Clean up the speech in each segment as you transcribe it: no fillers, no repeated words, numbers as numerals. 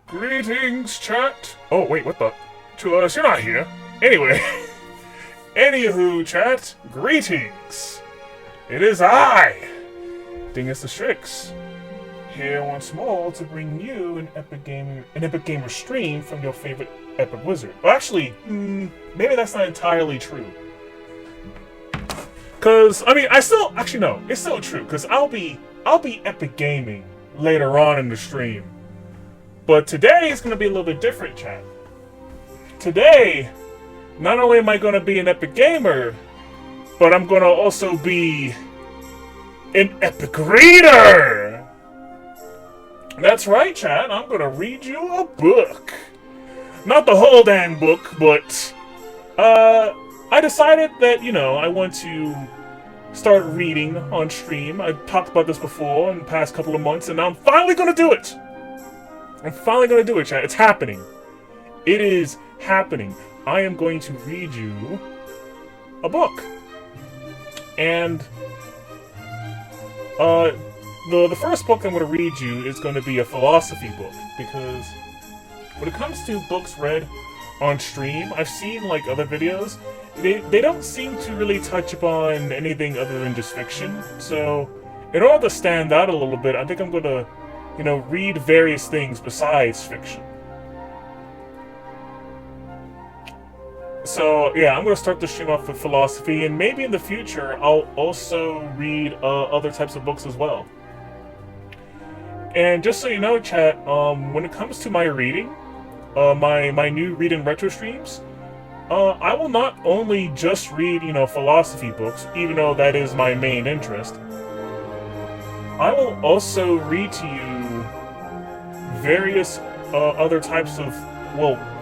Greetings, chat. Oh, wait, what the? To us, you're not here. Anyway. Anywho, chat, greetings. It is I, DingusTheStrix, here once more to bring you an Epic Gamer stream from your favorite Epic Wizard. Well, actually, maybe that's not entirely true. Cause I mean, no, it's still true. Cause I'll be Epic Gaming later on in the stream. But today is gonna be a little bit different, chat. Today, not only am I gonna be an Epic Gamer, but I'm gonna also be an Epic Reader! That's right, chat, I'm gonna read you a book. Not the whole damn book, but, I decided that, I want to start reading on stream. I've talked about this before in the past couple of months, and now I'm finally gonna do it! I'm finally gonna do it, chat. It's happening. It is happening. I am going to read you a book. And the first book I'm going to read you is going to be a philosophy book, because when it comes to books read on stream, I've seen like other videos, they don't seem to really touch upon anything other than just fiction. So in order to stand out a little bit, I think I'm going to, read various things besides fiction. So, yeah, I'm going to start the stream off with philosophy, and maybe in the future, I'll also read other types of books as well. And just so you know, chat, when it comes to my reading, my new read and retro streams, I will not only just read, philosophy books, even though that is my main interest. I will also read to you various other types of,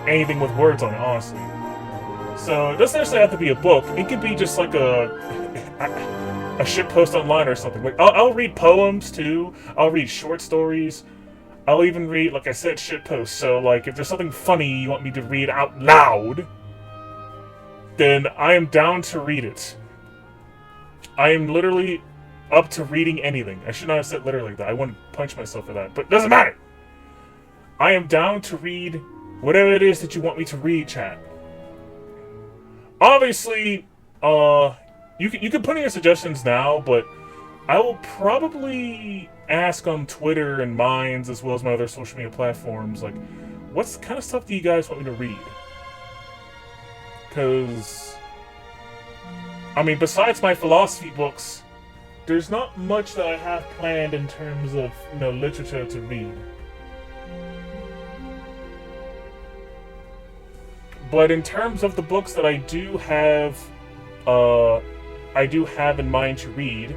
anything with words on it, honestly. So it doesn't necessarily have to be a book. It could be just like a shitpost online or something. Like I'll read poems too. I'll read short stories. I'll even read, like I said, shitposts. So like if there's something funny you want me to read out loud, then I am down to read it. I am literally up to reading anything. I should not have said literally that. I want to punch myself for that. But it doesn't matter. I am down to read whatever it is that you want me to read, chat. Obviously, you can put in your suggestions now, but I will probably ask on Twitter and Minds, as well as my other social media platforms, like, what kind of stuff do you guys want me to read? Because, I mean, besides my philosophy books, there's not much that I have planned in terms of, literature to read. But in terms of the books that I do have in mind to read,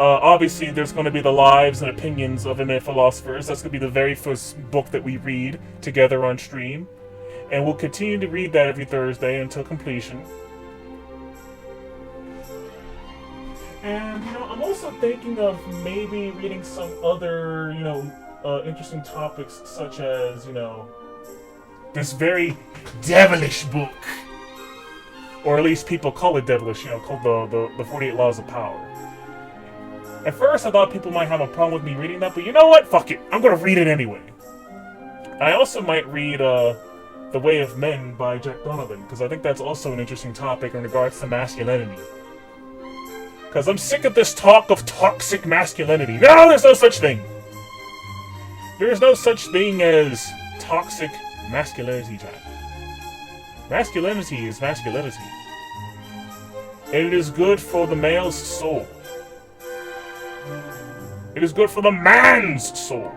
obviously there's going to be the lives and opinions of Eminent Philosophers. That's going to be the very first book that we read together on stream. And we'll continue to read that every Thursday until completion. And, I'm also thinking of maybe reading some other, interesting topics, such as, this very devilish book. Or at least people call it devilish, called the 48 Laws of Power. At first I thought people might have a problem with me reading that, but you know what? Fuck it. I'm gonna read it anyway. I also might read, The Way of Men by Jack Donovan, because I think that's also an interesting topic in regards to masculinity. Because I'm sick of this talk of toxic masculinity. No, there's no such thing! There is no such thing as toxic masculinity, Jack. Masculinity is masculinity. And it is good for the male's soul. It is good for the man's soul.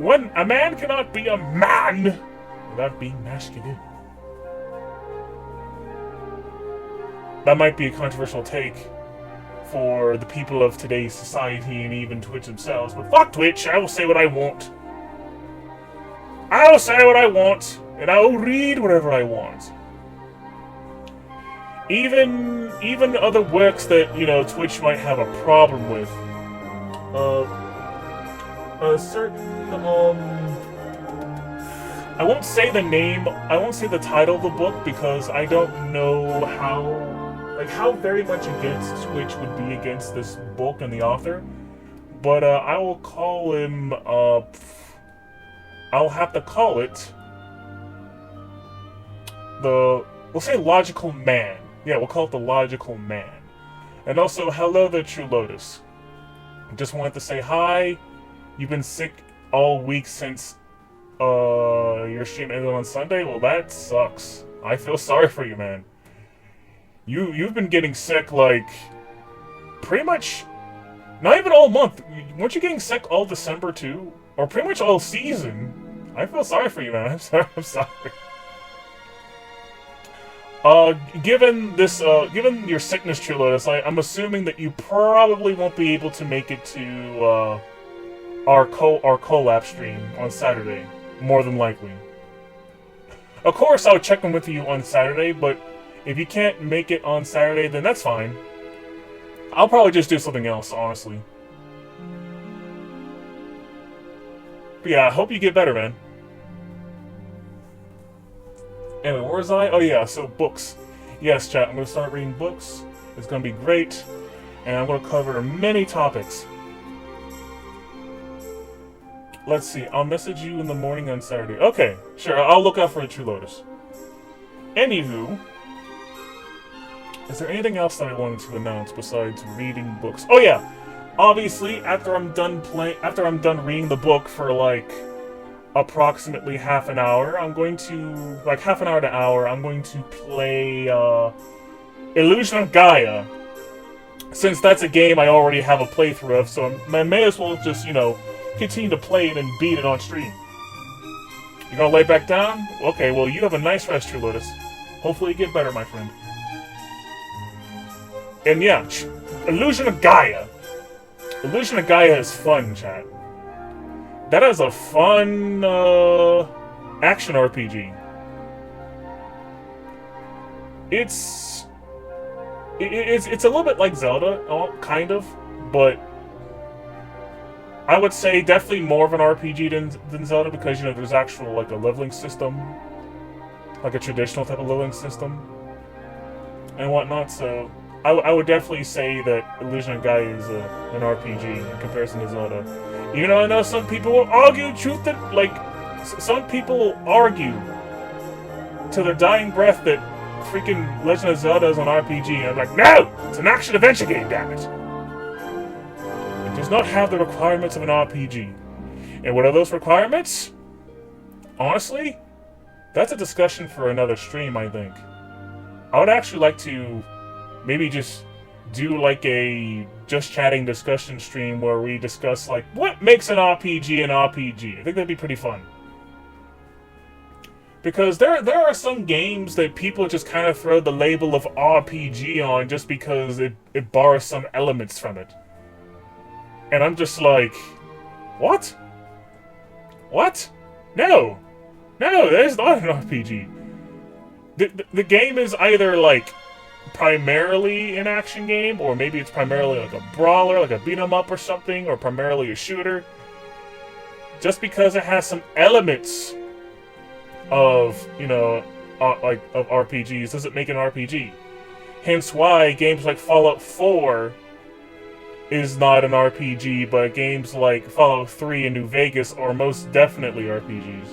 A man cannot be a man without being masculine. That might be a controversial take for the people of today's society and even Twitch themselves, but fuck Twitch, I will say what I want. I will say what I want, and I will read whatever I want. Even other works that, Twitch might have a problem with. A certain, I won't say the name, I won't say the title of the book, because I don't know how very much against Twitch would be against this book and the author. But I will call him. I'll have to call it we'll say Logical Man. Yeah, we'll call it the Logical Man. And also, hello there, True Lotus. Just wanted to say hi. You've been sick all week since your stream ended on Sunday? Well, that sucks. I feel sorry for you, man. You've been getting sick, like, pretty much, not even all month. Weren't you getting sick all December, too? Or pretty much all season? I feel sorry for you, man. I'm sorry. Given your sickness, True Lotus, I'm assuming that you probably won't be able to make it to, our collab stream on Saturday. More than likely. Of course, I'll check in with you on Saturday, but if you can't make it on Saturday, then that's fine. I'll probably just do something else, honestly. But yeah, I hope you get better, man. Anyway, where was I? Oh yeah, so books. Yes, chat, I'm going to start reading books. It's going to be great. And I'm going to cover many topics. Let's see, I'll message you in the morning on Saturday. Okay, sure, I'll look out for a True Lotus. Anywho, is there anything else that I wanted to announce besides reading books? Oh yeah, obviously, after I'm done reading the book for like approximately half an hour, I'm going to, like half an hour to hour, I'm going to play Illusion of Gaia. Since that's a game I already have a playthrough of, so I may as well just, you know, continue to play it and beat it on stream. You gonna lay back down? Okay, well, you have a nice rest, True Lotus. Hopefully you get better, my friend. And yeah, Illusion of Gaia. Illusion of Gaia is fun, chat. That is a fun, action RPG. It's a little bit like Zelda, kind of, but I would say definitely more of an RPG than Zelda because, you know, there's actual, like, a leveling system. Like a traditional type of leveling system. And whatnot, so I would definitely say that Illusion of Gaia is an RPG in comparison to Zelda. Even though I know some people will argue truth that, like, some people argue to their dying breath that freaking Legend of Zelda is an RPG. And I'm like, no! It's an action-adventure game, damn it! Does not have the requirements of an RPG. And what are those requirements? Honestly, that's a discussion for another stream, I think. I would actually like to maybe just do like a just chatting discussion stream where we discuss like what makes an RPG an RPG. I think that'd be pretty fun. Because there are some games that people just kind of throw the label of RPG on just because it borrows some elements from it. And I'm just like, what? What? No! No, that is not an RPG. The game is either, like, primarily an action game, or maybe it's primarily like a brawler, like a beat-em-up or something, or primarily a shooter. Just because it has some elements of, you know, of RPGs doesn't make it an RPG. Hence why games like Fallout 4 is not an RPG, but games like Fallout 3 and New Vegas are most definitely RPGs.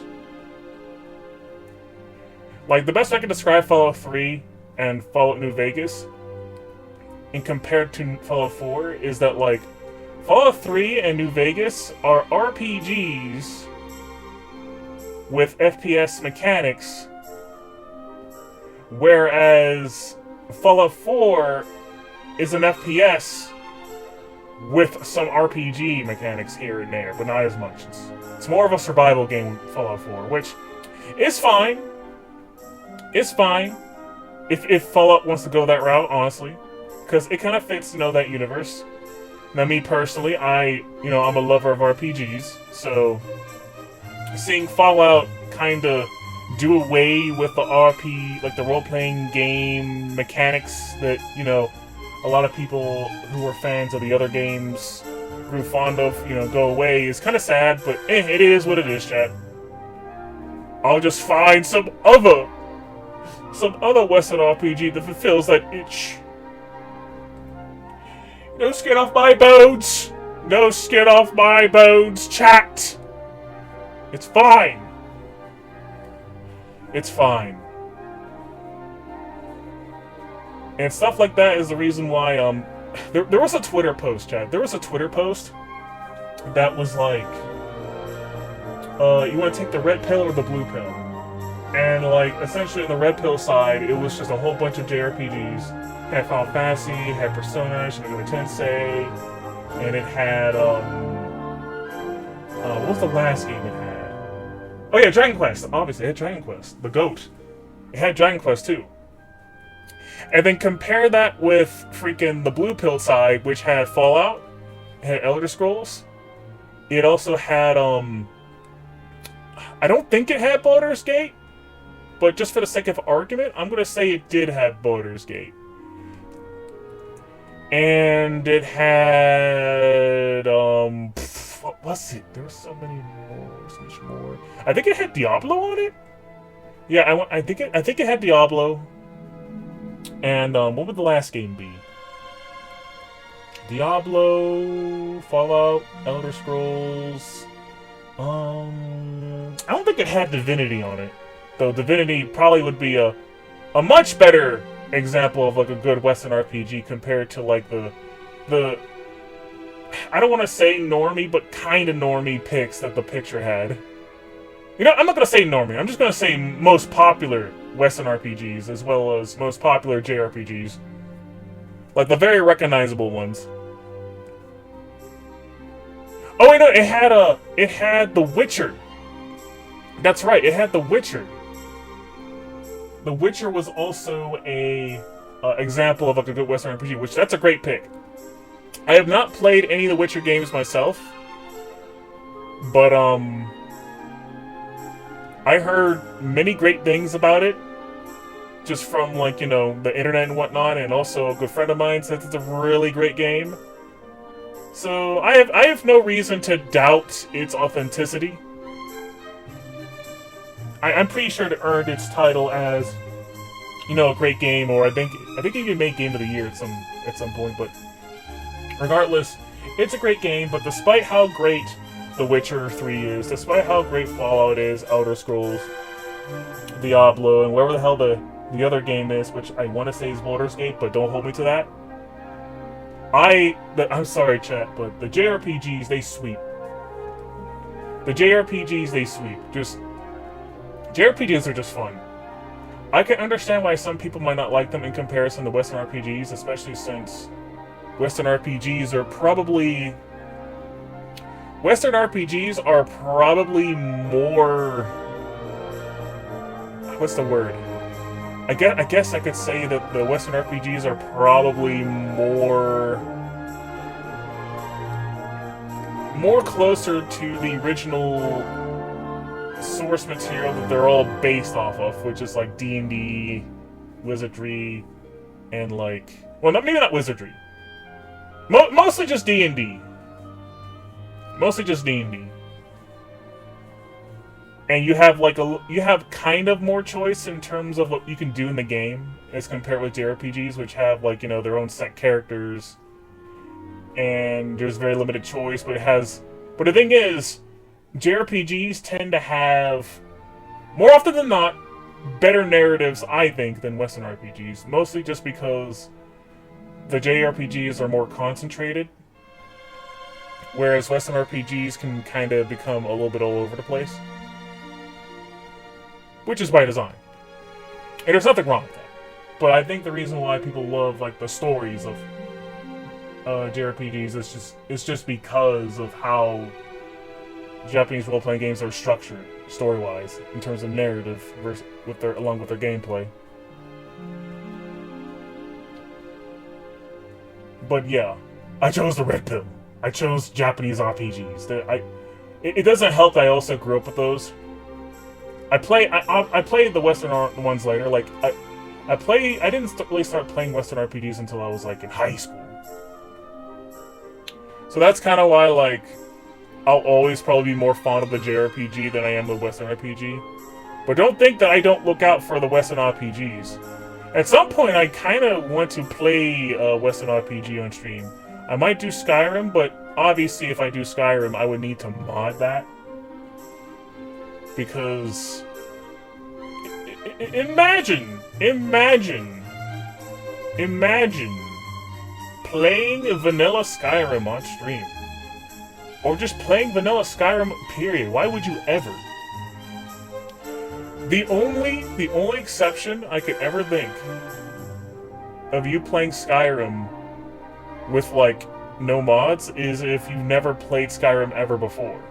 Like, the best way I can describe Fallout 3 and Fallout New Vegas, and compared to Fallout 4, is that, like, Fallout 3 and New Vegas are RPGs with FPS mechanics, whereas Fallout 4 is an FPS with some RPG mechanics here and there, but not as much. It's more of a survival game, Fallout 4, which is fine. It's fine if Fallout wants to go that route, honestly, because it kind of fits, you know, that universe. Now, me personally, I'm a lover of RPGs, so seeing Fallout kind of do away with the the role-playing game mechanics that, you know, a lot of people who were fans of the other games grew fond of, you know, go away is kind of sad, but it is what it is, chat. I'll just find some other Western RPG that fulfills that itch. No skin off my bones! No skin off my bones, chat! It's fine. It's fine. And stuff like that is the reason why, there was a Twitter post, chat. There was a Twitter post that was like, you want to take the red pill or the blue pill? And, like, essentially on the red pill side, it was just a whole bunch of JRPGs. It had Final Fantasy, it had Persona, Shin Megami Tensei, and it had, what was the last game it had? Oh yeah, Dragon Quest. Obviously, it had Dragon Quest. The GOAT. It had Dragon Quest too. And then compare that with freaking the blue pill side, which had Fallout, it had Elder Scrolls. It also had, I don't think it had Baldur's Gate, but just for the sake of argument, I'm gonna say it did have Baldur's Gate. And it had, what was it? There were so many more, so much more. I think it had Diablo on it. Yeah, I think it had Diablo. And what would the last game be? Diablo, Fallout, Elder Scrolls. I don't think it had Divinity on it. Though Divinity probably would be a much better example of like a good Western RPG compared to like the I don't want to say normie, but kind of normie picks that the picture had. You know, I'm not going to say normie. I'm just going to say most popular Western RPGs as well as most popular JRPGs. Like the very recognizable ones. Oh wait, no, it had The Witcher. That's right, it had The Witcher. The Witcher was also a example of like a good Western RPG, which that's a great pick. I have not played any of the Witcher games myself, but I heard many great things about it, just from like, you know, the internet and whatnot, and also a good friend of mine says it's a really great game. So I have no reason to doubt its authenticity. I'm pretty sure it earned its title as, you know, a great game, or I think it even made Game of the Year at some point. But regardless, it's a great game. But despite how great The Witcher 3 is, despite how great Fallout is, Elder Scrolls, Diablo, and whatever the hell the other game is, which I want to say is Baldur's Gate, but don't hold me to that. I'm sorry, chat, but the JRPGs, they sweep. Just JRPGs are just fun. I can understand why some people might not like them in comparison to Western RPGs, especially since Western RPGs are probably more... What's the word? I guess I could say that the Western RPGs are probably more closer to the original source material that they're all based off of, which is like D&D, Wizardry, and like... Well, maybe not Wizardry. Mostly just D&D. And you have like you have kind of more choice in terms of what you can do in the game as compared with JRPGs, which have like, you know, their own set characters, and there's very limited choice. But the thing is, JRPGs tend to have, more often than not, better narratives, I think, than Western RPGs. Mostly just because the JRPGs are more concentrated, whereas Western RPGs can kind of become a little bit all over the place. Which is by design. And there's nothing wrong with that. But I think the reason why people love like the stories of JRPGs is just because of how Japanese role-playing games are structured, story-wise, in terms of narrative versus along with their gameplay. But yeah, I chose the red pill. I chose Japanese RPGs. It doesn't help that I also grew up with those. I played the Western ones later. Like I didn't really start playing Western RPGs until I was like in high school. So that's kind of why like I'll always probably be more fond of the JRPG than I am the Western RPG. But don't think that I don't look out for the Western RPGs. At some point, I kind of want to play a Western RPG on stream. I might do Skyrim, but obviously, if I do Skyrim, I would need to mod that. Because... Imagine playing vanilla Skyrim on stream. Or just playing vanilla Skyrim, period. Why would you ever? The only exception I could ever think of you playing Skyrim with, like, no mods is if you've never played Skyrim ever before.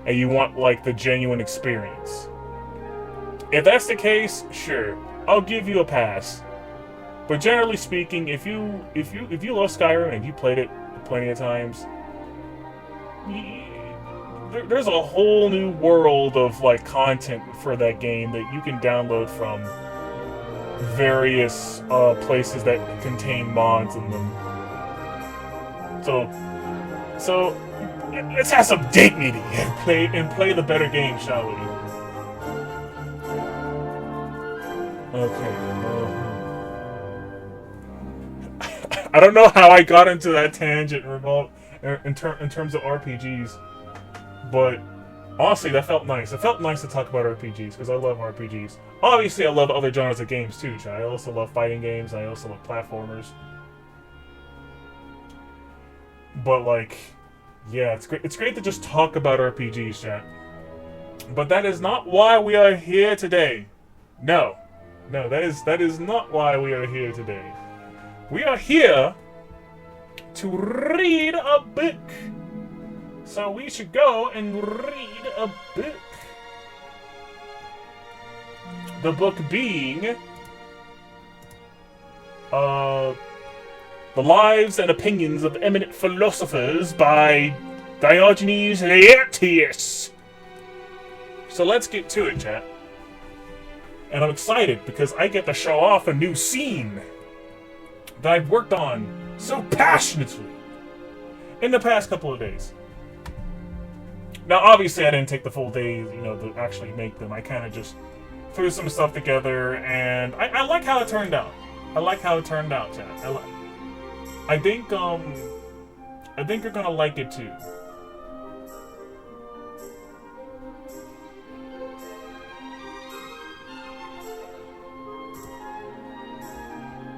And you want, like, the genuine experience. If that's the case, sure, I'll give you a pass. But generally speaking, if you love Skyrim and you played it plenty of times, there's a whole new world of like content for that game that you can download from various places that contain mods in them. So let's have some dignity and play the better game, shall we? Okay. I don't know how I got into that tangent in terms of RPGs, but honestly, that felt nice. It felt nice to talk about RPGs because I love RPGs. Obviously, I love other genres of games too. I also love fighting games. I also love platformers. But like, yeah, it's great. It's great to just talk about RPGs, chat. But that is not why we are here today. No, that is not why we are here today. We are here to read a book. So we should go and read a book. The book being The Lives and Opinions of Eminent Philosophers by Diogenes Laertius. So let's get to it, chat. And I'm excited because I get to show off a new scene that I've worked on so passionately in the past couple of days. Now, obviously, I didn't take the full day, to actually make them. I kind of just threw some stuff together, and I like how it turned out. I like how it turned out, chat. I think you're gonna like it too.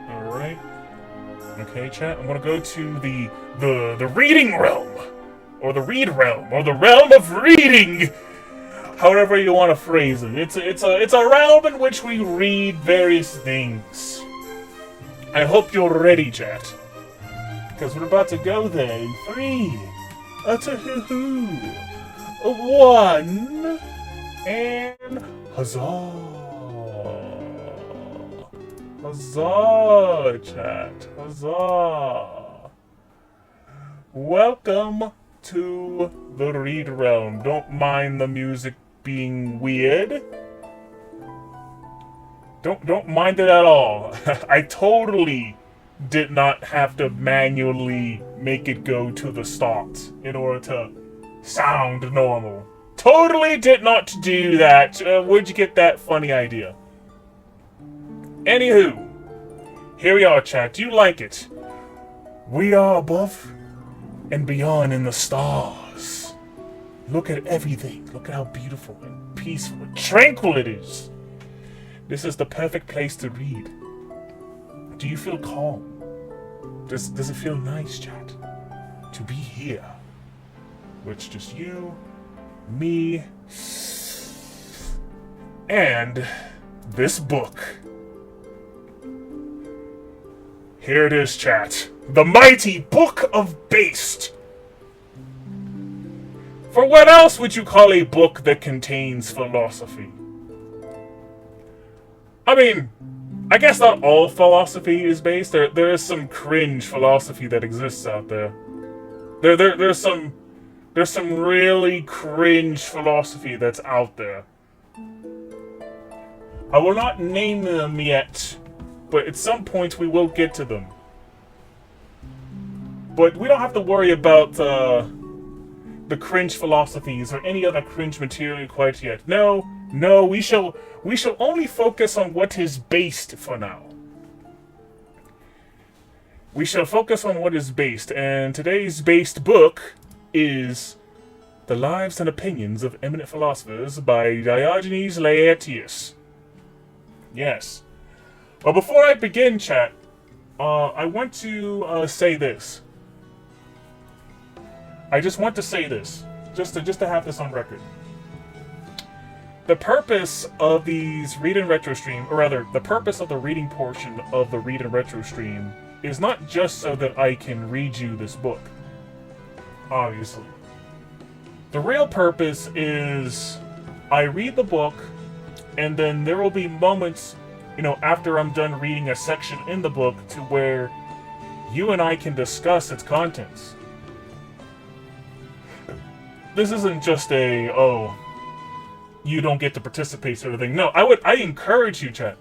Alright. Okay, chat, I'm gonna go to the reading realm. Or the read realm. Or the realm of reading! However you want to phrase it. It's a realm in which we read various things. I hope you're ready, chat. Because we're about to go there in 3, 2, 1, and huzzah! Huzzah, chat! Huzzah! Welcome to the read realm. Don't mind the music being weird. Don't mind it at all. I totally did not have to manually make it go to the start in order to sound normal. Totally did not do that. Where'd you get that funny idea? Anywho, here we are, chat. Do you like it? We are above and beyond in the stars. Look at everything. Look at how beautiful and peaceful and tranquil it is. This is the perfect place to read. Do you feel calm? Does it feel nice, chat? To be here. With just you, me, and this book. Here it is, chat. The mighty Book of Based. For what else would you call a book that contains philosophy? I mean, I guess not all philosophy is based. There is some cringe philosophy that exists out there. There's some really cringe philosophy that's out there. I will not name them yet, but at some point we will get to them. But we don't have to worry about the cringe philosophies or any other cringe material quite yet. No, we shall only focus on what is based for now. we shall focus on what is based, and today's based book is The Lives and Opinions of Eminent Philosophers by Diogenes Laertius. Yes. Well, before I begin, chat, I want to say this. I just want to say this, just to have this on record. The purpose of these read and retro stream, or rather, the purpose of the reading portion of the read and retro stream is not just so that I can read you this book, obviously. The real purpose is I read the book, and then there will be moments, after I'm done reading a section in the book to where you and I can discuss its contents. This isn't just you don't get to participate sort of thing. No, I encourage you, chat.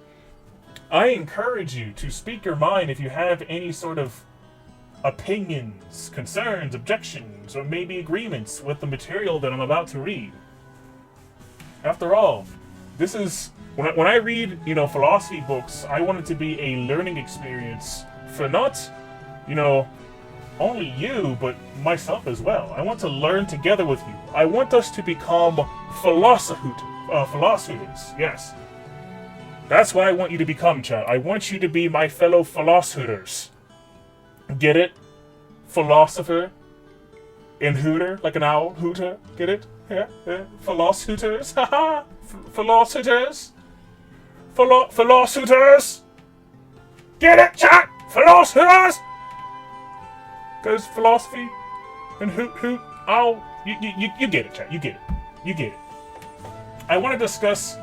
I encourage you to speak your mind if you have any sort of opinions, concerns, objections, or maybe agreements with the material that I'm about to read. After all, this is when I read, philosophy books, I want it to be a learning experience for not, only you, but myself as well. I want to learn together with you. I want us to become philosophers. Yes. That's what I want you to become, chat. I want you to be my fellow philosophers. Get it? Philosopher. In hooter, like an owl. Hooter. Get it? Yeah. Philosophers. Haha. Philosophers. Philosophers. Get it, chat? Philosophers. Because philosophy and hoot, owl. You get it, chat. You get it. I want to discuss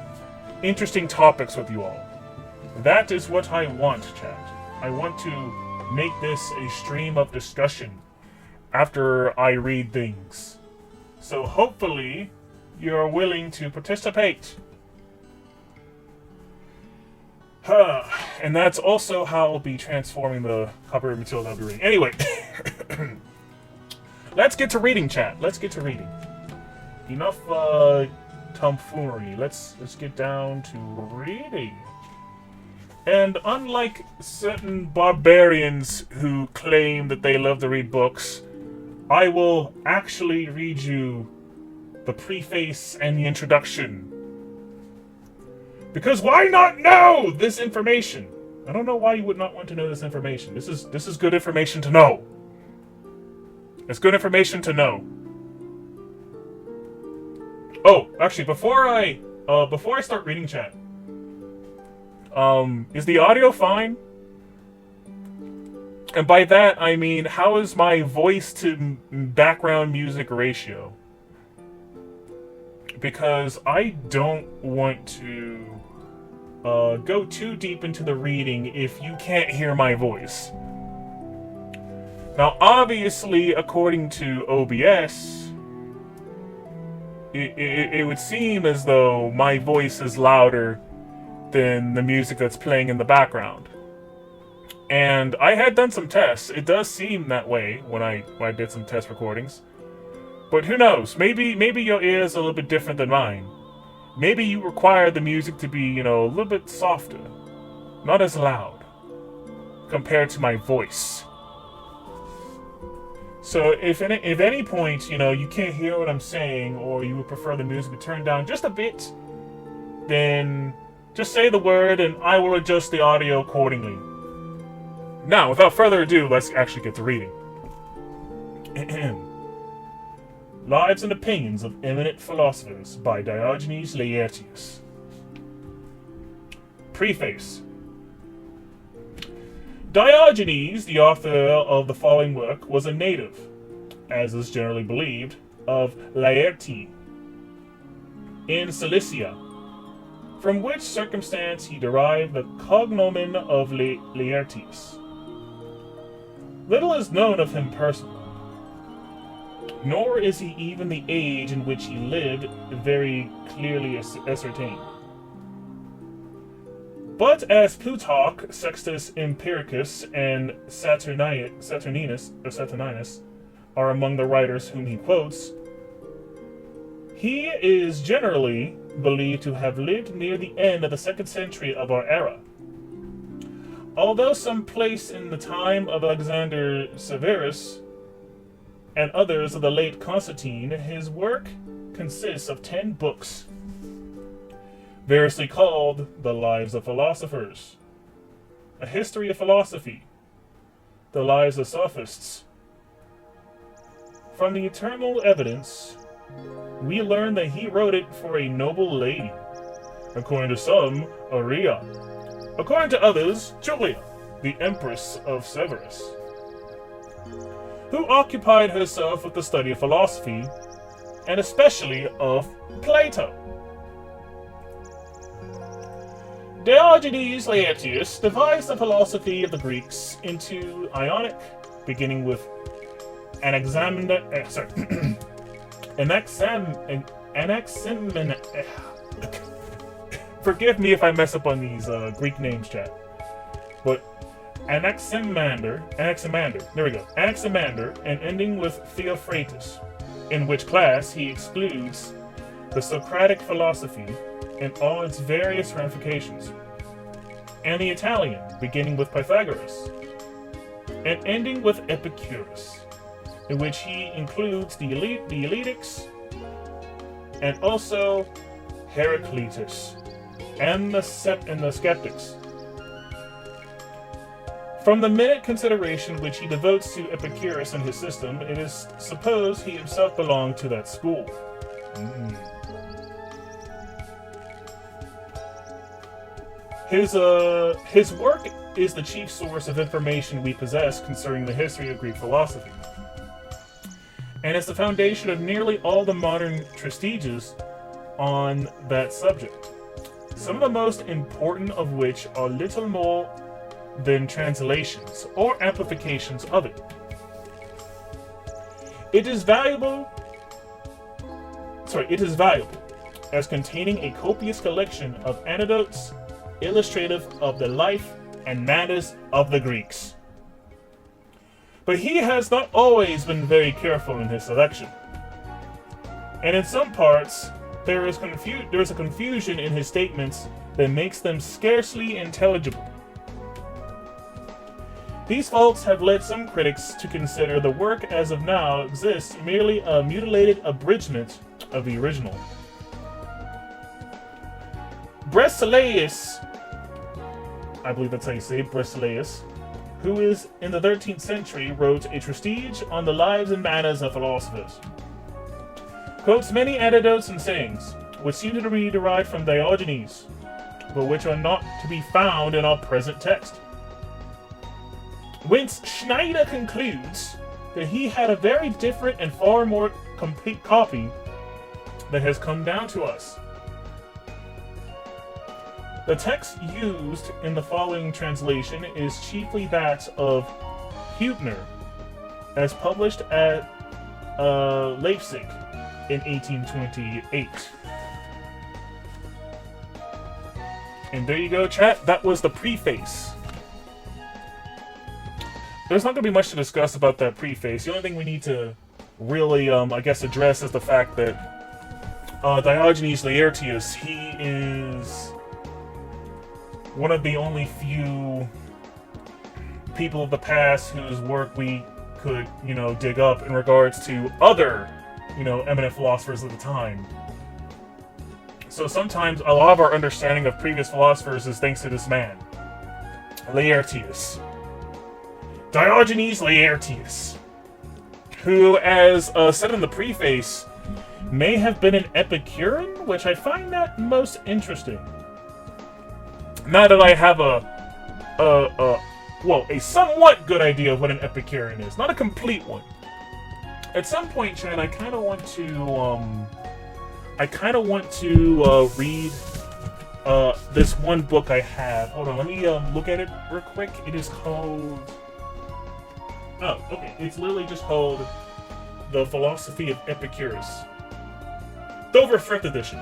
interesting topics with you all. That is what I want, chat. I want to make this a stream of discussion after I read things. So hopefully you're willing to participate. And that's also how I'll be transforming the copyright material that I'll be reading. Anyway, let's get to reading, chat. Let's get to reading. Enough tomfoolery. Let's get down to reading. And unlike certain barbarians who claim that they love to read books, I will actually read you the preface and the introduction. Because why not know this information? I don't know why you would not want to know this information. This is good information to know. It's good information to know. Oh, actually, before I start reading, chat, is the audio fine? And by that I mean, how is my voice to background music ratio? Because I don't want to go too deep into the reading if you can't hear my voice. Now, obviously, according to OBS, it would seem as though my voice is louder than the music that's playing in the background. And I had done some tests. It does seem that way when I did some test recordings. But who knows? Maybe your ear is a little bit different than mine. Maybe you require the music to be, a little bit softer. Not as loud. Compared to my voice. So if at any point, you can't hear what I'm saying, or you would prefer the music to turn down just a bit, then just say the word and I will adjust the audio accordingly. Now, without further ado, let's actually get to reading. Lives and Opinions of Eminent Philosophers by Diogenes Laertius. Preface. Diogenes, the author of the following work, was a native, as is generally believed, of Laertii, in Cilicia, from which circumstance he derived the cognomen of Laertius. Little is known of him personally, nor is he even the age in which he lived very clearly ascertained. But as Plutarch, Sextus Empiricus, and Saturninus are among the writers whom he quotes, he is generally believed to have lived near the end of the 2nd century of our era. Although some place in the time of Alexander Severus and others of the late Constantine, his work consists of 10 books, variously called the Lives of Philosophers, a history of philosophy, the Lives of Sophists. From the eternal evidence, we learn that he wrote it for a noble lady, according to some, Aurea, according to others, Julia, the Empress of Severus, who occupied herself with the study of philosophy, and especially of Plato. Diogenes Laertius divides the philosophy of the Greeks into Ionic, beginning with forgive me if I mess up on these Greek names, chat. But Anaximander, there we go, Anaximander, and ending with Theophrastus, in which class he excludes the Socratic philosophy in all its various ramifications, and the Italian, beginning with Pythagoras, and ending with Epicurus, in which he includes the Eleatics, and also Heraclitus, and the skeptics. From the minute consideration which he devotes to Epicurus and his system, it is supposed he himself belonged to that school. His work is the chief source of information we possess concerning the history of Greek philosophy, and is the foundation of nearly all the modern treatises on that subject, some of the most important of which are little more than translations or amplifications of it. It is valuable as containing a copious collection of anecdotes illustrative of the life and manners of the Greeks. But he has not always been very careful in his selection, and in some parts there is a confusion in his statements that makes them scarcely intelligible. These faults have led some critics to consider the work as of now exists merely a mutilated abridgment of the original. Breselaus, I believe that's how you say Breselaus, who is in the 13th century, wrote a treatise on the lives and manners of philosophers. Quotes many anecdotes and sayings, which seem to be derived from Diogenes, but which are not to be found in our present text. Whence Schneider concludes that he had a very different and far more complete copy that has come down to us. The text used in the following translation is chiefly that of Hübner, as published at Leipzig in 1828. And there you go, chat. That was the preface. There's not going to be much to discuss about that preface. The only thing we need to really, address is the fact that Diogenes Laertius, he is one of the only few people of the past whose work we could, dig up in regards to other, eminent philosophers of the time. So sometimes a lot of our understanding of previous philosophers is thanks to this man, Laertius. Diogenes Laertius, who, as said in the preface, may have been an Epicurean, which I find that most interesting. Now that I have a somewhat good idea of what an Epicurean is, not a complete one. At some point, Chad, I kind of want to read this one book I have. Hold on, let me look at it real quick. It is called. Oh, okay. It's literally just called The Philosophy of Epicurus. Dover 5th edition.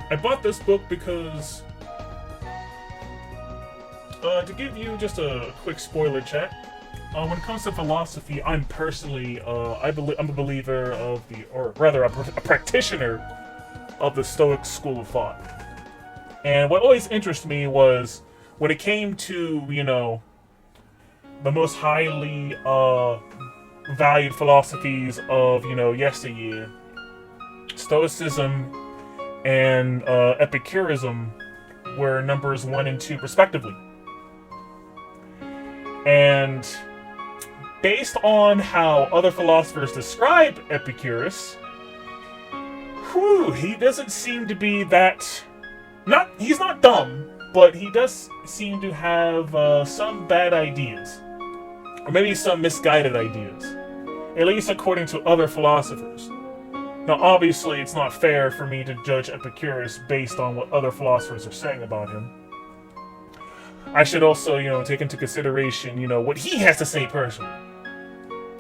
I bought this book because, to give you just a quick spoiler, chat, when it comes to philosophy, I'm personally, I'm a believer of a practitioner of the Stoic school of thought. And what always interested me was when it came to, you know, the most highly valued philosophies of, you know, yesteryear, Stoicism and Epicurism were numbers 1 and 2 respectively. And based on how other philosophers describe Epicurus, he doesn't seem to be that... he's not dumb, but he does seem to have some bad ideas. Or maybe some misguided ideas. At least according to other philosophers. Now, obviously, it's not fair for me to judge Epicurus based on what other philosophers are saying about him. I should also, you know, take into consideration, you know, what he has to say personally.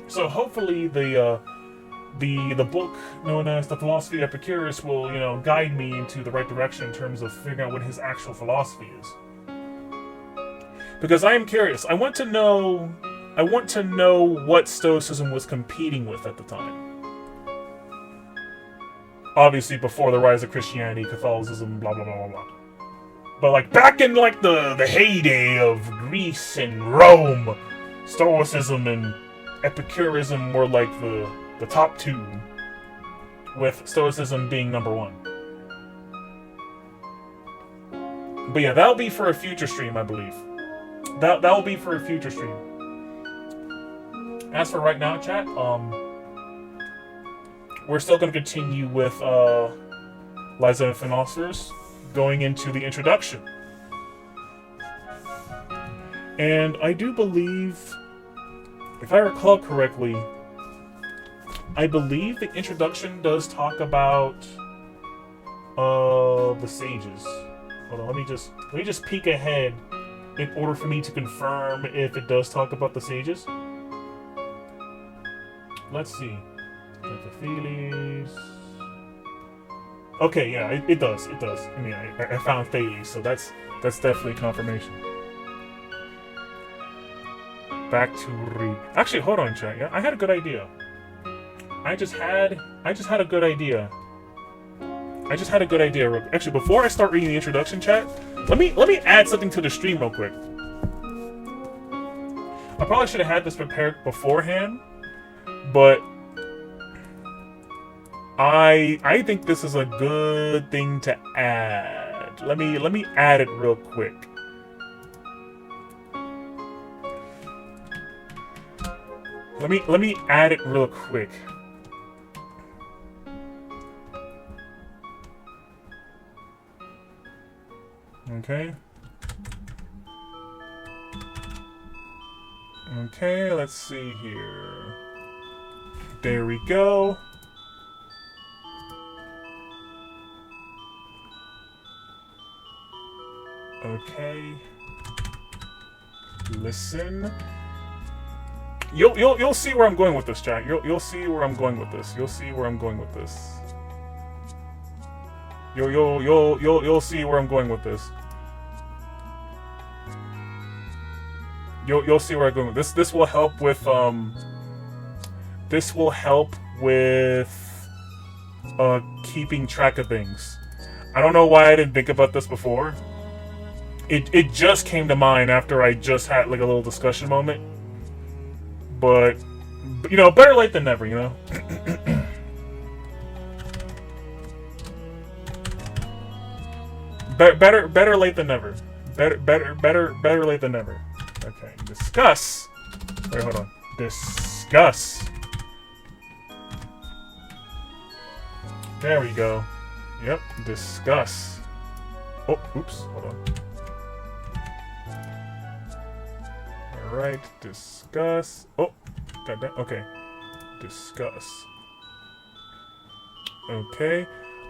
So hopefully the book known as The Philosophy of Epicurus will, you know, guide me into the right direction in terms of figuring out what his actual philosophy is. Because I am curious. I want to know what Stoicism was competing with at the time. Obviously, before the rise of Christianity, Catholicism, blah blah blah blah blah. But like back in like the heyday of Greece and Rome, Stoicism and Epicurism were like the top two, with Stoicism being number 1. But yeah, that'll be for a future stream, I believe. That'll be for a future stream. As for right now, chat, we're still going to continue with Liza and Philosophers, going into the introduction. And I do believe, if I recall correctly, I believe the introduction does talk about the sages. Hold on, let me just peek ahead in order for me to confirm if it does talk about the sages. Let's see. Okay, yeah, it does. It does. I mean, I found Thales, so that's definitely confirmation. Back to read. Actually, hold on, chat. Yeah, I had a good idea. I just had a good idea. Actually, before I start reading the introduction, chat, let me add something to the stream real quick. I probably should have had this prepared beforehand, but I think this is a good thing to add. Let me add it real quick. Let me add it real quick. Okay. Okay, let's see here. There we go. Okay. Listen. You'll see where I'm going with this, chat. You'll see where I'm going with this. You'll see where I'm going with this. You'll see where I'm going with this. You'll see where I'm going with this. This will help with keeping track of things. I don't know why I didn't think about this before. It just came to mind after I just had like a little discussion moment. But you know, better late than never, you know. Better late than never. Better late than never. Okay, discuss. Wait, hold on. Discuss. There we go. Yep, discuss. Oh, oops, hold on. Alright, discuss. Oh, goddamn. Okay, discuss. Okay,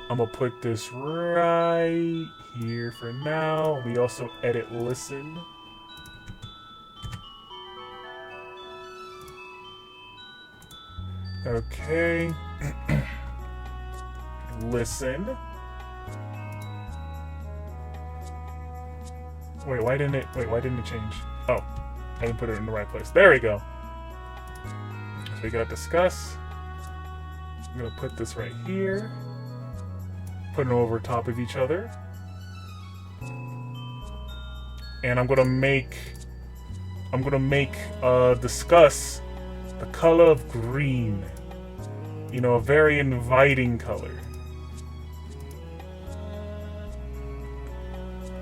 I'm gonna put this right here for now. We also edit listen. Okay. Listen. Wait, why didn't it change? Oh, I didn't put it in the right place. There we go. So we got discuss. I'm gonna put this right here. Put them over top of each other. and I'm gonna discuss the color of green. You know, a very inviting color.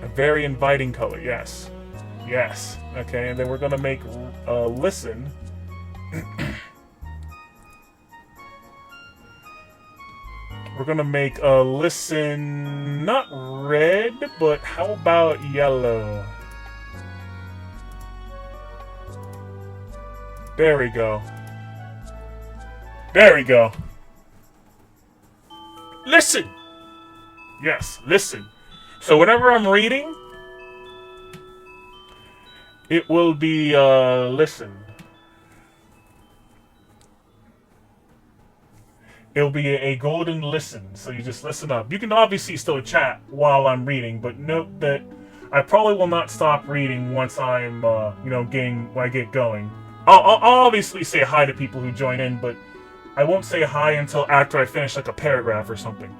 A very inviting color, yes. Yes. Okay, and then we're gonna make listen. We're gonna make listen not red, but how about yellow? There we go. There we go. Listen! Yes, listen. So whenever I'm reading, it will be, listen. It'll be a golden listen, so you just listen up. You can obviously still chat while I'm reading, but note that I probably will not stop reading once I'm, when I get going. I'll obviously say hi to people who join in, but I won't say hi until after I finish like a paragraph or something.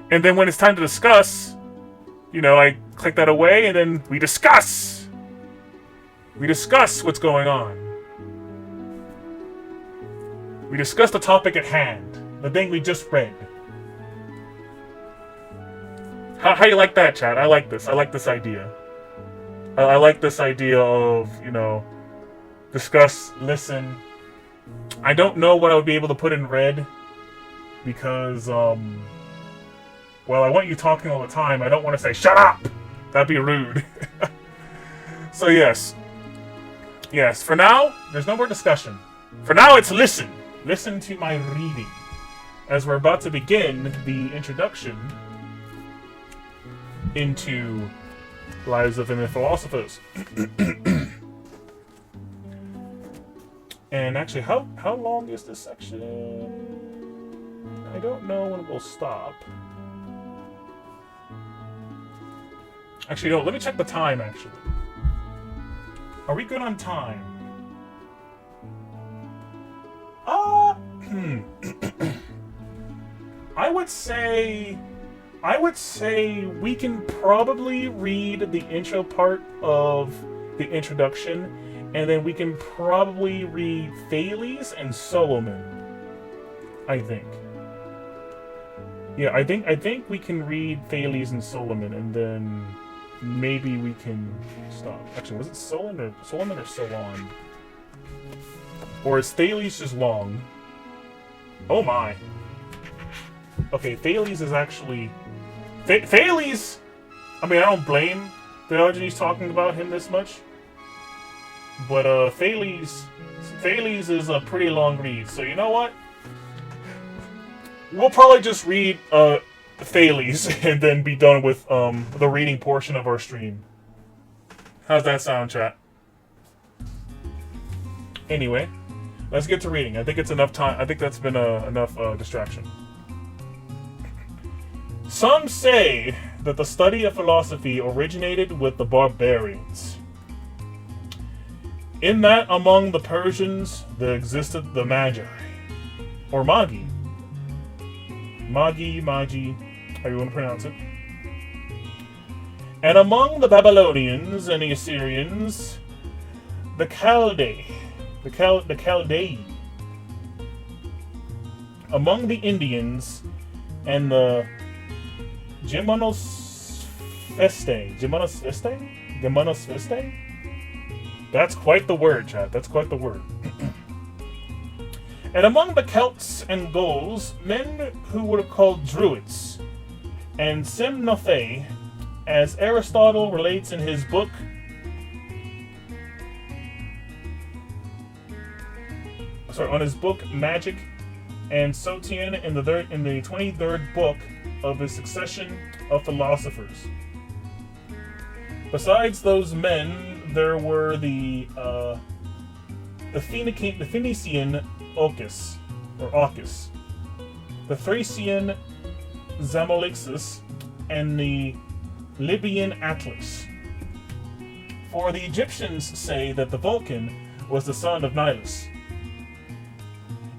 And then when it's time to discuss, I click that away and then we discuss. We discuss what's going on. We discuss the topic at hand, the thing we just read. How you like that, chat? I like this. I like this idea. I like this idea of, discuss, listen. I don't know what I would be able to put in red because, I want you talking all the time. I don't want to say, shut up! That'd be rude. So, yes. Yes, for now, there's no more discussion. For now, it's listen. Listen to my reading. As we're about to begin the introduction into Lives of Eminent Philosophers. And actually, how long is this section? I don't know when it will stop. Actually, no, let me check the time, actually. Are we good on time? I would say we can probably read the intro part of the introduction, and then we can probably read Thales and Solomon. I think. Yeah, I think we can read Thales and Solomon, and then maybe we can stop. Actually, was it Solomon or Solon? Or is Thales just long? Oh my. Okay, Thales is actually... Thales! I mean, I don't blame Diogenes talking about him this much. But, Thales is a pretty long read. So, you know what? We'll probably just read, Thales and then be done with, the reading portion of our stream. How's that sound, chat? Anyway, let's get to reading. I think it's enough time. I think that's been enough distraction. Some say that the study of philosophy originated with the barbarians. In that among the Persians there existed the Magi, or Magi. Magi, how you want to pronounce it. And among the Babylonians and the Assyrians, the Chaldei. Among the Indians and the Germanosphiste? That's quite the word, chat. That's quite the word. And among the Celts and Gauls, men who were called Druids, and Semnophae, as Aristotle relates in his book Magic, and Sotion in the 23rd book of his Succession of Philosophers. Besides those men, there were the Phoenician Ocus, the Thracian Zamolixus, and the Libyan Atlas. For the Egyptians say that the Vulcan was the son of Nilus,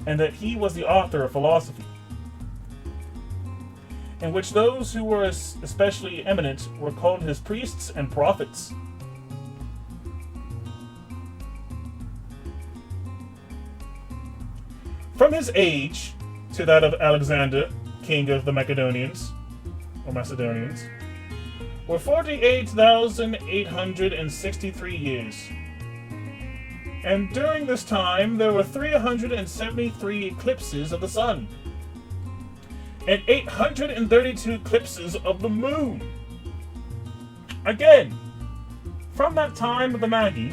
and that he was the author of philosophy. in which those who were especially eminent were called his priests and prophets. From his age to that of Alexander, king of the Macedonians, were 48,863 years. And during this time, there were 373 eclipses of the sun, and 832 eclipses of the moon. Again, from that time of the Magi,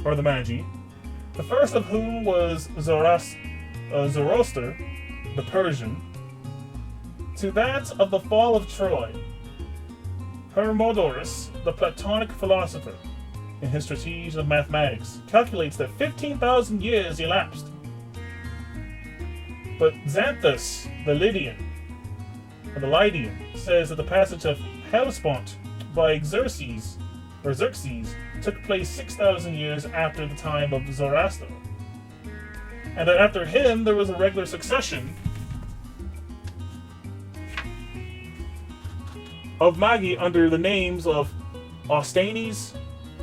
the first of whom was Zoroaster, the Persian, to that of the fall of Troy, Hermodorus, the Platonic philosopher, in his treatise of mathematics, calculates that 15,000 years elapsed. But Xanthus, the Lydian, says that the passage of Hellespont by Xerxes took place 6,000 years after the time of Zoroaster, and that after him there was a regular succession of Magi under the names of Austhenes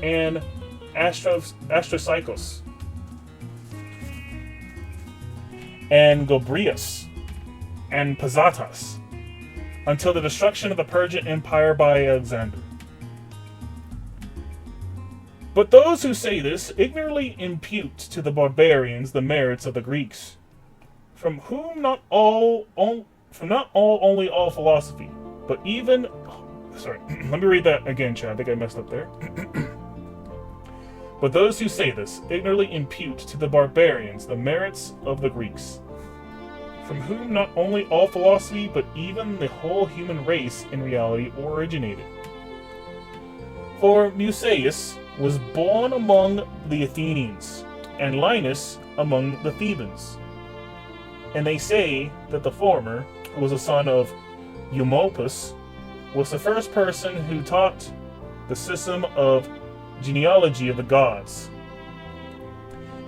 and Astrocycus and Gobrius and Pazatas until the destruction of the Persian Empire by Alexander. But those who say this ignorantly impute to the barbarians the merits of the Greeks, from whom not only all philosophy, but even... Sorry, let me read that again, Chad. I think I messed up there. But those who say this ignorantly impute to the barbarians the merits of the Greeks, from whom not only all philosophy, but even the whole human race in reality originated. For Musaeus was born among the Athenians, and Linus among the Thebans. And they say that the former, who was a son of Eumolpus, was the first person who taught the system of genealogy of the gods,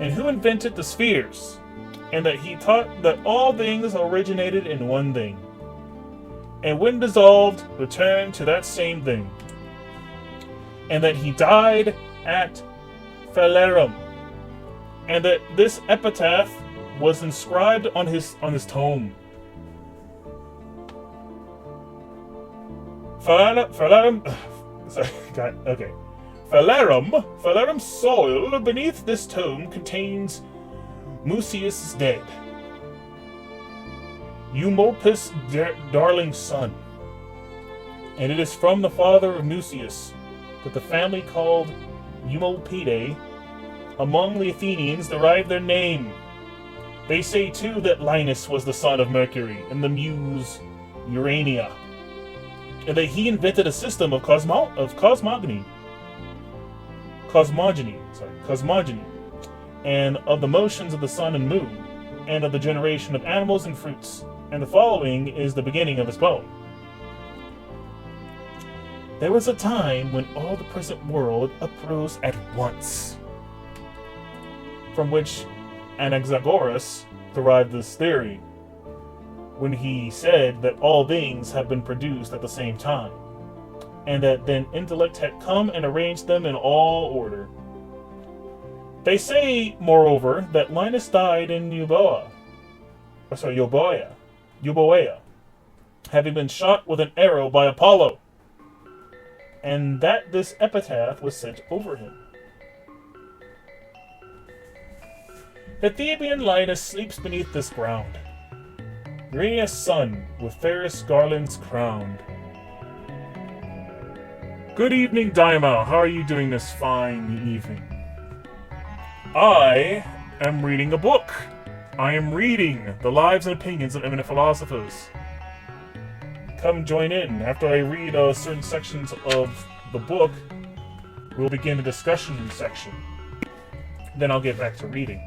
and who invented the spheres, and that he taught that all things originated in one thing, and when dissolved, returned to that same thing, and that he died at Phalerum, and that this epitaph was inscribed on his tomb. Phalerum soil beneath this tomb contains Musaeus' dead, Eumolpus' darling son, and it is from the father of Musaeus that the family called Eumolpidae among the Athenians derived their name. They say too that Linus was the son of Mercury and the muse Urania, and that he invented a system of cosmogony, and of the motions of the sun and moon, and of the generation of animals and fruits. And the following is the beginning of his poem. There was a time when all the present world uprose at once, from which Anaxagoras derived this theory, when he said that all things have been produced at the same time, and that then intellect had come and arranged them in all order. They say, moreover, that Linus died in Euboea, having been shot with an arrow by Apollo, and that this epitaph was set over him. The Theban Linus sleeps beneath this ground, Urania's son, with fairest garlands crowned. Good evening, Daimao. How are you doing this fine evening? I am reading a book. I am reading The Lives and Opinions of Eminent Philosophers. Come join in. After I read certain sections of the book, we'll begin the discussion section. Then I'll get back to reading.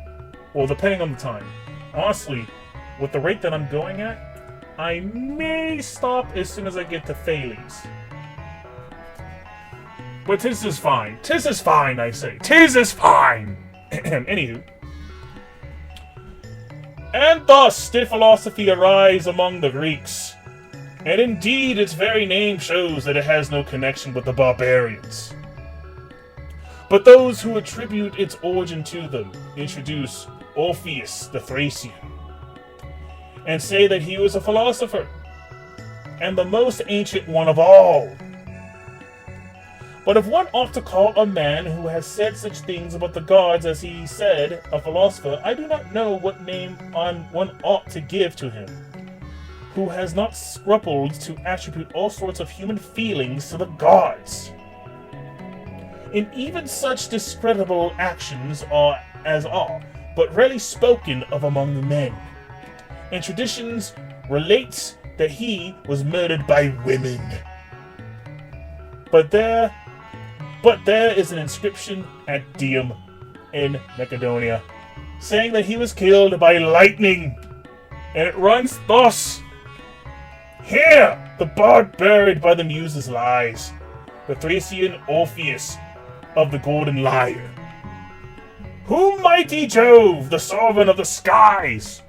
Well, depending on the time. Honestly, with the rate that I'm going at, I may stop as soon as I get to Thales. But 'tis is fine. 'Tis is fine, I say. 'Tis is fine! Anywho. And thus did philosophy arise among the Greeks, and indeed its very name shows that it has no connection with the barbarians. But those who attribute its origin to them introduce Orpheus the Thracian, and say that he was a philosopher, and the most ancient one of all. But if one ought to call a man who has said such things about the gods as he said a philosopher, I do not know what name one ought to give to him, who has not scrupled to attribute all sorts of human feelings to the gods. And even such discreditable actions are but rarely spoken of among the men. And traditions relates that he was murdered by women. But there is an inscription at Dium in Macedonia, saying that he was killed by lightning, and it runs thus: Here the bard buried by the muses lies, the Thracian Orpheus of the golden lyre, whom mighty Jove, the sovereign of the skies,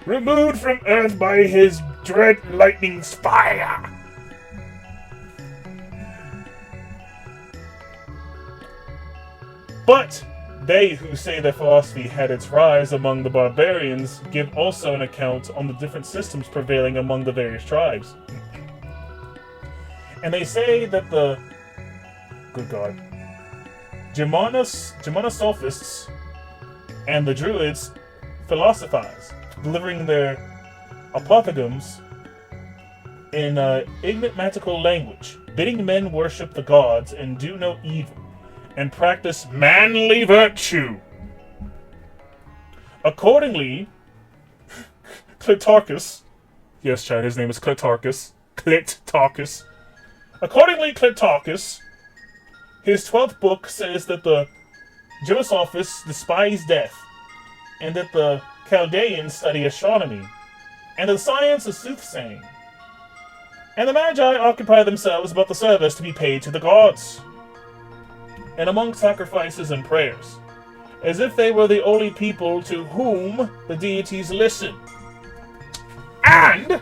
removed from earth by his dread lightning's fire. But they who say that philosophy had its rise among the barbarians give also an account on the different systems prevailing among the various tribes. And they say that the Germanosophists and the Druids philosophize, delivering their apothegms in enigmatical language, bidding men worship the gods and do no evil, and practice manly virtue. Accordingly, Clitarchus, yes, Chad, his name is Clitarchus. Accordingly, Clitarchus, his 12th book says that the Germanosophists despise death, and that the Chaldeans study astronomy, and the science of soothsaying, and the Magi occupy themselves about the service to be paid to the gods, and among sacrifices and prayers, as if they were the only people to whom the deities listen, and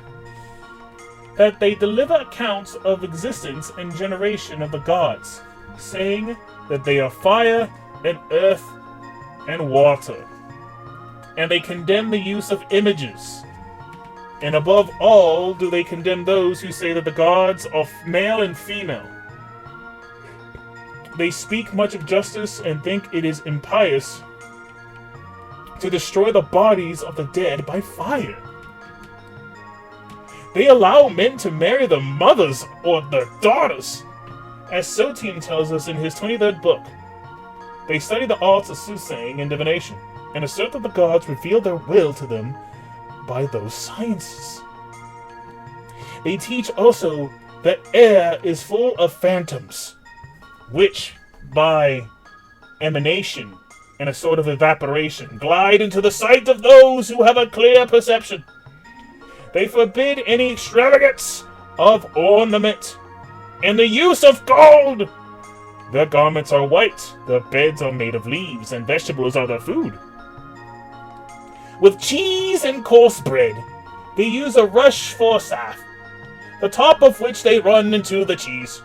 that they deliver accounts of existence and generation of the gods, saying that they are fire and earth and water, and they condemn the use of images, and above all do they condemn those who say that the gods are male and female. They speak much of justice and think it is impious to destroy the bodies of the dead by fire. They allow men to marry their mothers or their daughters, as Sotian tells us in his 23rd book. They study the arts of soothsaying and divination, and assert that the gods reveal their will to them by those sciences. They teach also that air is full of phantoms, which, by emanation and a sort of evaporation, glide into the sight of those who have a clear perception. They forbid any extravagance of ornament and the use of gold. Their garments are white, their beds are made of leaves, and vegetables are their food. With cheese and coarse bread, they use a rush forsyth, the top of which they run into the cheese,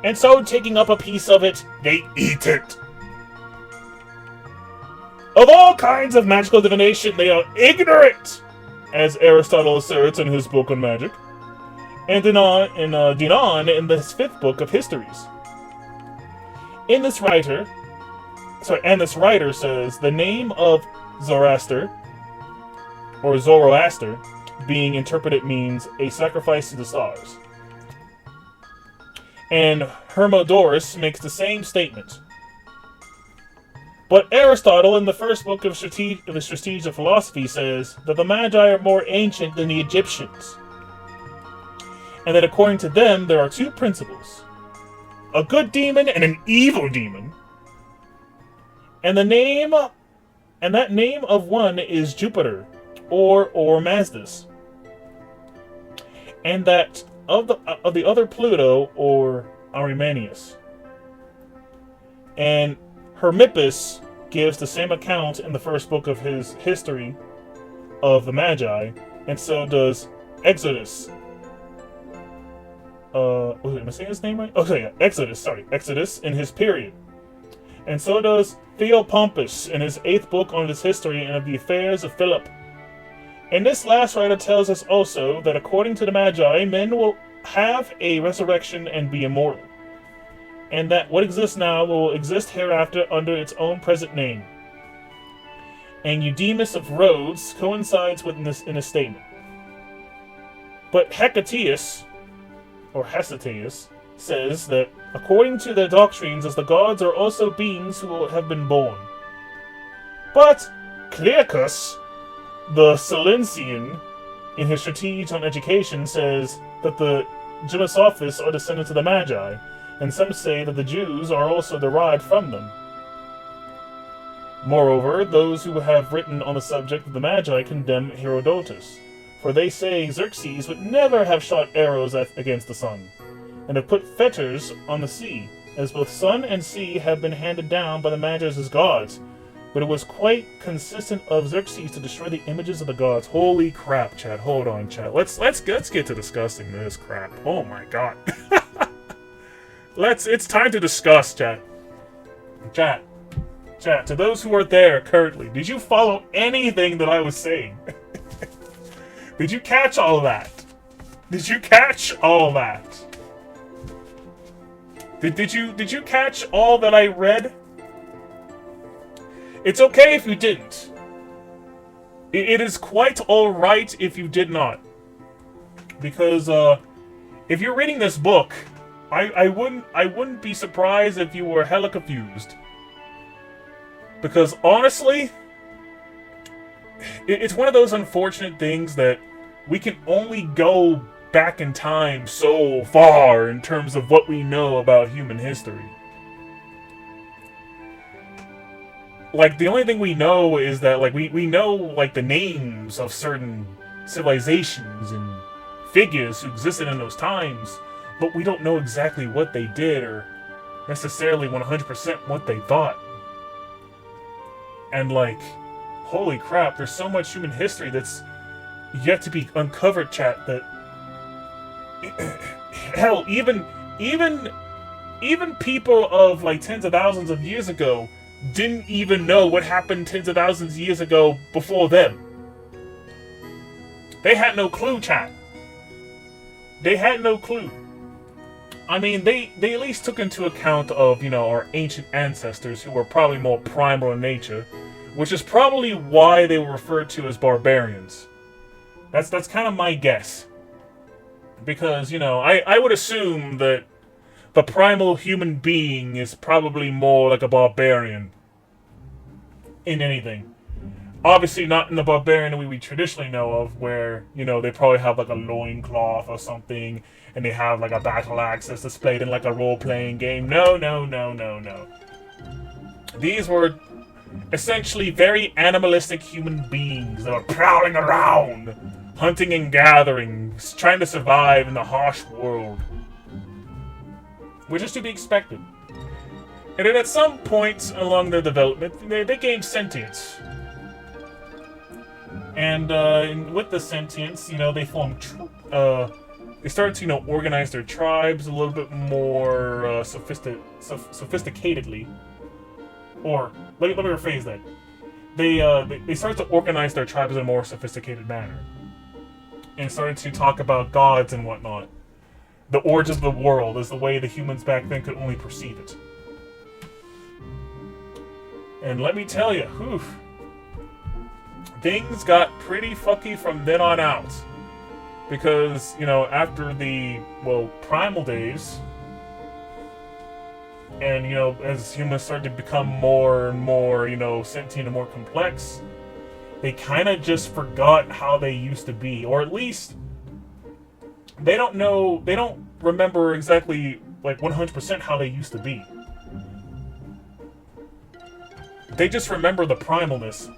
and so taking up a piece of it, they eat it. Of all kinds of magical divination, they are ignorant, as Aristotle asserts in his book on magic, and Dinon in this 5th book of Histories. This writer says the name of Zoroaster, or Zoroaster, being interpreted means a sacrifice to the stars. And Hermodorus makes the same statement. But Aristotle, in the 1st book of the Strategies of Philosophy, says that the Magi are more ancient than the Egyptians, and that according to them there are 2 principles: a good demon and an evil demon, and that name of one is Jupiter, or Mazdas, and that of the other Pluto, or Arimaneus. And Hermippus gives the same account in the 1st book of his history of the Magi, and so does Exodus. am I saying his name right? Oh, yeah, Exodus, sorry. Exodus in his period. And so does Theopompus in his 8th book on his history and of the affairs of Philip. And this last writer tells us also that according to the Magi, men will have a resurrection and be immortal, and that what exists now will exist hereafter under its own present name. And Eudemus of Rhodes coincides with this in his statement. But Hecataeus, or Hecataeus, says that according to their doctrines, as the gods are also beings who have been born. But Clearchus, the Cilician, in his treatise on education, says that the Philosophers are descendants of the Magi, and some say that the Jews are also derived from them. Moreover, those who have written on the subject of the Magi condemn Herodotus, for they say Xerxes would never have shot arrows against the sun, and have put fetters on the sea, as both sun and sea have been handed down by the Magi as gods. But it was quite consistent of Xerxes to destroy the images of the gods. Holy crap, chat. Hold on, chat. Let's get to discussing this crap. Oh my god. It's time to discuss, chat. Chat. To those who are there currently, did you follow anything that I was saying? Did you catch all that? Did you catch all that? Did you catch all that I read? It's okay if you didn't. It is quite alright if you did not. Because, if you're reading this book, I wouldn't be surprised if you were hella confused. Because, honestly, it's one of those unfortunate things that we can only go back in time so far in terms of what we know about human history. Like, the only thing we know is that, like, we know, like, the names of certain civilizations and figures who existed in those times, but we don't know exactly what they did or necessarily 100% what they thought. And, like, holy crap, there's so much human history that's yet to be uncovered, chat, that... hell, even people of, like, tens of thousands of years ago didn't even know what happened tens of thousands of years ago before them. They had no clue, chat. They had no clue. I mean, they at least took into account of, you know, our ancient ancestors who were probably more primal in nature, which is probably why they were referred to as barbarians. That's kind of my guess. Because, you know, I would assume that the primal human being is probably more like a barbarian in anything. Obviously not in the barbarian we traditionally know of, where, you know, they probably have like a loincloth or something, and they have like a battle axe that's displayed in like a role-playing game. No. These were essentially very animalistic human beings that were prowling around, hunting and gathering, trying to survive in the harsh world. Which is to be expected. And then at some point along their development, they gained sentience. And with the sentience, you know, they formed... they started to, you know, organize their tribes a little bit more sophisticatedly. Or, let me rephrase that. They started to organize their tribes in a more sophisticated manner. And started to talk about gods and whatnot. The origins of the world is the way the humans back then could only perceive it. And let me tell you, things got pretty fucky from then on out. Because, you know, after the, well, primal days, and, you know, as humans started to become more and more, you know, sentient and more complex, they kind of just forgot how they used to be. Or at least... they don't remember exactly, like, 100% how they used to be. They just remember the primalness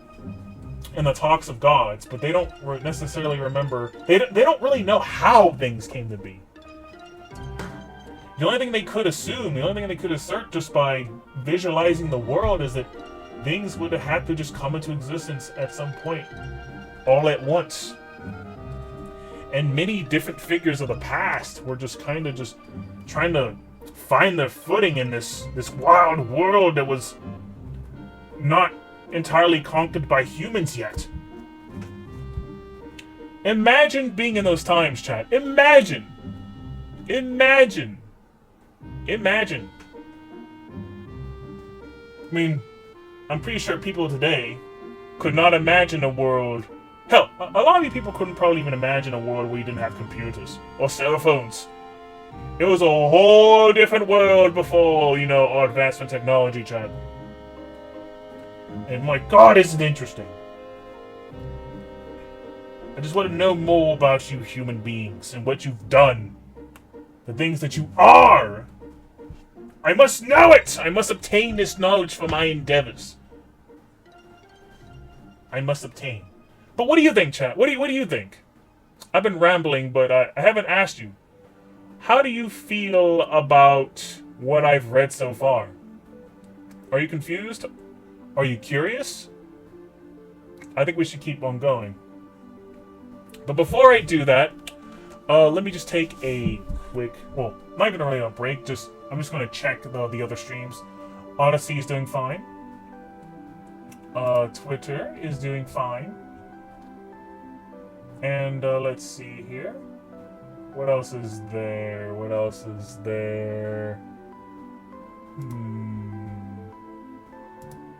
and the talks of gods, but they don't necessarily remember... They don't really know how things came to be. The only thing they could assume, the only thing they could assert just by visualizing the world is that things would have had to just come into existence at some point, all at once. and many different figures of the past were just kind of just trying to find their footing in this wild world that was not entirely conquered by humans yet. Imagine being in those times, chat. Imagine. Imagine. Imagine. I mean, I'm pretty sure people today could not imagine a world. Hell, a lot of you people couldn't probably even imagine a world where you didn't have computers or cell phones. It was a whole different world before, you know, our advancement technology, chat. And my God, isn't it interesting? I just want to know more about you human beings and what you've done. The things that you are. I must know it! I must obtain this knowledge for my endeavors. I must obtain. But what do you think, chat? What do you think? I've been rambling, but I haven't asked you. How do you feel about what I've read so far? Are you confused? Are you curious? I think we should keep on going. But before I do that, let me just take a quick, well, not even really a break, I'm just going to check the other streams. Odyssey is doing fine. Twitter is doing fine. And let's see here. What else is there? What else is there?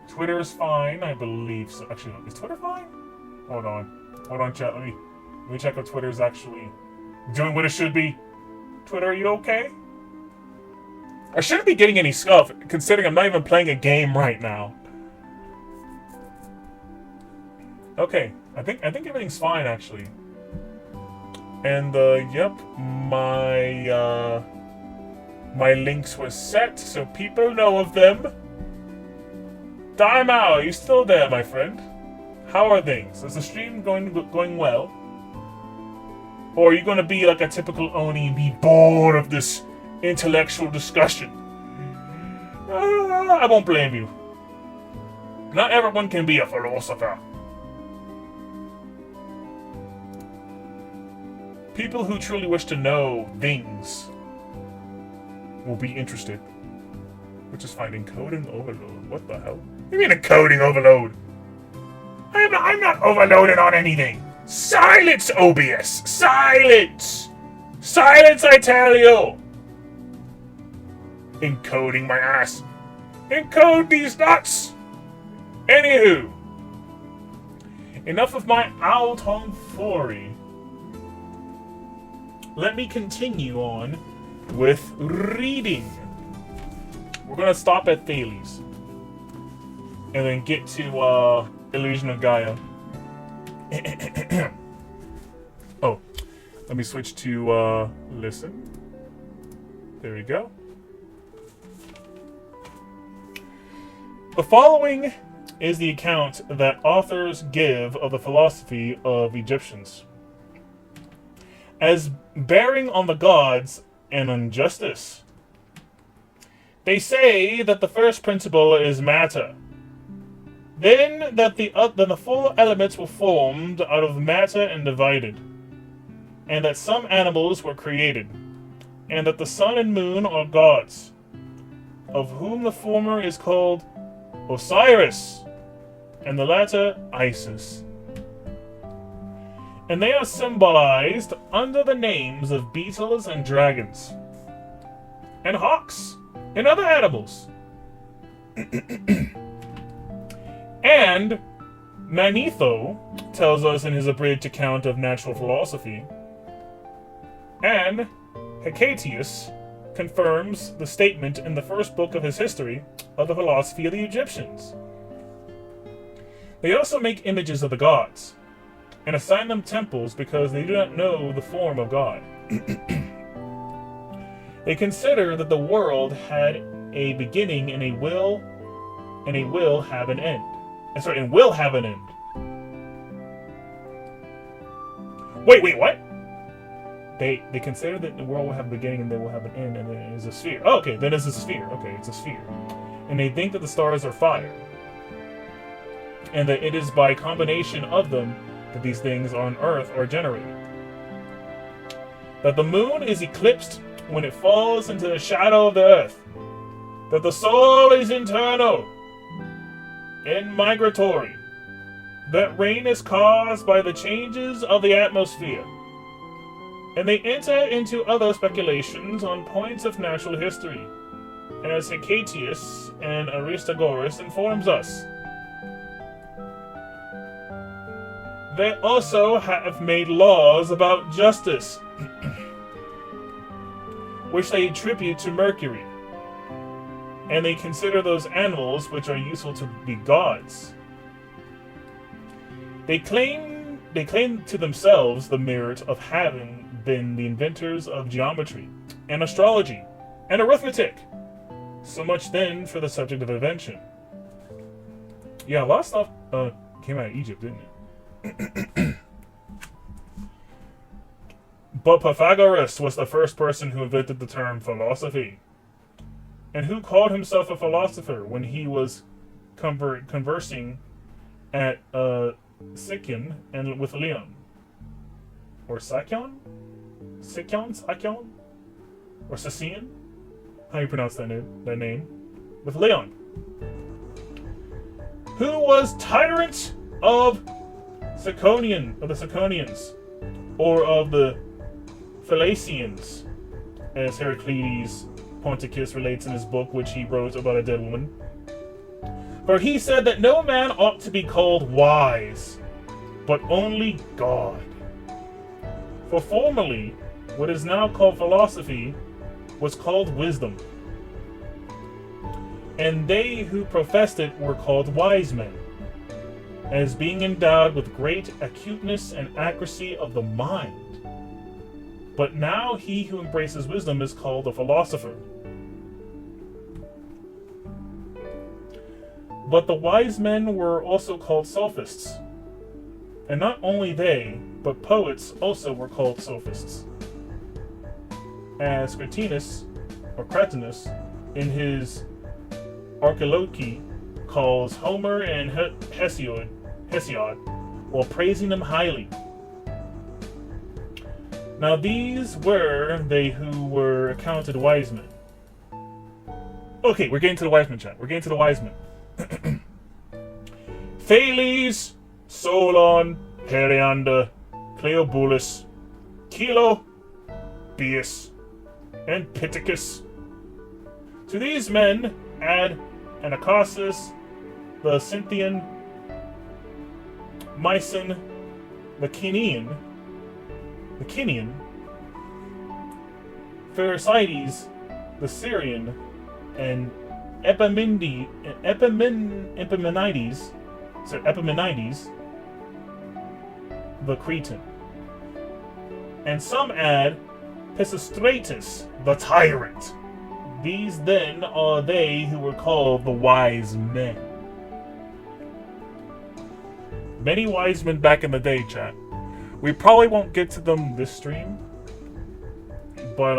Twitter is fine, I believe so. Actually, is Twitter fine? Hold on, chat. Let me check if Twitter is actually doing what it should be. Twitter, are you okay? I shouldn't be getting any scuff, considering I'm not even playing a game right now. Okay, I think everything's fine actually. And yep, my links were set, so people know of them. Daimao, are you still there, my friend? How are things? Is the stream going well? Or are you going to be like a typical Oni and be bored of this intellectual discussion? I won't blame you. Not everyone can be a philosopher. People who truly wish to know things will be interested. Which is finding coding overload. What the hell? What do you mean a coding overload? I'm not overloaded on anything. Silence, OBS! Silence! Silence, I tell you! Encoding my ass. Encode these nuts! Anywho. Enough of my owl tomfoolery. Let me continue on with reading. We're gonna stop at Thales. And then get to, Illusion of Gaia. Oh, let me switch to listen. There we go. The following is the account that authors give of the philosophy of Egyptians, as bearing on the gods and on justice. They say that the first principle is matter. Then that the four elements were formed out of matter and divided, and that some animals were created, and that the sun and moon are gods, of whom the former is called Osiris, and the latter Isis. And they are symbolized under the names of beetles and dragons, and hawks, and other animals. And Manetho tells us in his abridged account of natural philosophy, and Hecatius confirms the statement in the first book of his history of the philosophy of the Egyptians. They also make images of the gods, and assign them temples because they do not know the form of God. They consider that the world had a beginning and will have an end. And will have an end. Wait, what? They consider that the world will have a beginning and they will have an end, and then it is a sphere. Oh, okay, then it's a sphere. Okay, it's a sphere. And they think that the stars are fire. And that it is by combination of them that these things on Earth are generated. that the moon is eclipsed when it falls into the shadow of the earth, that the soul is internal and migratory, that rain is caused by the changes of the atmosphere, and they enter into other speculations on points of natural history, as Hecatius and Aristogoras informs us. They also have made laws about justice, which they attribute to Mercury, and they consider those animals which are useful to be gods. They claim to themselves the merit of having been the inventors of geometry and astrology and arithmetic. So much then for the subject of invention. Yeah, a lot of stuff came out of Egypt, didn't it? But Pythagoras was the first person who invented the term philosophy, and who called himself a philosopher when he was conversing at Stinkin and with Leon. Or Sicyon? Sicyon? Or Sicyon? How you pronounce that name? With Leon. Who was tyrant of the Siconians, or of the Philacians, as Heraclides Ponticus relates in his book, which he wrote about a dead woman. For he said that no man ought to be called wise, but only God. For formerly, what is now called philosophy was called wisdom, and they who professed it were called wise men, as being endowed with great acuteness and accuracy of the mind. But now he who embraces wisdom is called a philosopher. But the wise men were also called sophists, and not only they, but poets also were called sophists, as Cratinus in his Archilochi calls Homer and Hesiod while praising them highly. Now these were they who were accounted wise men. Okay, we're getting to the wise men, chat. We're getting to the wise men. Thales, Solon, Periander, Cleobulus, Kilo, Bias, and Pittacus. To these men add Anacharsis, the Scythian, Myson, the Kinian, Pherecydes, the Syrian, and Epimenides, the Cretan. And some add Pisistratus, the tyrant. These then are they who were called the wise men. Many wise men back in the day, chat. We probably won't get to them this stream, but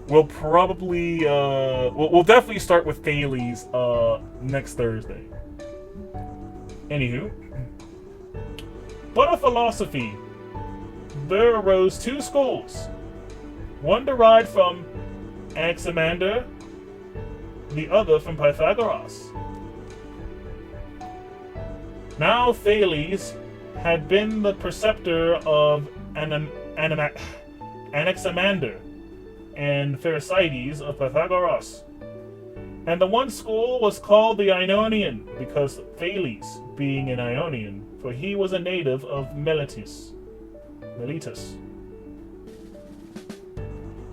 we'll probably we'll definitely start with Thales next Thursday. Anywho, but of philosophy, there arose two schools. One derived from Anaximander, the other from Pythagoras. Now Thales had been the preceptor of Anaximander and Pherecydes of Pythagoras. And the one school was called the Ionian, because Thales, being an Ionian, for he was a native of Miletus,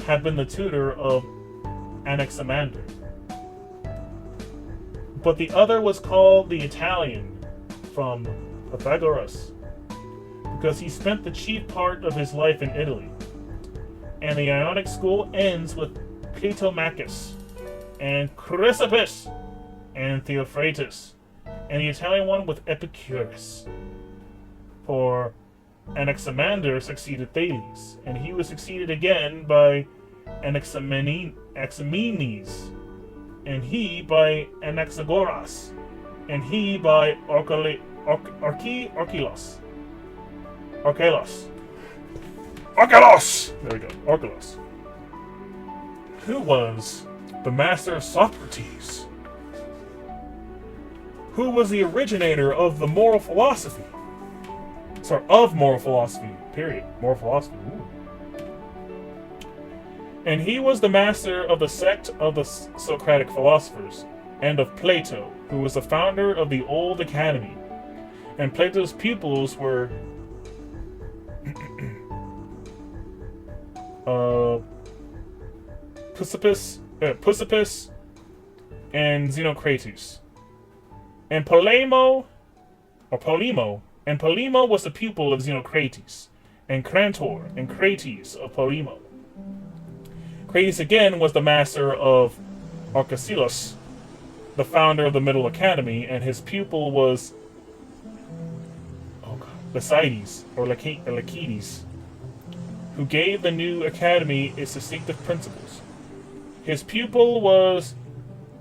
had been the tutor of Anaximander. But the other was called the Italian, from Pythagoras, because he spent the chief part of his life in Italy. And the Ionic school ends with Clitomachus, and Chrysippus, and Theophrastus, and the Italian one with Epicurus. For Anaximander succeeded Thales, and he was succeeded again by Anaximenes, and he by Anaxagoras, and he by Archelos. Archelaus! There we go, Archelaus. Who was the master of Socrates? Who was the originator of the moral philosophy? Sorry, of moral philosophy, period. Moral philosophy, ooh. And he was the master of the sect of the Socratic philosophers, and of Plato, who was the founder of the Old Academy. And Plato's pupils were Chrysippus and Xenocrates. And Polemo was the pupil of Xenocrates, and Crantor and Crates of Polemo. Crates again was the master of Arcesilas, the founder of the Middle Academy, and his pupil was Lacydes or Lacydes, who gave the new academy its distinctive principles. His pupil was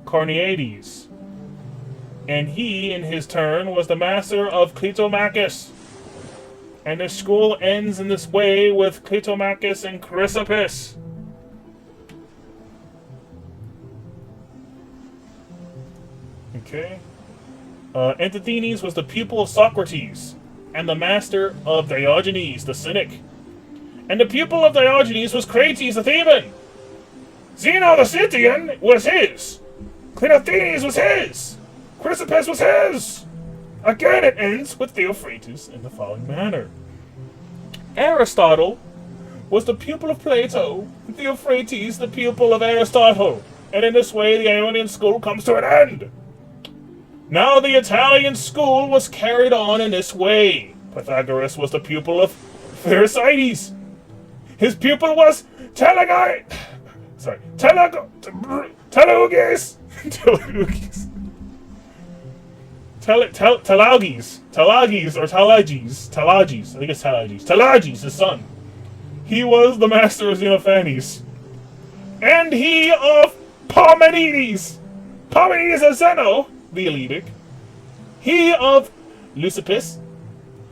Carneades, and he, in his turn, was the master of Clitomachus. And the school ends in this way with Clitomachus and Chrysippus. Okay. Antisthenes was the pupil of Socrates, and the master of Diogenes, the Cynic. And the pupil of Diogenes was Crates, the Theban. Zeno the Scythian was his. Cleanthes was his. Chrysippus was his. Again, it ends with Theophrastus in the following manner. Aristotle was the pupil of Plato, and Theophrastus the pupil of Aristotle, and in this way the Ionian school comes to an end. Now the Italian school was carried on in this way. Pythagoras was the pupil of Pherecydes. His pupil was Teleuges. Telauges, his son. He was the master of Xenophanes. And he of Parmenides of Zeno, the Eleatic. He of Leucippus.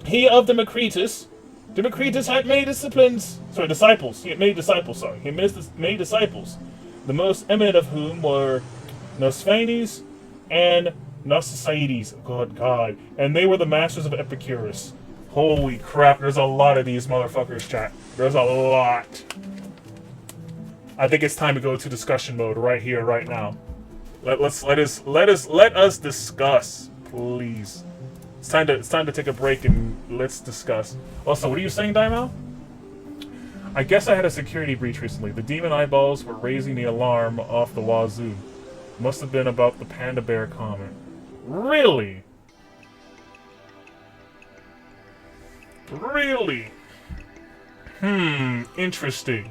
He of Democritus. Democritus had many disciples. He had many disciples. The most eminent of whom were Nosophanes and Narcissides. God. And they were the masters of Epicurus. Holy crap, there's a lot of these motherfuckers, chat. There's a lot. I think it's time to go to discussion mode right here, right now. Let us discuss, please. It's time to take a break and let's discuss. Also, what are you saying, Daimao? I guess I had a security breach recently. The demon eyeballs were raising the alarm off the wazoo. Must have been about the panda bear comment. Really? Really? Interesting.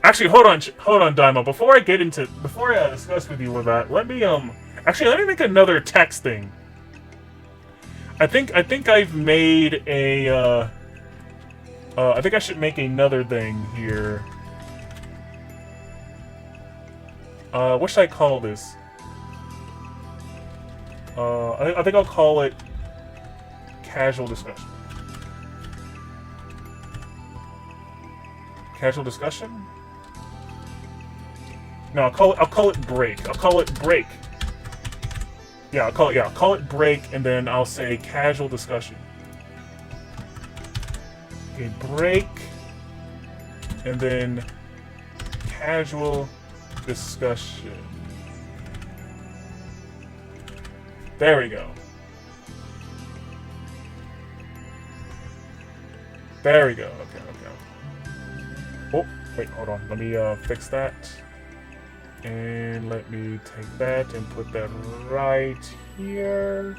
Actually, hold on, Daimo. Before I discuss with you with that, let me make another text thing. I think I've made a, I think I should make another thing here. What should I call this? I think I'll call it casual discussion. Casual discussion? No, I'll call it break. I'll call it break. Yeah, I'll call it break, and then I'll say casual discussion. Okay, break, and then casual discussion. There we go. Okay. Oh, wait, hold on. Let me fix that. And let me take that and put that right here.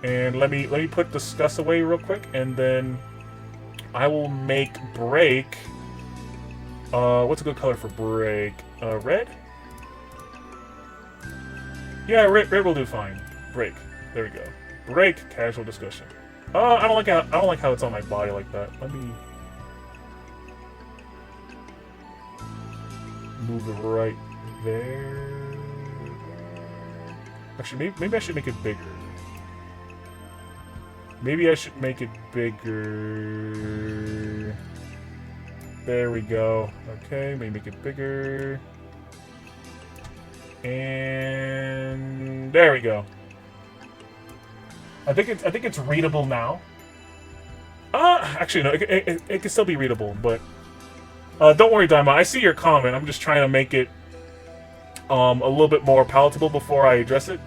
And let me put discuss away real quick, and then I will make break. What's a good color for break? Red? Yeah, red will do fine. Break. There we go. Break. Casual discussion. I don't like how it's on my body like that. Let me move it right there. Actually, maybe I should make it bigger. Maybe I should make it bigger. There we go. Okay, let me make it bigger. And there we go. I think it's readable now. Actually no, it can still be readable, but don't worry, Daima. I see your comment. I'm just trying to make it a little bit more palatable before I address it.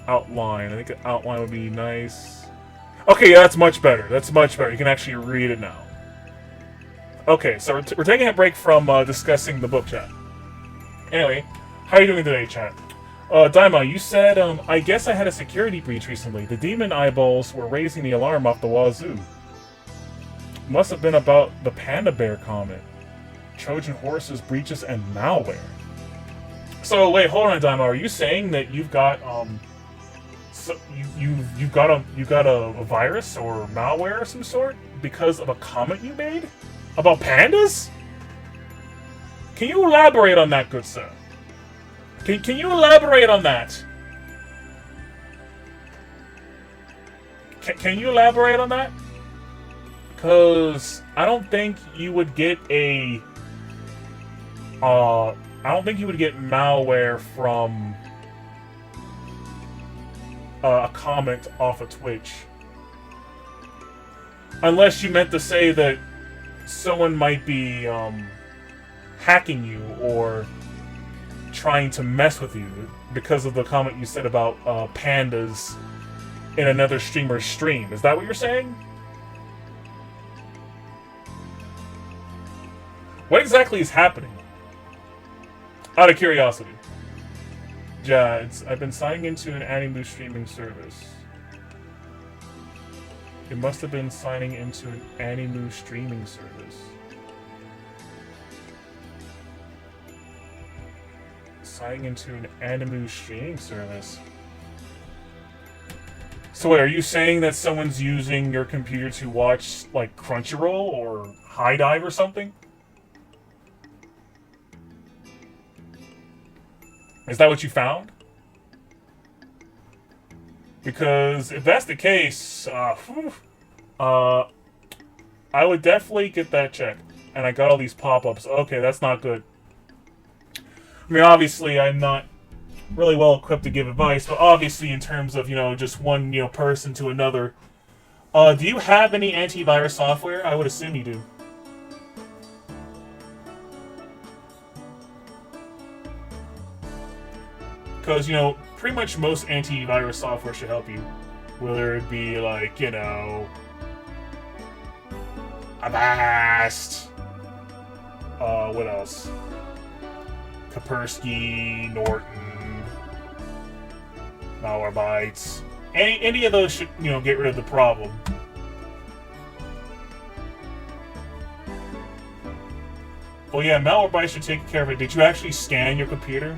Outline. I think an outline would be nice. Okay, yeah, that's much better. That's much better. You can actually read it now. Okay, so we're taking a break from discussing the book, chat. Anyway, how are you doing today, chat? Daima, you said, I guess I had a security breach recently. The demon eyeballs were raising the alarm off the wazoo. Must have been about the panda bear comment. Trojan horses, breaches, and malware. So wait, hold on, Daima. Are you saying that you've got so you've got a virus or malware of some sort because of a comment you made about pandas? Can you elaborate on that, good sir? Can you elaborate on that? Can you elaborate on that? Because I don't think you would get a I don't think you would get malware from a comment off of Twitch. Unless you meant to say that someone might be hacking you or trying to mess with you because of the comment you said about pandas in another streamer's stream. Is that what you're saying? What exactly is happening? Out of curiosity. Yeah, I've been signing into an anime streaming service. It must have been signing into an anime streaming service. Signing into an anime streaming service. So wait, are you saying that someone's using your computer to watch, like, Crunchyroll or High Dive or something? Is that what you found? Because if that's the case, I would definitely get that checked. And I got all these pop-ups. Okay, that's not good. I mean, obviously, I'm not really well equipped to give advice, but obviously, in terms of, just one, person to another, do you have any antivirus software? I would assume you do. Because, pretty much most antivirus software should help you. Whether it be, like, Avast. What else? Kaspersky, Norton, Malwarebytes. Any of those should, get rid of the problem. Oh yeah, Malwarebytes should take care of it. Did you actually scan your computer?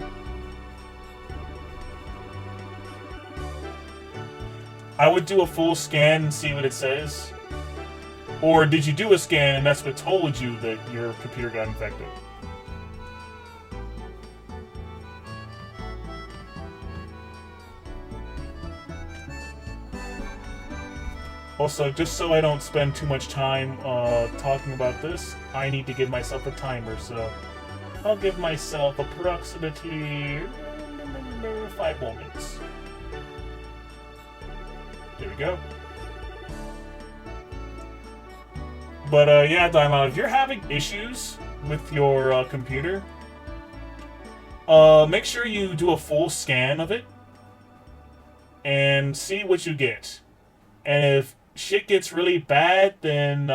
I would do a full scan and see what it says. Or did you do a scan and that's what told you that your computer got infected? Also, just so I don't spend too much time talking about this, I need to give myself a timer, so I'll give myself approximately 5 more minutes. There we go. But yeah, Daima, if you're having issues with your computer, make sure you do a full scan of it and see what you get. And if shit gets really bad, then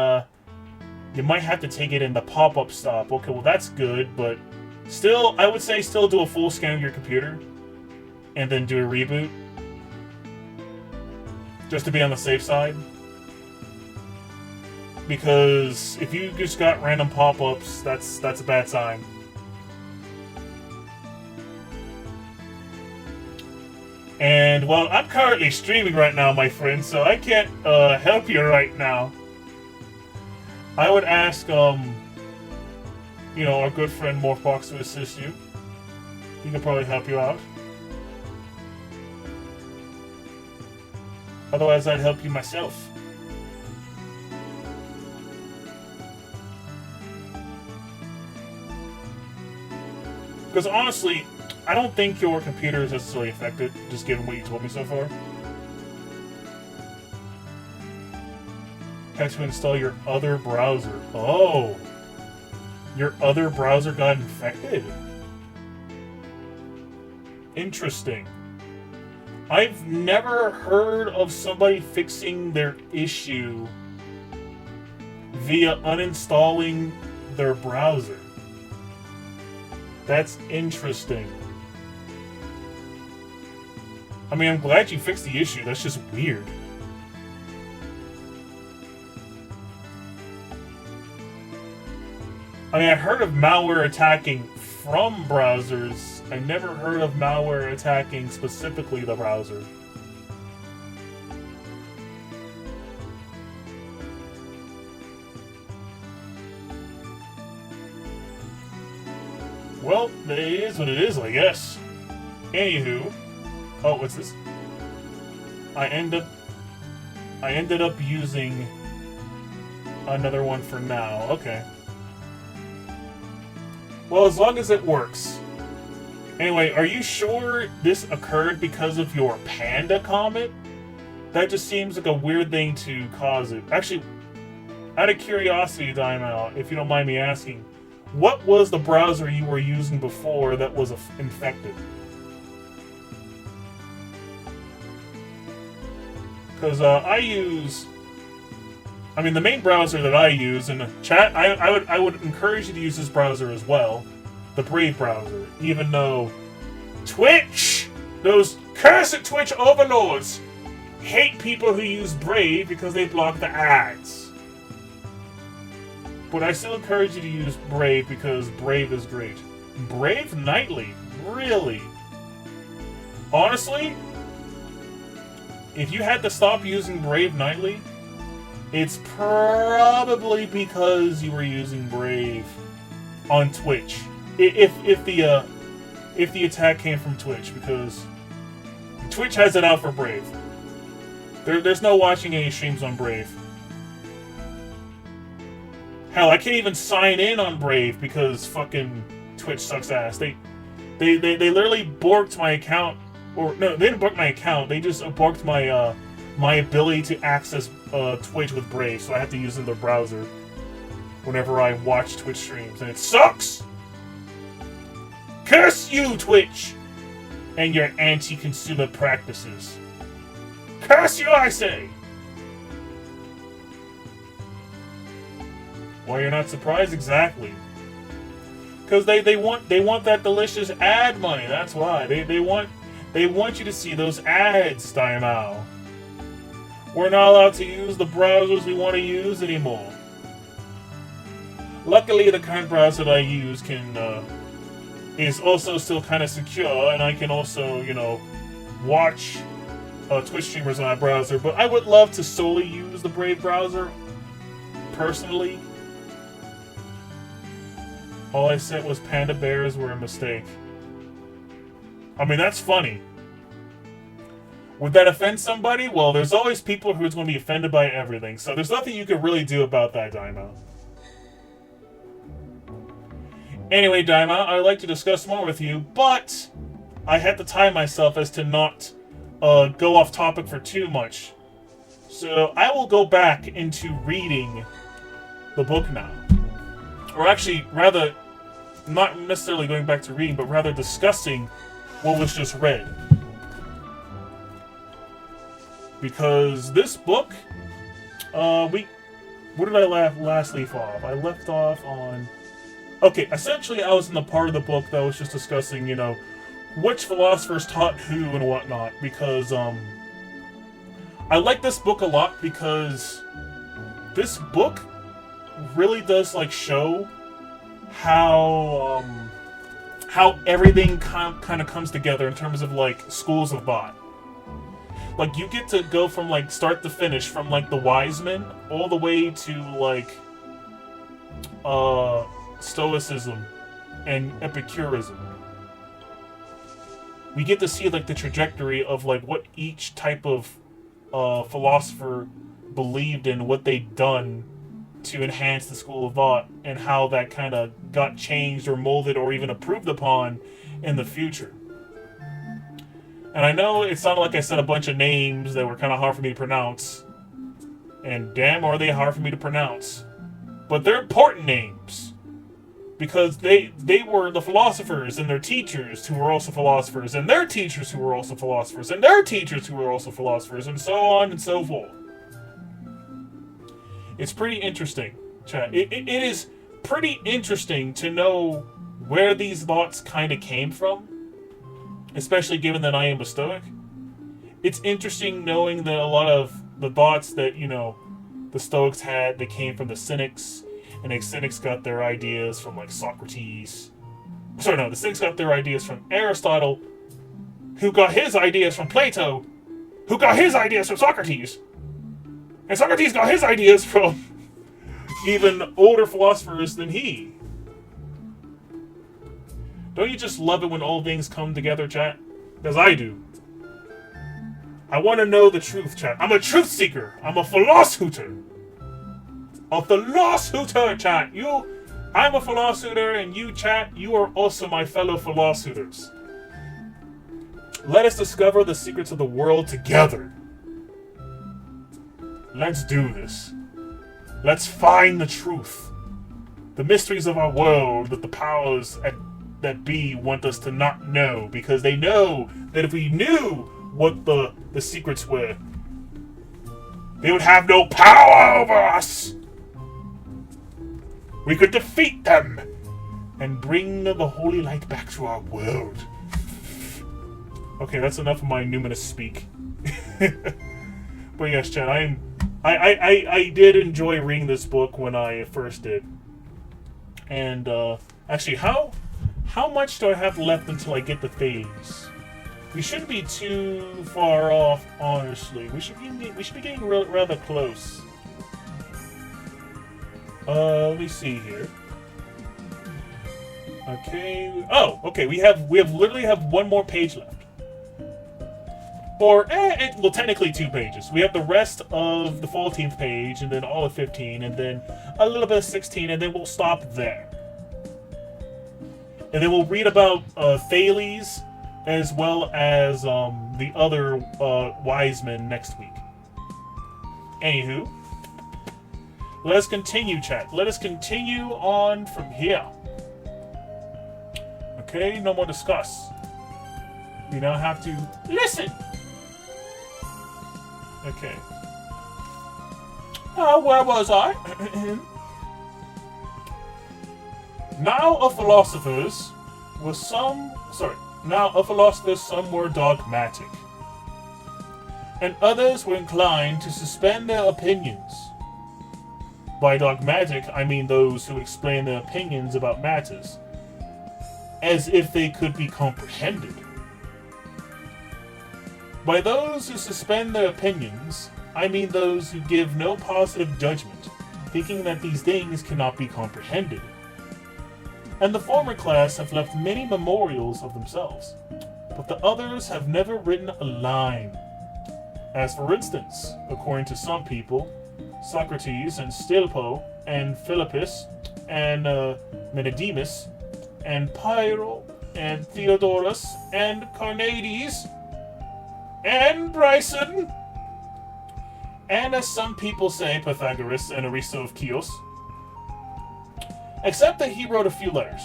you might have to take it in the pop-up stop. Okay, well that's good, but still, I would say still do a full scan of your computer and then do a reboot. Just to be on the safe side. Because if you just got random pop-ups, that's a bad sign. And, well, I'm currently streaming right now, my friend, so I can't help you right now. I would ask, our good friend Morphbox to assist you. He can probably help you out. Otherwise, I'd help you myself. Because honestly, I don't think your computer is necessarily affected, just given what you told me so far. Had to install your other browser. Oh! Your other browser got infected? Interesting. I've never heard of somebody fixing their issue via uninstalling their browser. That's interesting. I mean, I'm glad you fixed the issue. That's just weird. I mean, I heard of malware attacking from browsers. I never heard of malware attacking specifically the browser. Well, it is what it is, I guess. Anywho, oh, what's this? I ended up using another one for now. Okay. Well, as long as it works. Anyway, are you sure this occurred because of your panda comment? That just seems like a weird thing to cause it. Actually, out of curiosity, Diamond, if you don't mind me asking, what was the browser you were using before that was infected? Because I mean, the main browser that I use, and chat, I would encourage you to use this browser as well, the Brave browser, even though Twitch, those cursed Twitch overlords, hate people who use Brave because they block the ads. But I still encourage you to use Brave because Brave is great. Brave Nightly? Really? Honestly, if you had to stop using Brave Nightly, it's probably because you were using Brave on Twitch. If the attack came from Twitch, because Twitch has it out for Brave. There's no watching any streams on Brave. Hell, I can't even sign in on Brave because fucking Twitch sucks ass. They literally borked my account, or no, they didn't bork my account. They just borked my my ability to access Twitch with Brave, so I have to use their browser whenever I watch Twitch streams, and it sucks! Curse you, Twitch! And your anti-consumer practices. Curse you, I say! Well, you're not surprised? Exactly. Because they want that delicious ad money, that's why. They want you to see those ads, Diamao. We're not allowed to use the browsers we want to use anymore. Luckily, the current browser that I use is also still kind of secure, and I can also, you know, watch Twitch streamers on my browser. But I would love to solely use the Brave browser, personally. All I said was panda bears were a mistake. I mean, that's funny. Would that offend somebody? Well, there's always people who's going to be offended by everything, so there's nothing you can really do about that, Daima. Anyway, Daima, I'd like to discuss more with you, but I had to time myself as to not go off topic for too much. So I will go back into reading the book now. Or actually, rather, not necessarily going back to reading, but rather discussing what was just read. Because this book, where did I last leave off? I left off on... Okay, essentially I was in the part of the book that was just discussing, you know, which philosophers taught who and whatnot, because, I like this book a lot because this book really does, like, show how everything kind of comes together in terms of, like, schools of thought. Like, you get to go from, like, start to finish, from, like, the wise men all the way to, like, Stoicism and Epicurism. We get to see, like, the trajectory of, like, what each type of a philosopher believed in what they'd done to enhance the school of thought, and how that kind of got changed or molded or even approved upon in the future. And I know it sounded like I said a bunch of names that were kind of hard for me to pronounce. And damn, are they hard for me to pronounce. But they're important names. Because they were the philosophers and their teachers who were also philosophers, and their teachers who were also philosophers, and their teachers who were also philosophers, and so on and so forth. It's pretty interesting, chat. It is pretty interesting to know where these thoughts kind of came from. Especially given that I am a Stoic. It's interesting knowing that a lot of the thoughts that, the Stoics had, they came from the Cynics. And the Cynics got their ideas from, like, Socrates. Sorry, no, the Cynics got their ideas from Aristotle, who got his ideas from Plato, who got his ideas from Socrates. And Socrates got his ideas from even older philosophers than he. Don't you just love it when all things come together, chat? Because I do. I want to know the truth, chat. I'm a truth seeker. I'm a philosopher. A philosopher, chat. I'm a philosopher, and you, chat, you are also my fellow philosophers. Let us discover the secrets of the world together. Let's do this. Let's find the truth. The mysteries of our world that the powers that be want us to not know, because they know that if we knew what the secrets were, they would have no power over us. We could defeat them and bring the holy light back to our world. Okay, that's enough of my numinous speak. But yes, chat, I did enjoy reading this book when I first did. And actually, how much do I have left until I get the phase? We shouldn't be too far off, honestly. We should be getting rather close. Let me see here. Okay. Oh, okay. We literally have one more page left. Or, well, technically 2 pages. We have the rest of the 14th page, and then all of 15, and then a little bit of 16, and then we'll stop there. And then we'll read about Thales, as well as the other wise men next week. Anywho, let us continue, chat. Let us continue on from here. Okay, no more discuss. We now have to listen. Okay. Where was I? Now of philosophers some were dogmatic, and others were inclined to suspend their opinions. By dogmatic, I mean those who explain their opinions about matters as if they could be comprehended. By those who suspend their opinions, I mean those who give no positive judgment, thinking that these things cannot be comprehended. And the former class have left many memorials of themselves, but the others have never written a line. As for instance, according to some people, Socrates and Stilpo and Philippus and Menedemus and Pyrrho and Theodorus and Carneades and Bryson, and as some people say, Pythagoras and Aristo of Chios, except that he wrote a few letters.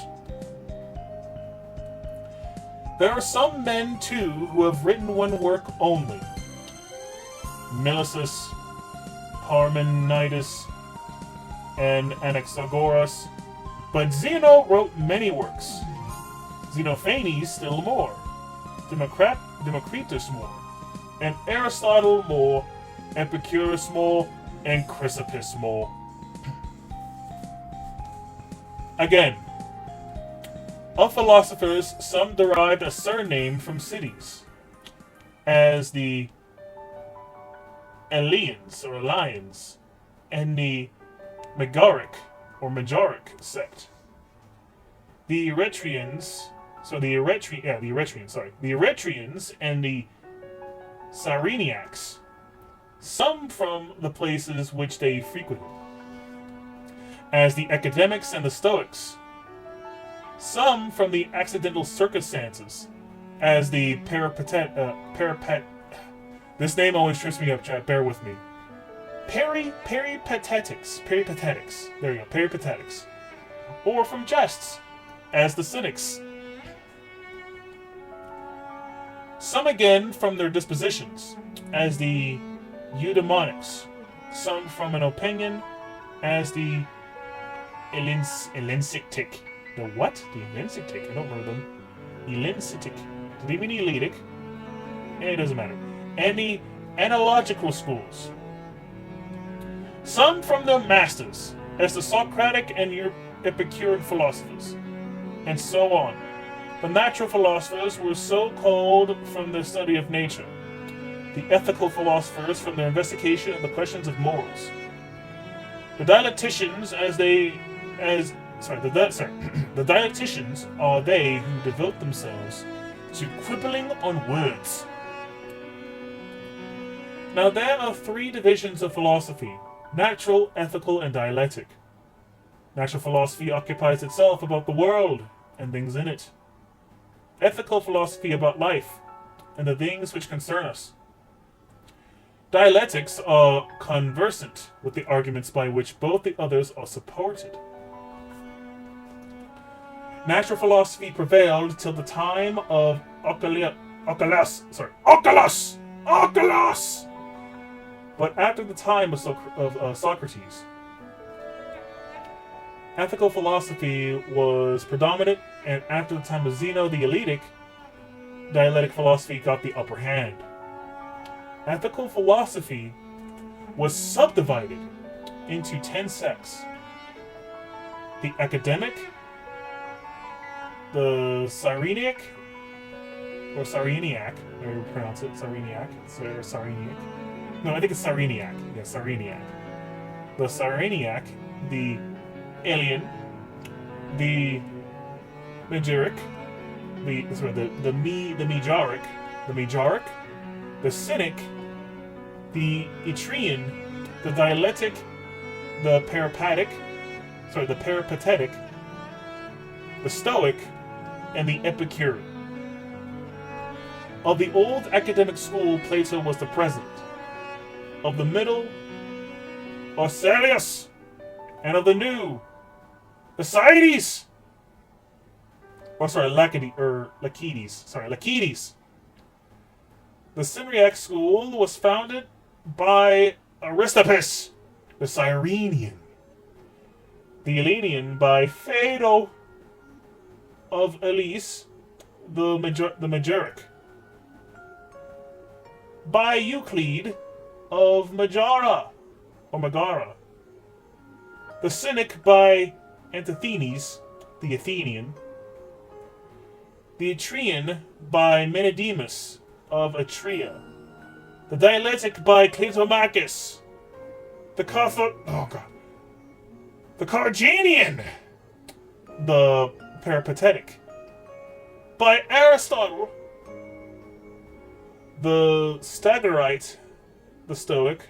There are some men, too, who have written one work only. Melissus, Parmenides, and Anaxagoras, but Zeno wrote many works. Xenophanes still more. Democritus more. And Aristotle more. Epicurus more. And Chrysippus more. Again, of philosophers, some derived a surname from cities, as the Eleans or Elians, and the Megaric or Majoric sect. The Eretrians, the Eretrians and the Cyreniacs some from the places which they frequented, as the academics and the Stoics, some from the accidental circumstances, as the this name always trips me up, chat, bear with me. Peripatetics. There you go, peripatetics. Or from jests, as the cynics. Some again from their dispositions, as the eudaimonics. Some from an opinion, as the elensitic. The what? The elensitic. I don't know them. Elensitic. Do they mean elitic? It doesn't matter. And the analogical schools. Some from the masters, as the Socratic and Epicurean philosophers, and so on. The natural philosophers were so called from their study of nature. The ethical philosophers from their investigation of the questions of morals. The dialecticians, the dialecticians are they who devote themselves to quibbling on words. Now there are three divisions of philosophy: natural, ethical, and dialectic. Natural philosophy occupies itself about the world and things in it. Ethical philosophy about life and the things which concern us. Dialectics are conversant with the arguments by which both the others are supported. Natural philosophy prevailed till the time of Oculus. But after the time of Socrates, ethical philosophy was predominant, and after the time of Zeno the Eleatic, dialectic philosophy got the upper hand. Ethical philosophy was subdivided into 10 sects: the academic, the Cyrenaic, or Cyrenaic, however you pronounce it, Cyrenaic, Cyrenaic. No, I think it's Cyrenaic. Yeah, Cyrenaic. The Cyrenaic, the Alien, the Magiric, the Majoric, the Cynic, the Etrian, the Dialectic, the Peripatetic, the Stoic, and the Epicurean. Of the old academic school, Plato was the president. Of the middle, Arcelius, and of the new, Lacydes. Lacydes. The Syriac school was founded by Aristippus, the Cyrenian. The Hellenian by Phaedo of Elis, the Magiric. By Euclid of Megara. The Cynic by Antisthenes, the Athenian. The Etrian by Menedemus of Etria. The Dialectic by Clitomachus. The Carginian, the Peripatetic. By Aristotle. The Stagirite, the Stoic,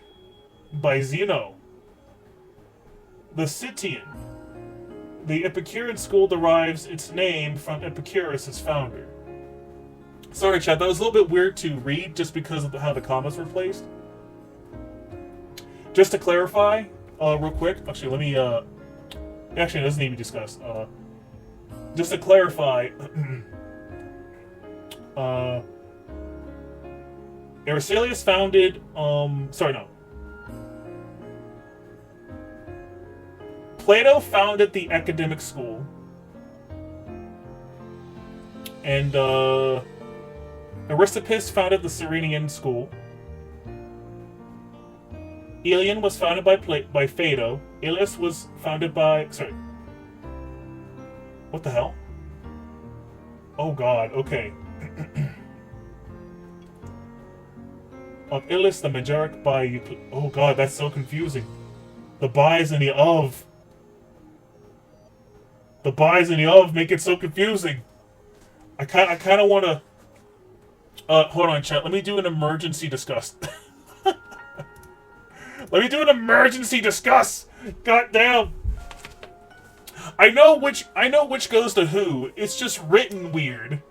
by Zeno. The Citian. The Epicurean school derives its name from Epicurus, its founder. Sorry, chat, that was a little bit weird to read just because of how the commas were placed. Just to clarify, real quick, actually, let me, actually, it doesn't need to be discussed. Just to clarify, Arcelius founded, Plato founded the academic school, and Aristippus founded the Cyrenian school. Aelian was founded by Phaedo. Ilus was founded by... Sorry. What the hell? Oh god, okay. Of Ilus, the Magiric by Euclid. Oh god, that's so confusing. The bys and the of. The bys and the of make it so confusing. I kind of want to... hold on, chat. Let me do an emergency discuss. Let me do an emergency discuss. God damn. I know which goes to who. It's just written weird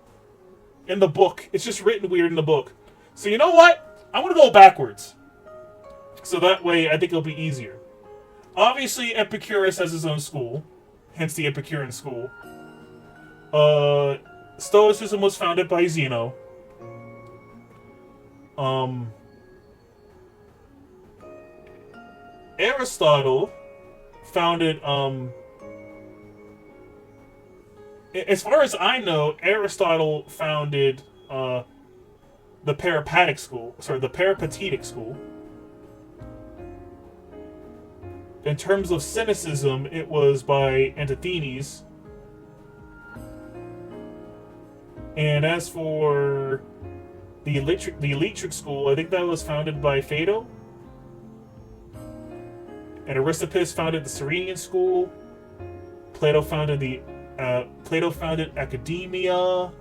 in the book. It's just written weird in the book. So you know what? I'm gonna go backwards. So that way I think it'll be easier. Obviously Epicurus has his own school, hence the Epicurean school. Stoicism was founded by Zeno. Aristotle founded, as far as I know, Aristotle founded, the Peripatetic school. Sorry, the Peripatetic school. In terms of cynicism, it was by Antisthenes. And as for the Electric school, I think that was founded by Phaedo. And Aristippus founded the Cyrenian school. Plato founded academia.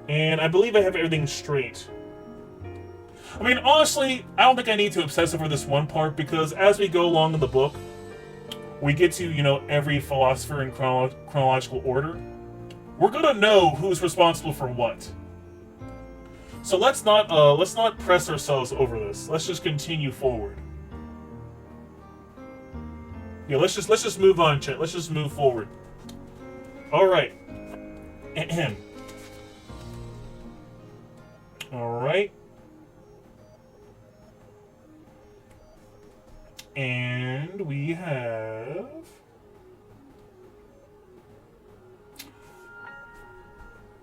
And I believe I have everything straight. I mean, honestly, I don't think I need to obsess over this one part, because as we go along in the book, we get to, you know, every philosopher in chronological order. We're gonna know who's responsible for what. So let's not press ourselves over this. Let's just continue forward. Yeah, let's just move on, chat. Let's just move forward. All right. All right. And we have...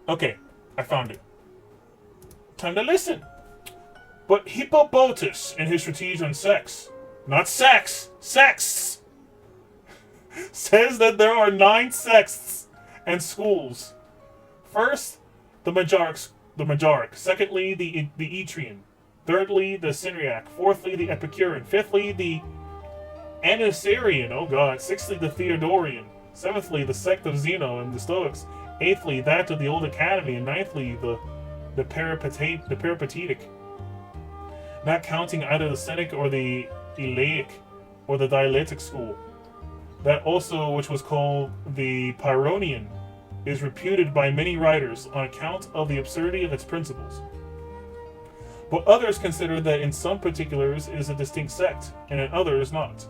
Okay, I found it. Time to listen. But Hippobotus, in his treatise on sex, not sex, sex, says that there are 9 sects and schools. First, the Majoric. Secondly, the Etrian. Thirdly, the Syriac. Fourthly, the Epicurean. Fifthly, the Anacrean. Oh god. Sixthly, the Theodorian. Seventhly, the sect of Zeno and the Stoics. Eighthly, that of the Old Academy. And ninthly, the Peripatetic. Not counting either the Cynic or the Elaic or the Dialectic school. That also, which was called the Pyrrhonian, is reputed by many writers on account of the absurdity of its principles. But others consider that in some particulars it is a distinct sect, and in others not.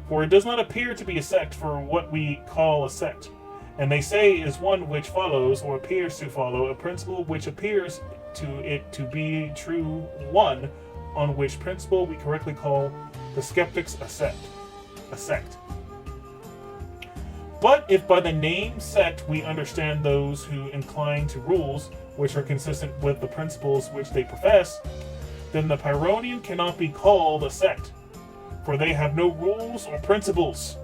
For it does not appear to be a sect for what we call a sect, and they say is one which follows, or appears to follow, a principle which appears to it to be true one, on which principle we correctly call the skeptics a sect. But if by the name sect we understand those who incline to rules which are consistent with the principles which they profess, then the Pyrrhonian cannot be called a sect, for they have no rules or principles.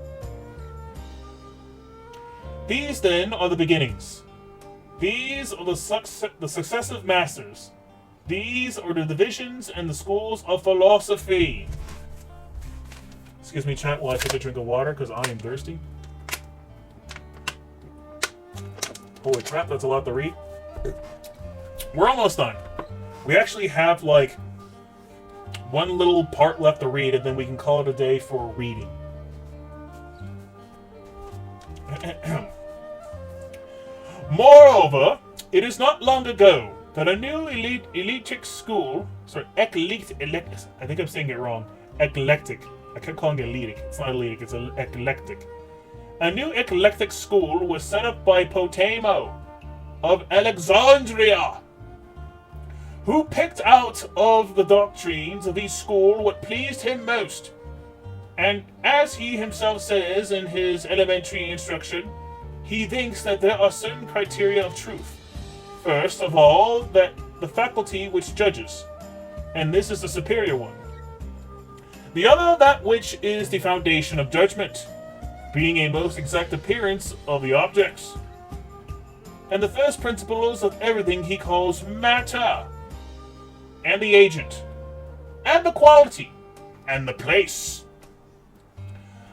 These then are the beginnings. These are the successive masters. These are the divisions and the schools of philosophy. Excuse me, chat, while I take a drink of water, because I am thirsty. Holy crap, that's a lot to read. We're almost done. We actually have, like, one little part left to read, and then we can call it a day for reading. Moreover, it is not long ago that a new eclectic school, I think I'm saying it wrong, eclectic. I kept calling it eclectic. It's not eclectic, it's eclectic. A new eclectic school was set up by Potamo of Alexandria, who picked out of the doctrines of each school what pleased him most. And as he himself says in his elementary instruction, he thinks that there are certain criteria of truth. First of all, that the faculty which judges, and this is the superior one. The other, that which is the foundation of judgment, being a most exact appearance of the objects. And the first principles of everything he calls matter, and the agent, and the quality, and the place.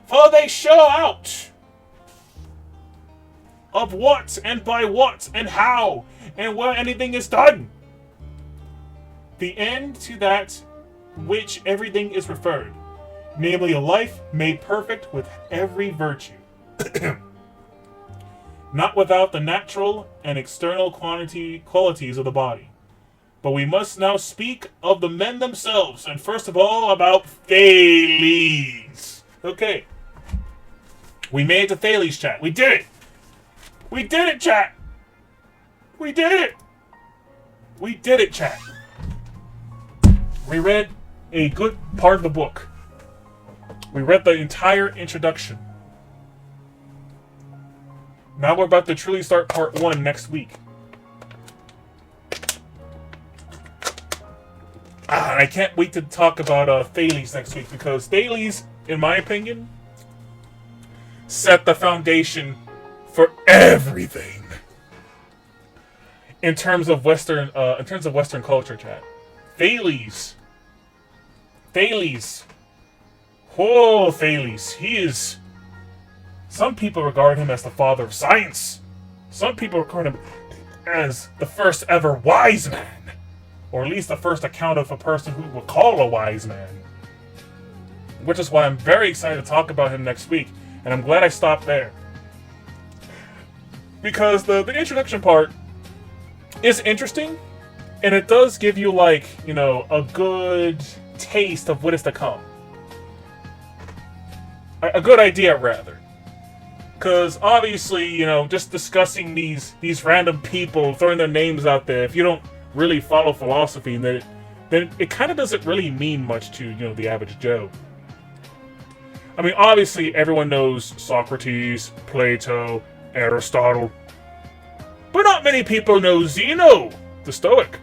For they show out of what, and by what, and how, and where anything is done. The end to that which everything is referred, namely a life made perfect with every virtue, not without the natural and external qualities of the body. But we must now speak of the men themselves, and first of all about Thales. Okay. We made it to Thales, chat. We did it! We did it, chat! We did it! We did it, chat. We read a good part of the book. We read the entire introduction. Now we're about to truly start part 1 next week. And I can't wait to talk about Thales next week, because Thales, in my opinion, set the foundation for everything in terms of Western culture, chat. Thales. Oh, Thales. He is. Some people regard him as the father of science. Some people regard him as the first ever wise man, or at least the first account of a person who would call a wise man. Which is why I'm very excited to talk about him next week, and I'm glad I stopped there. Because the introduction part is interesting, and it does give you, like, you know, a good taste of what is to come. A good idea, rather. Because obviously, you know, just discussing these random people, throwing their names out there, if you don't really follow philosophy, then it kind of doesn't really mean much to, you know, the average Joe. I mean, obviously, everyone knows Socrates, Plato, Aristotle, but not many people know Zeno, the Stoic.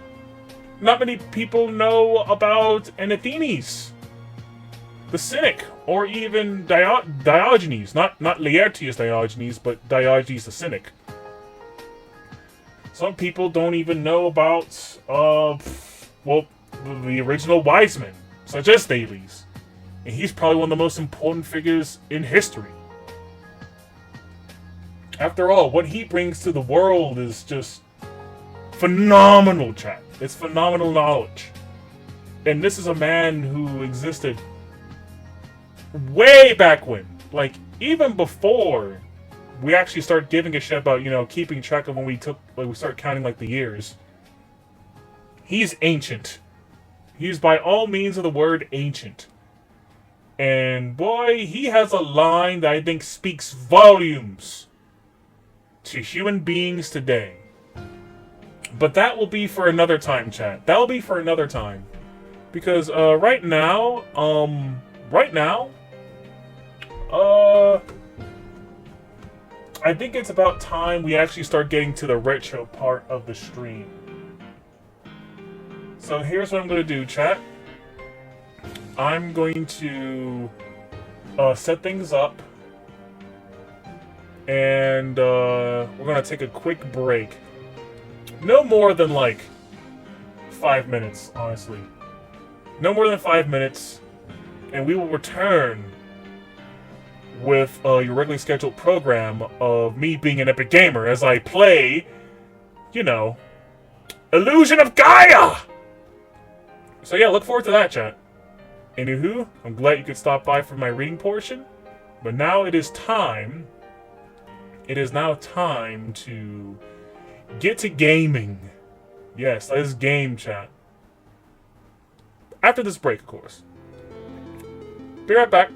Not many people know about Anathennes, the Cynic, or even Diogenes. Not Laertius Diogenes, but Diogenes the Cynic. Some people don't even know about, the original wise men, such as Thales. And he's probably one of the most important figures in history. After all, what he brings to the world is just phenomenal, chat. It's phenomenal knowledge. And this is a man who existed way back when. Like, even before we actually start giving a shit about, you know, keeping track of when we start counting, like, the years. He's ancient. He's by all means of the word ancient. And boy, he has a line that I think speaks volumes to human beings today. But that will be for another time, chat. That will be for another time. Because right now, I think it's about time we actually start getting to the retro part of the stream. So here's what I'm going to do, chat. I'm going to set things up, and we're going to take a quick break. No more than, like, 5 minutes, honestly. No more than 5 minutes, and we will return with your regularly scheduled program of me being an epic gamer as I play, you know, Illusion of Gaia! So yeah, look forward to that, chat. Anywho, I'm glad you could stop by for my reading portion, but now it is time. It is now time to get to gaming. Yes, that is game, chat. After this break, of course. Be right back.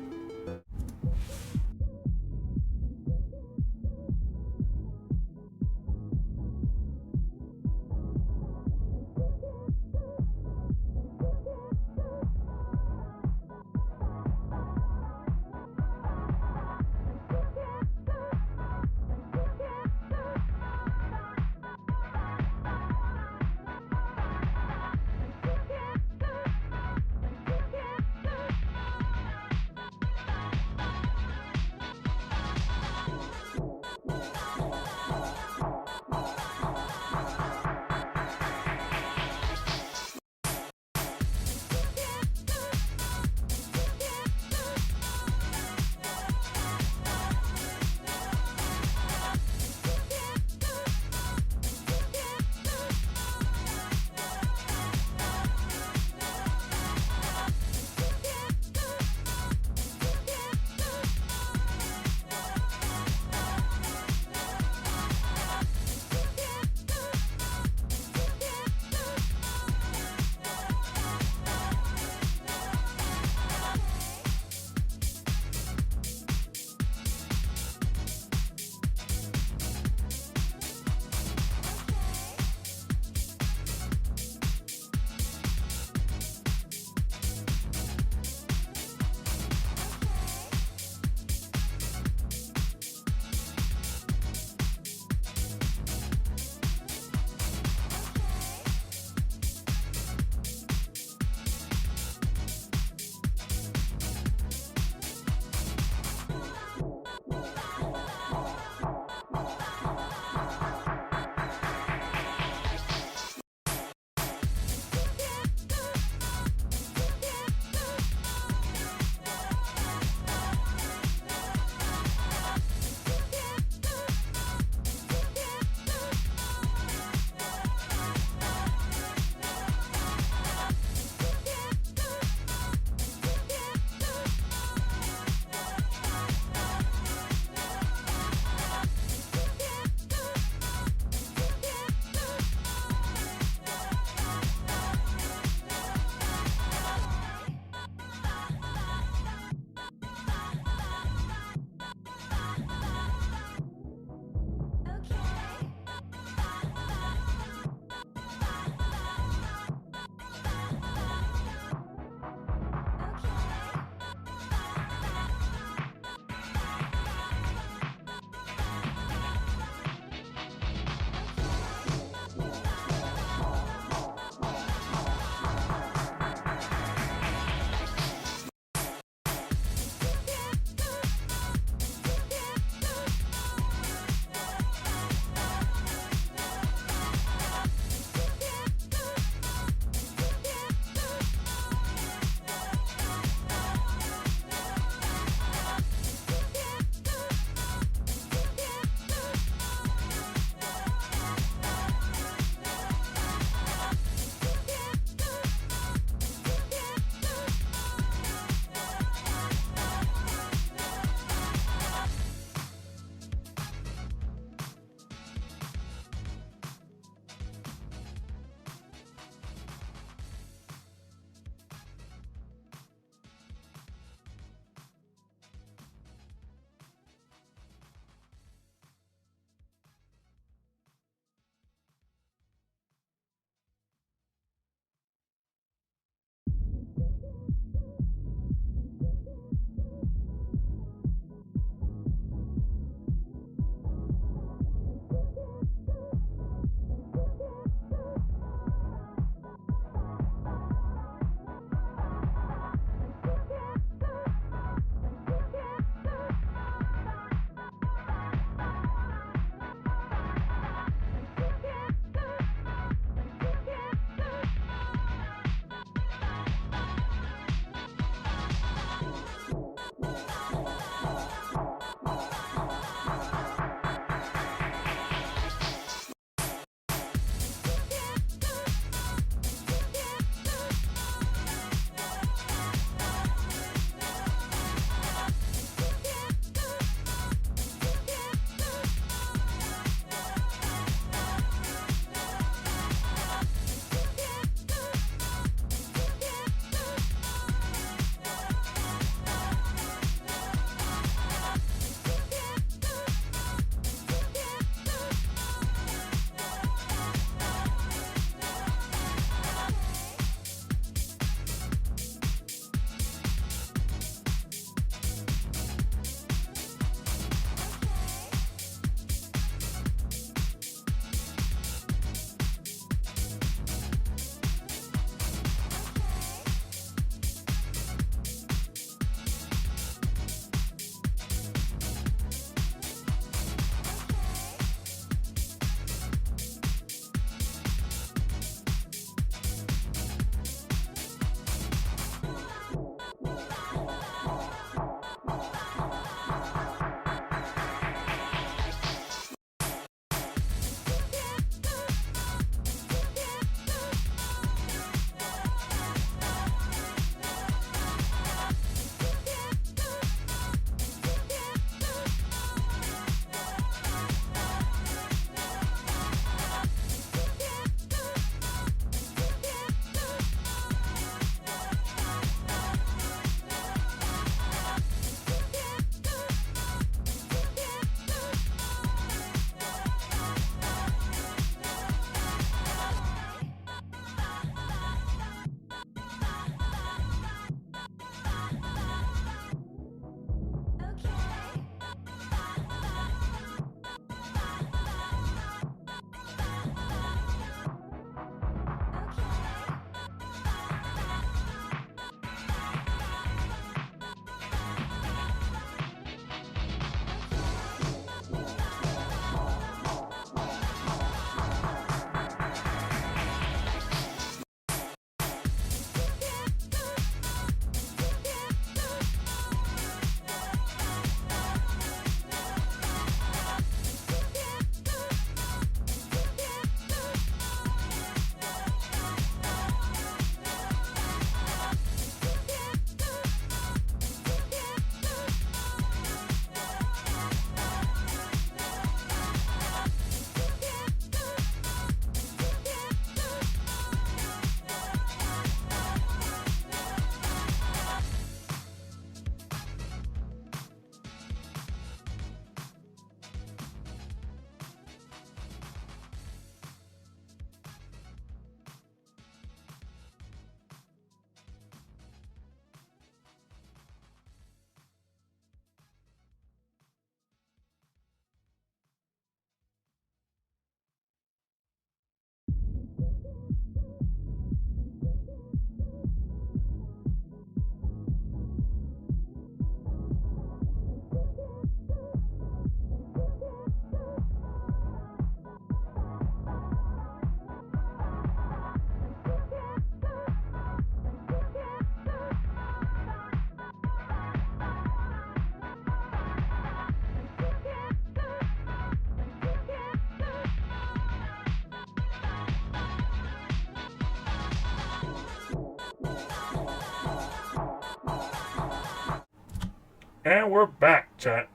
And we're back, chat.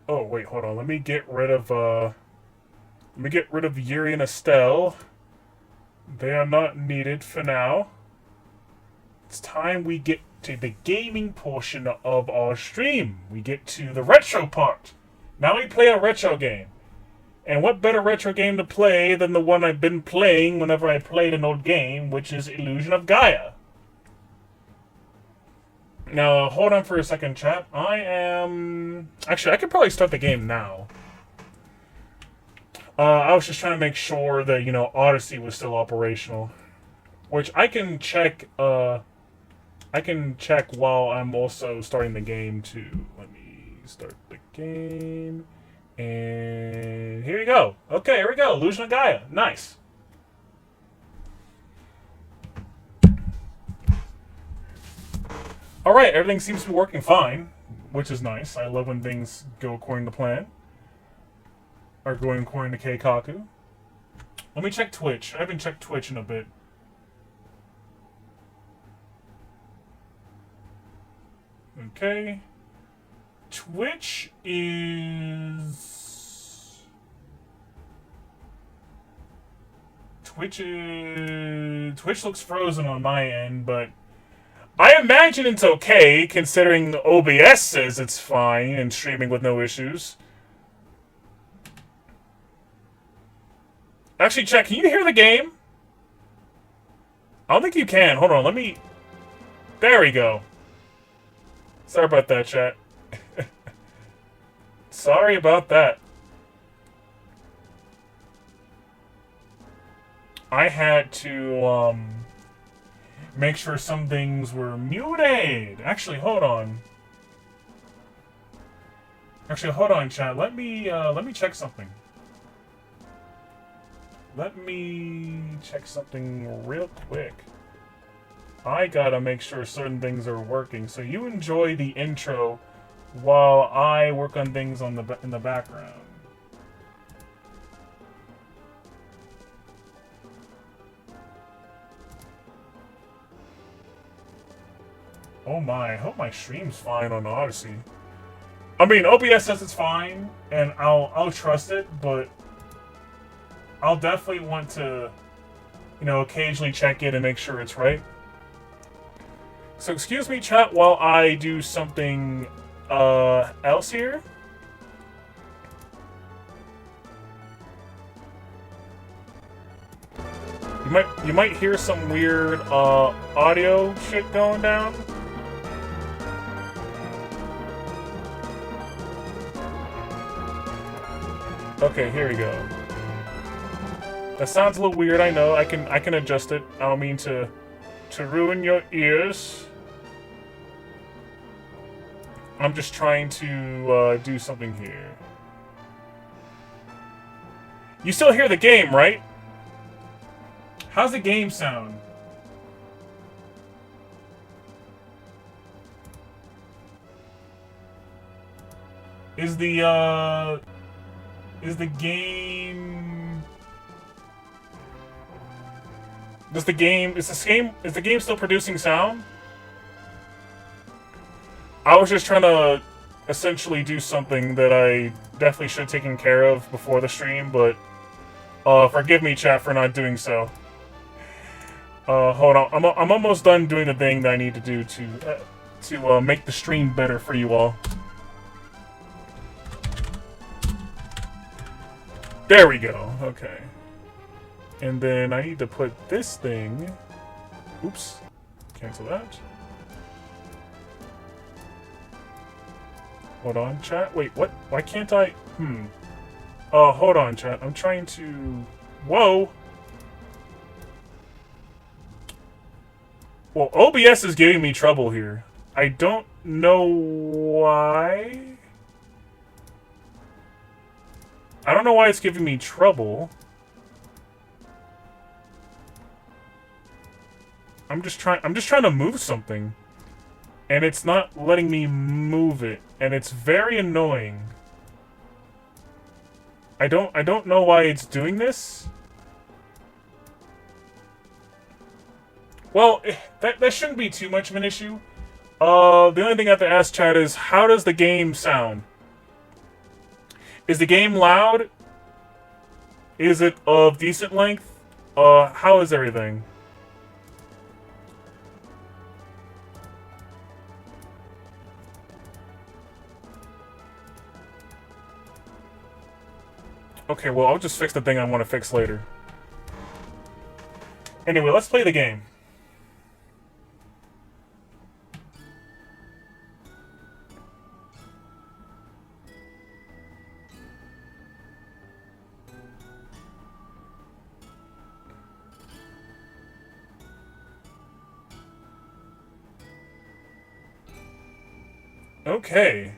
Oh wait, hold on. Let me get rid of Yuri and Estelle. They are not needed for now. It's time we get to the gaming portion of our stream. We get to the retro part. Now we play a retro game. And what better retro game to play than the one I've been playing whenever I played an old game, which is Illusion of Gaia. Now, hold on for a second, chat. Actually, I could probably start the game now. I was just trying to make sure that, Odyssey was still operational. Which I can check, while I'm also starting the game, too. Let me start the game. And here you go. Okay, here we go. Illusion of Gaia. Nice. Alright, everything seems to be working fine, which is nice. I love when things go according to plan. Or going according to Keikaku. Let me check Twitch. I haven't checked Twitch in a bit. Okay. Twitch looks frozen on my end, but I imagine it's okay, considering OBS says it's fine and streaming with no issues. Actually, chat, can you hear the game? I don't think you can. Hold on, let me... There we go. Sorry about that, chat. Sorry about that. I had to, make sure some things were muted. Actually, hold on. Chat. Let me check something. Let me check something real quick. I gotta make sure certain things are working. So you enjoy the intro while I work on things in the background. Oh my, I hope my stream's fine on Odyssey. I mean, OBS says it's fine, and I'll trust it, but I'll definitely want to, occasionally check it and make sure it's right. So excuse me, chat, while I do something else here. You might hear some weird audio shit going down. Okay, here we go. That sounds a little weird, I know. I can adjust it. I don't mean to ruin your ears. I'm just trying to do something here. You still hear the game, right? How's the game sound? Is the game... Is the game still producing sound? I was just trying to essentially do something that I definitely should have taken care of before the stream, but forgive me, chat, for not doing so. Hold on, I'm almost done doing the thing that I need to do to make the stream better for you all. There we go. Okay. And then I need to put this thing... Oops. Cancel that. Hold on, chat. Wait, what? Why can't I... hold on, chat. I'm trying to... Whoa! Well, OBS is giving me trouble here. I don't know why... I don't know why it's giving me trouble. I'm just trying to move something, and it's not letting me move it, and it's very annoying. I don't know why it's doing this. Well, that shouldn't be too much of an issue. The only thing I have to ask chat is, how does the game sound? Is the game loud? Is it of decent length? How is everything? Okay, well, I'll just fix the thing I want to fix later. Anyway, let's play the game. Okay.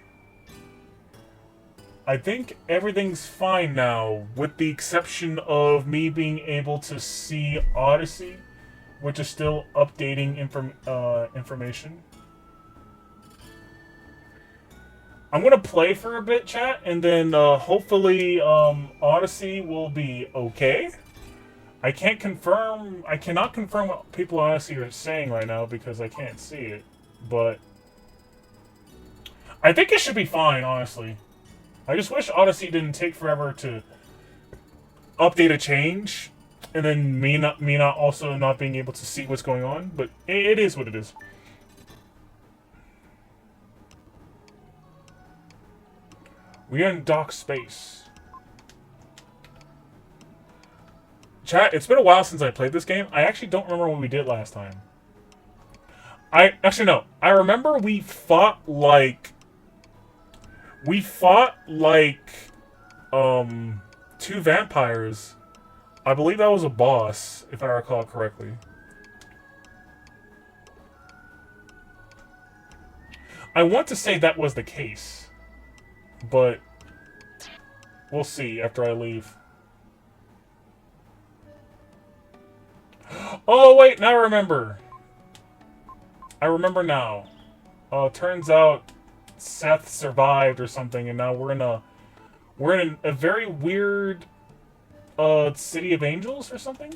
I think everything's fine now, with the exception of me being able to see Odyssey, which is still updating information. I'm gonna play for a bit, chat, and then hopefully Odyssey will be okay. I cannot confirm what people on Odyssey are saying right now because I can't see it, but I think it should be fine, honestly. I just wish Odyssey didn't take forever to update a change, and then me not also not being able to see what's going on. But it is what it is. We are in dock space. Chat, it's been a while since I played this game. I actually don't remember what we did last time. I remember we fought like two vampires. I believe that was a boss, if I recall correctly. I want to say that was the case, but we'll see after I leave. Oh wait, now I remember. I remember now. Turns out Seth survived or something, and now we're in a very weird city of angels or something.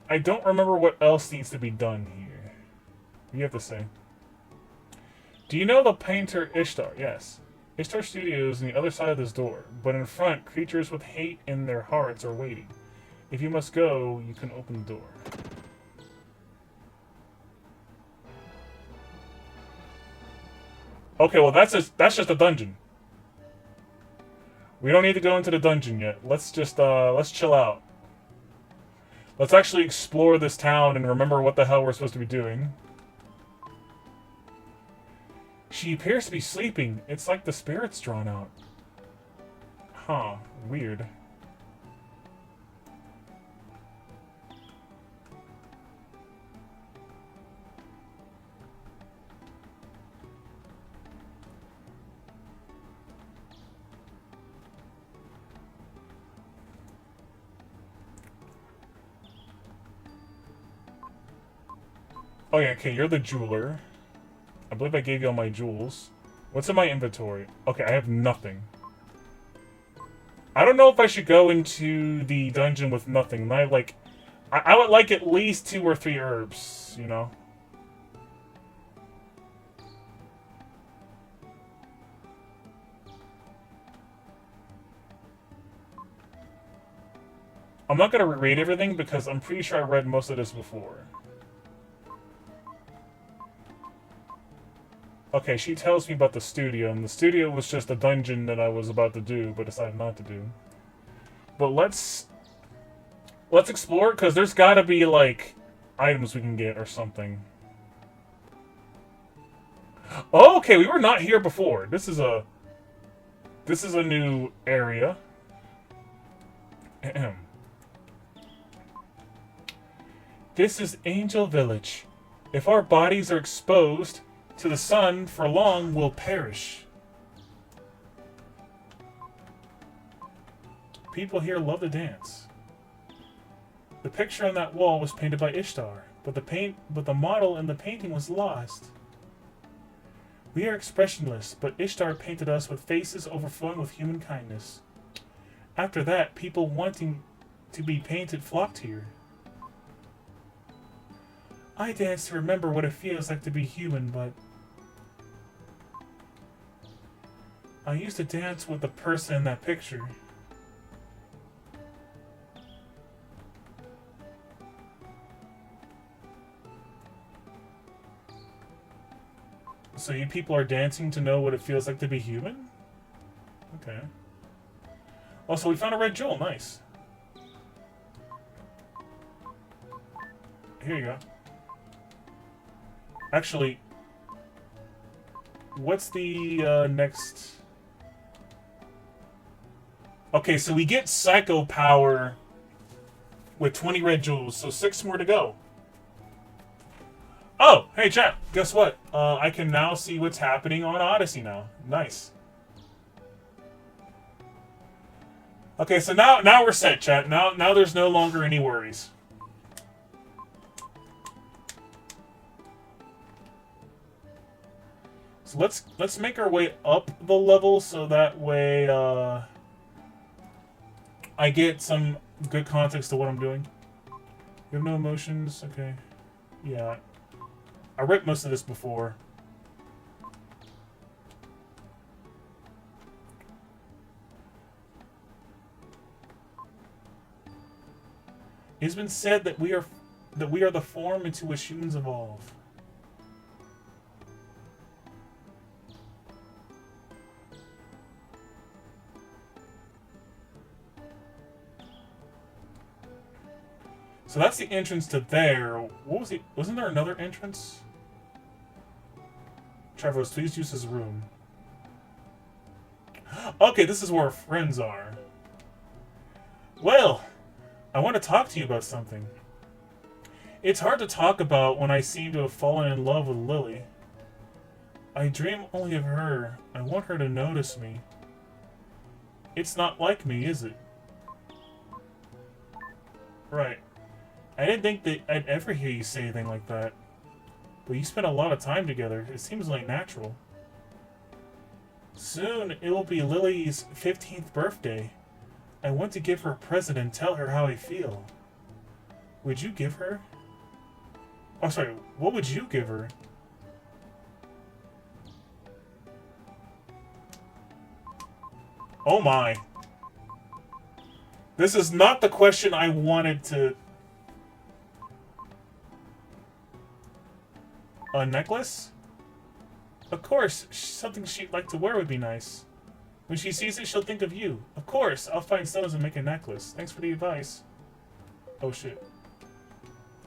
I don't remember what else needs to be done here. What do you have to say? Do you know the painter Ishtar? Yes. Ishtar Studios on the other side of this door, but in front, creatures with hate in their hearts are waiting. If you must go, you can open the door. Okay, well that's just a dungeon. We don't need to go into the dungeon yet. Let's just let's chill out. Let's actually explore this town and remember what the hell we're supposed to be doing. She appears to be sleeping. It's like the spirit's drawn out. Huh. Weird. Oh yeah, okay, you're the jeweler. I believe I gave you all my jewels. What's in my inventory? Okay, I have nothing. I don't know if I should go into the dungeon with nothing. I would like at least 2 or 3 herbs, you know? I'm not gonna reread everything because I'm pretty sure I read most of this before. Okay, she tells me about the studio, and the studio was just a dungeon that I was about to do, but decided not to do. But let's explore it, because there's gotta be, like, items we can get or something. Oh, okay, we were not here before. This is a new area. Ahem. This is Angel Village. If our bodies are exposed to the sun for long, we'll perish. People here love to dance. The picture on that wall was painted by Ishtar, but the model in the painting was lost. We are expressionless, but Ishtar painted us with faces overflowing with human kindness. After that, people wanting to be painted flocked here. I dance to remember what it feels like to be human, but I used to dance with the person in that picture. So you people are dancing to know what it feels like to be human? Okay. Also, we found a red jewel. Nice. Here you go. Actually, what's the next... Okay, so we get Psycho Power with 20 red jewels, so 6 more to go. Oh, hey chat, guess what? I can now see what's happening on Odyssey now. Nice. Okay, so now we're set, chat. Now there's no longer any worries. So let's make our way up the level so that way I get some good context to what I'm doing. You have no emotions? Okay. Yeah. I read most of this before. It has been said that we are the form into which humans evolve. So that's the entrance to there. What was it? Wasn't there another entrance? Travelers, please use this room. Okay, this is where our friends are. Well, I want to talk to you about something. It's hard to talk about when I seem to have fallen in love with Lily. I dream only of her. I want her to notice me. It's not like me, is it? Right. I didn't think that I'd ever hear you say anything like that. But you spent a lot of time together. It seems like natural. Soon, it will be Lily's 15th birthday. I want to give her a present and tell her how I feel. Would you give her? Oh, sorry. What would you give her? Oh my. This is not the question I wanted to... A necklace? Of course, something she'd like to wear would be nice. When she sees it, she'll think of you. Of course, I'll find stones and make a necklace. Thanks for the advice. Oh shit.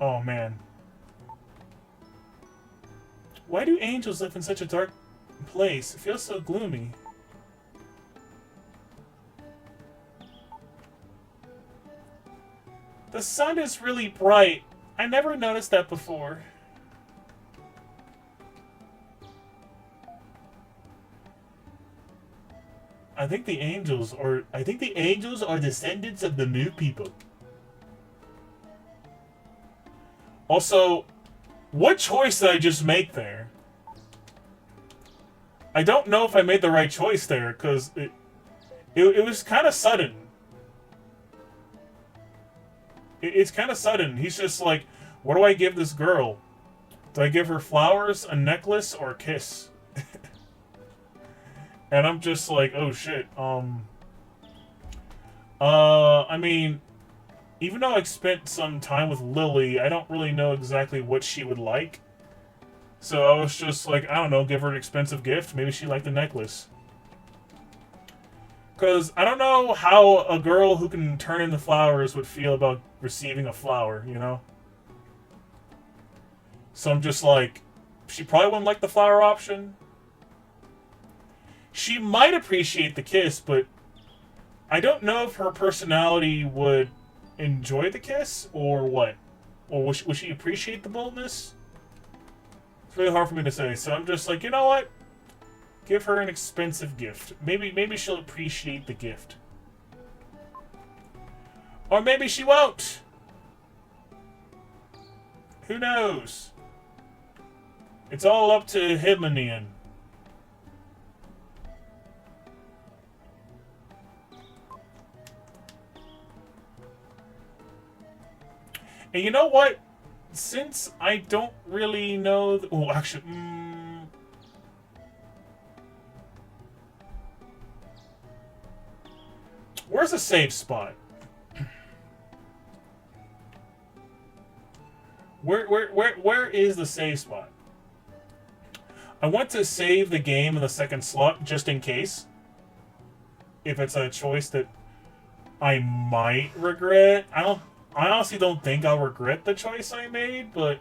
Oh man. Why do angels live in such a dark place? It feels so gloomy. The sun is really bright. I never noticed that before. I think the angels are descendants of the new people. Also, what choice did I just make there? I don't know if I made the right choice there, because it was kind of sudden. It's kind of sudden. He's just like, what do I give this girl? Do I give her flowers, a necklace, or a kiss? And I'm just like, oh shit, I mean, even though I spent some time with Lily, I don't really know exactly what she would like. So I was just like, I don't know, give her an expensive gift. Maybe she liked the necklace. Because I don't know how a girl who can turn into flowers would feel about receiving a flower, you know? So I'm just like, she probably wouldn't like the flower option. She might appreciate the kiss, but I don't know if her personality would enjoy the kiss or what. Or would she appreciate the boldness? It's really hard for me to say. So I'm just like, you know what? Give her an expensive gift. Maybe she'll appreciate the gift. Or maybe she won't. Who knows? It's all up to him in the end. And you know what? Since I don't really know... Oh, actually... where's the save spot? Where is the save spot? I want to save the game in the second slot just in case. If it's a choice that I might regret. I honestly don't think I'll regret the choice I made, but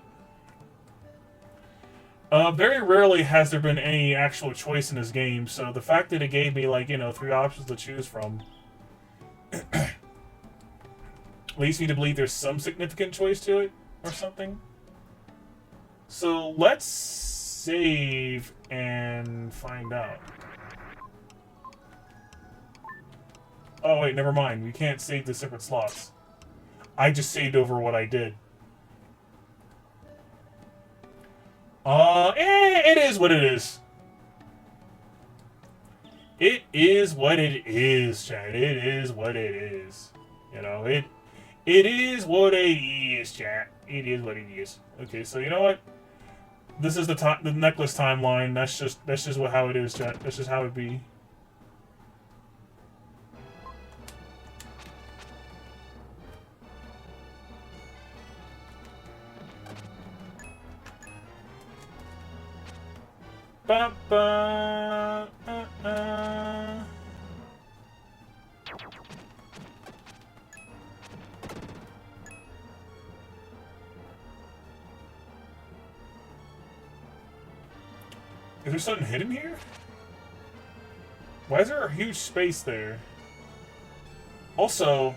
very rarely has there been any actual choice in this game, so the fact that it gave me, like, you know, 3 options to choose from leads me to believe there's some significant choice to it or something. So let's save and find out. Oh wait, never mind. We can't save the separate slots. I just saved over what I did. It is what it is. It is what it is, chat. It is what it is. You know, it is what it is, chat. It is what it is. Okay, so you know what? This is the necklace timeline. That's just how it is, chat. That's just how it be. Ba ba. Is there something hidden here? Why is there a huge space there? Also,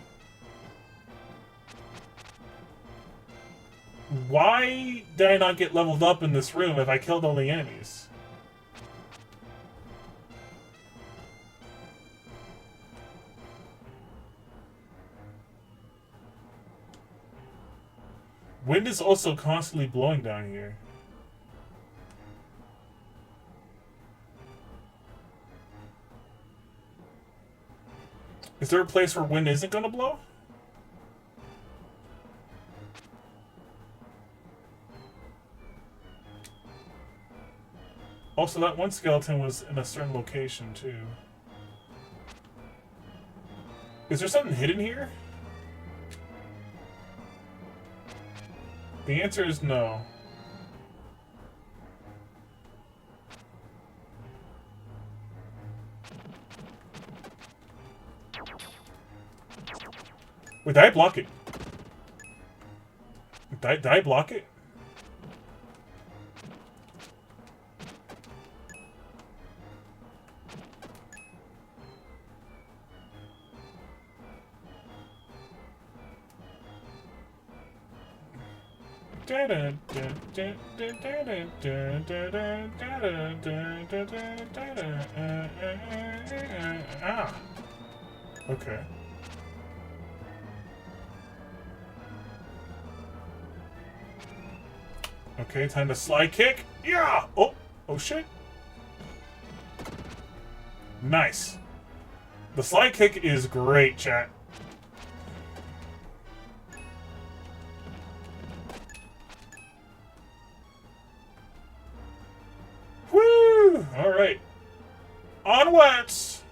why did I not get leveled up in this room if I killed all the enemies? Wind is also constantly blowing down here. Is there a place where wind isn't gonna blow? Also, that one skeleton was in a certain location, too. Is there something hidden here? The answer is no. Wait, did I block it? Did I block it? Ah. Okay. Okay, time to slide kick. Yeah! Oh! Oh shit. Nice. The slide kick is great, chat. Woo! Alright. Onwards!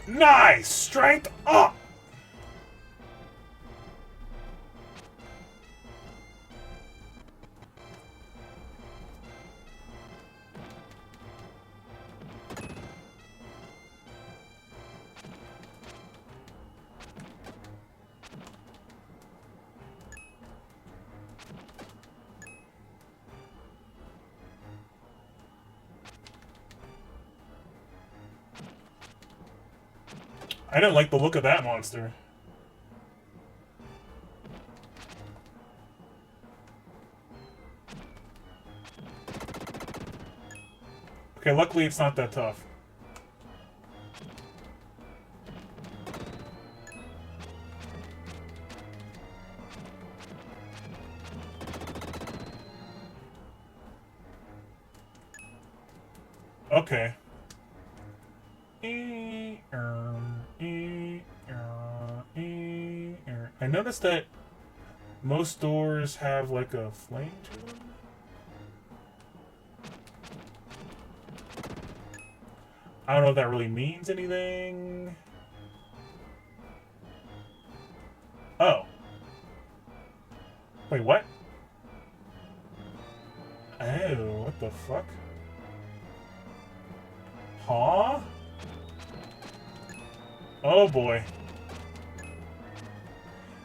Nice! Strength up! I didn't like the look of that monster. Okay, luckily it's not that tough. Okay. I noticed that most doors have like a flame to them. I don't know if that really means anything. Oh. Wait, what? Oh, what the fuck? Huh? Oh boy.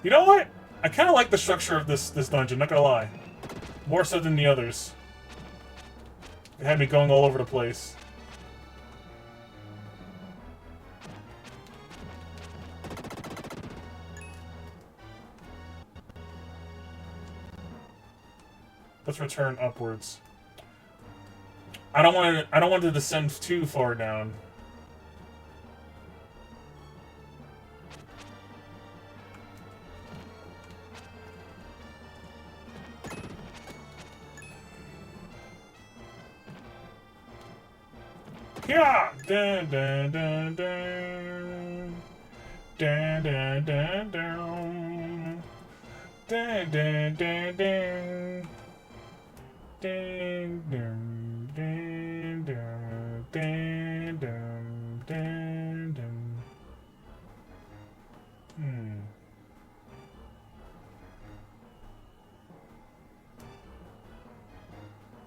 You know what? I kind of like the structure of this dungeon, not gonna lie. More so than the others. It had me going all over the place. Let's return upwards. I don't want to descend too far down. Yeah! Dun dun dun dun. Dun dun dun dun. Dun dun dun dun. Dun dun dun dun dun dun dun dun.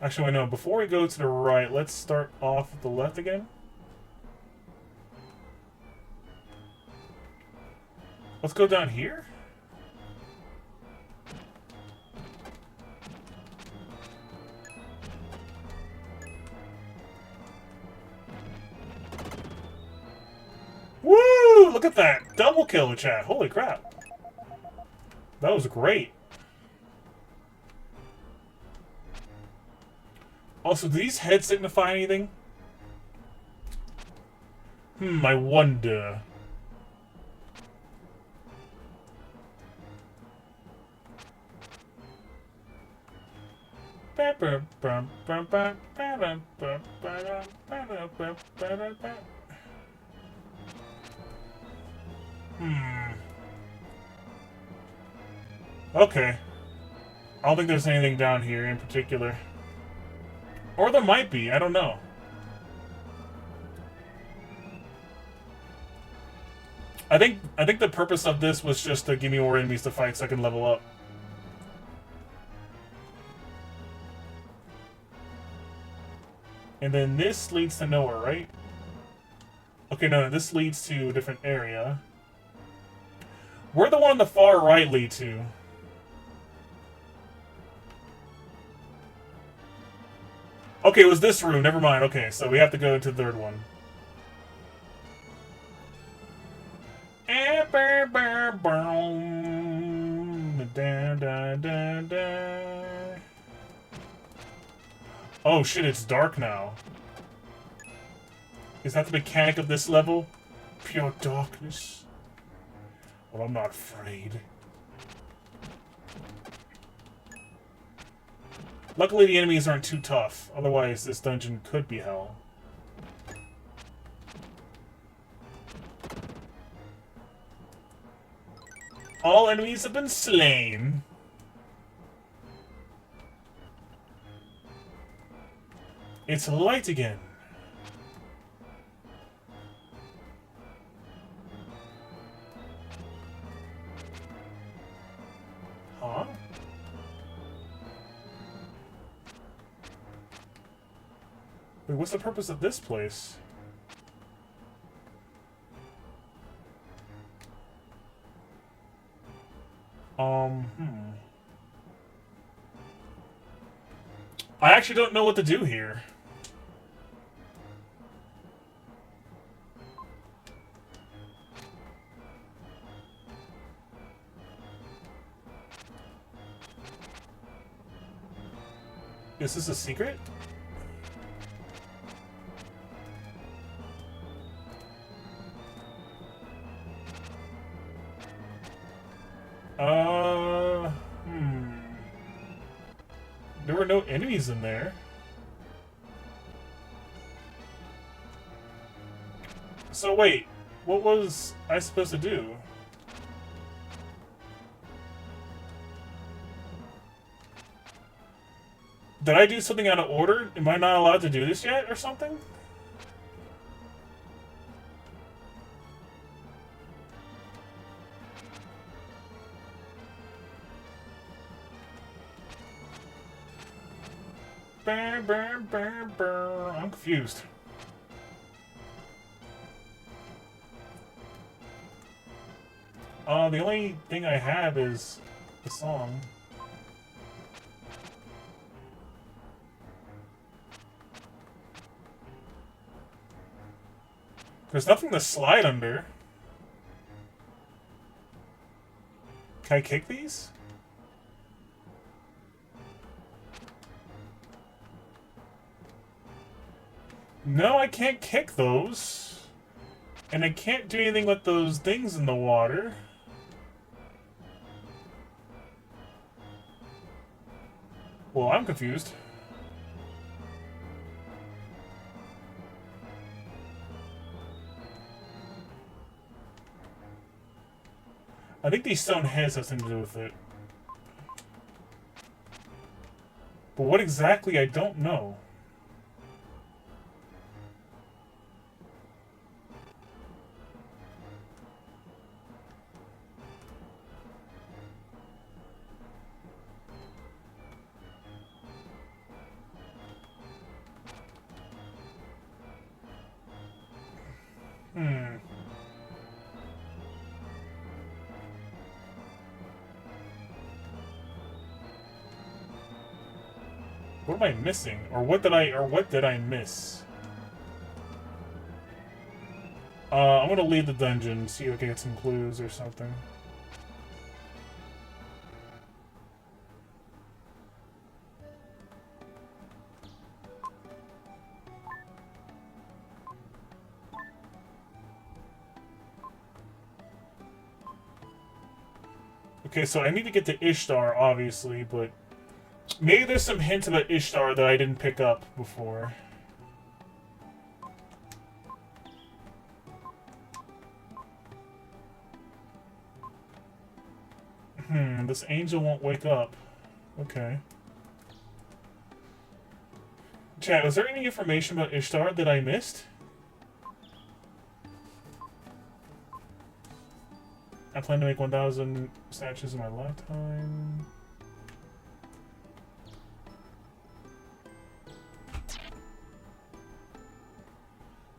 Actually, wait, no. Before we go to the right, let's start off with the left again. Let's go down here. Woo! Look at that. Double kill, chat. Holy crap. That was great. Also, do these heads signify anything? I wonder. Okay. I don't think there's anything down here in particular. Or there might be, I don't know. I think the purpose of this was just to give me more enemies to fight so I can level up. And then this leads to nowhere, right? Okay, no, this leads to a different area. Where'd the one on the far right lead to? Okay, it was this room. Never mind. Okay, so we have to go to the third one. Oh shit, it's dark now. Is that the mechanic of this level? Pure darkness? Well, I'm not afraid. Luckily, the enemies aren't too tough. Otherwise, this dungeon could be hell. All enemies have been slain. It's light again. Huh? Wait, what's the purpose of this place? I actually don't know what to do here. Is this a secret? There were no enemies in there. So wait, what was I supposed to do? Did I do something out of order? Am I not allowed to do this yet or something? I'm confused. The only thing I have is the song. There's nothing to slide under. Can I kick these? No, I can't kick those. And I can't do anything with those things in the water. Well, I'm confused. I think these stone heads have something to do with it. But what exactly, I don't know. What am I missing? Or what did I miss? I'm gonna leave the dungeon, see if I can get some clues or something. Okay, so I need to get to Ishtar, obviously, but maybe there's some hints about Ishtar that I didn't pick up before. This angel won't wake up. Okay. Chat, was there any information about Ishtar that I missed? I plan to make 1,000 statues in my lifetime.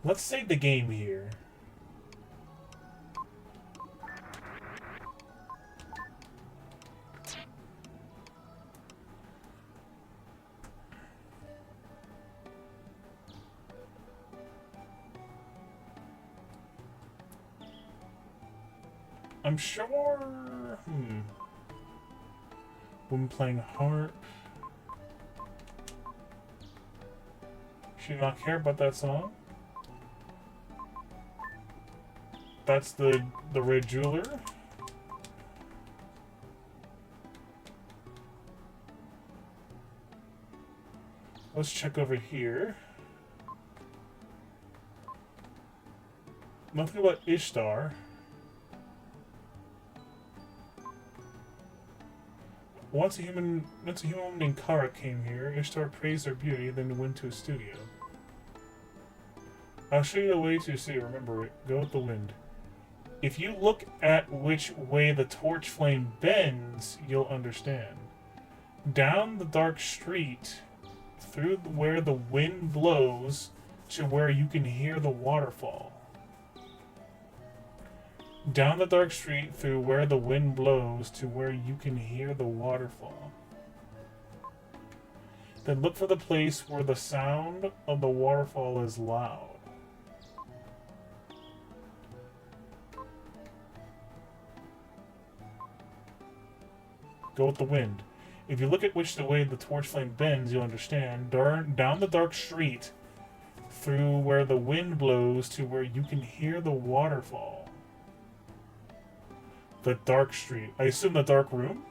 Let's save the game here. I'm sure... Woman playing harp. She did not care about that song. That's the red jeweler. Let's check over here. Nothing about Ishtar. Once a human named Kara came here, Ishtar praised her beauty, then went to a studio. I'll show you the way to see. Remember it. Go with the wind. If you look at which way the torch flame bends, you'll understand. Down the dark street, through where the wind blows, to where you can hear the waterfall. Down the dark street, through where the wind blows, to where you can hear the waterfall. Then look for the place where the sound of the waterfall is loud. Go with the wind. If you look at which the way the torch flame bends, you'll understand. Down the dark street, through where the wind blows, to where you can hear the waterfall. The dark street. I assume the dark room?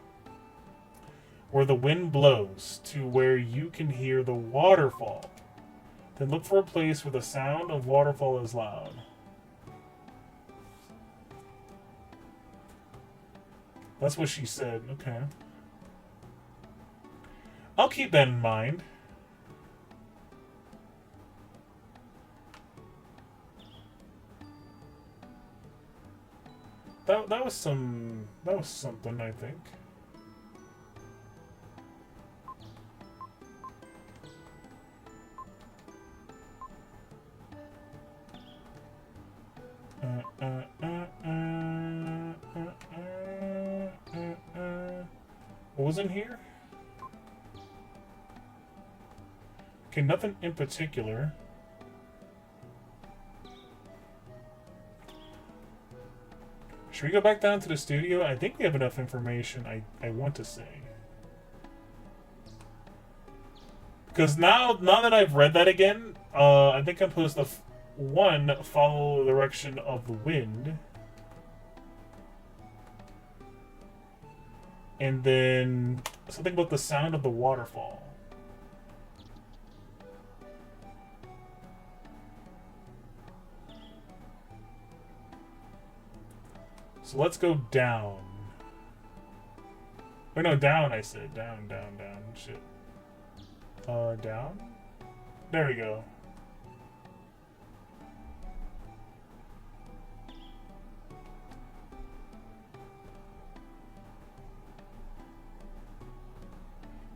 Where the wind blows, to where you can hear the waterfall. Then look for a place where the sound of waterfall is loud. That's what she said. Okay. I'll keep that in mind. That was something, I think. What was in here? Okay, nothing in particular. Should we go back down to the studio? I think we have enough information, I want to say. Because now that I've read that again, I think I'm supposed to, one, follow the direction of the wind. And then something about the sound of the waterfall. So let's go down. Or no, down, I said. Down. Shit. Down? There we go.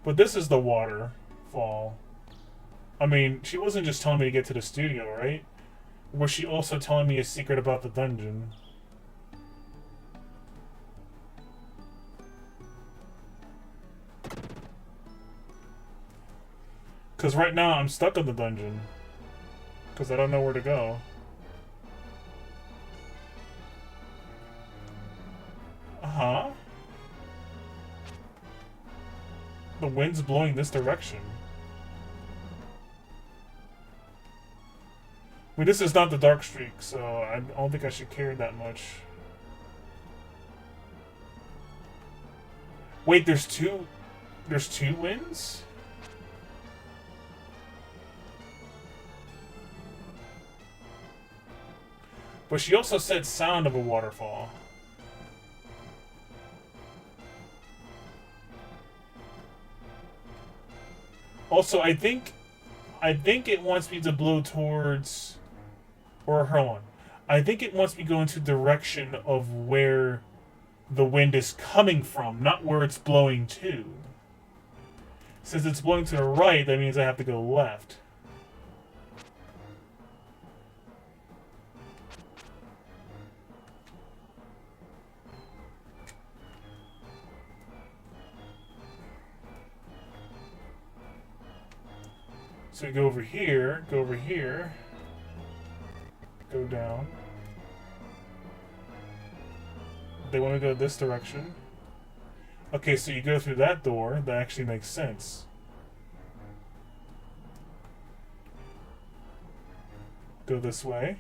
But this is the waterfall. I mean, she wasn't just telling me to get to the studio, right? Was she also telling me a secret about the dungeon? Because right now I'm stuck in the dungeon. Because I don't know where to go. Uh-huh. The wind's blowing this direction. I mean, this is not the dark streak, so I don't think I should care that much. Wait, there's two winds? But she also said sound of a waterfall. Also, I think it wants me to blow towards, or hold on. I think it wants me to go into direction of where the wind is coming from, not where it's blowing to. Since it's blowing to the right, that means I have to go left. So we go over here, go down. They want to go this direction. Okay, so you go through that door. That actually makes sense. Go this way.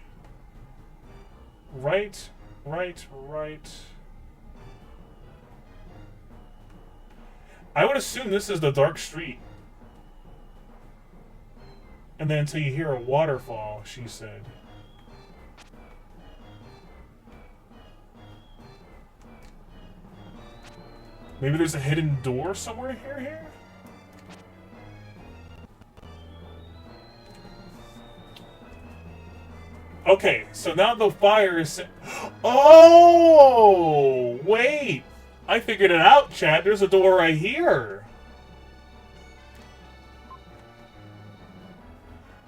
Right. I would assume this is the dark street. And then until you hear a waterfall, she said. Maybe there's a hidden door somewhere here? Okay, so now the fire is... Oh! Wait! I figured it out, chat. There's a door right here.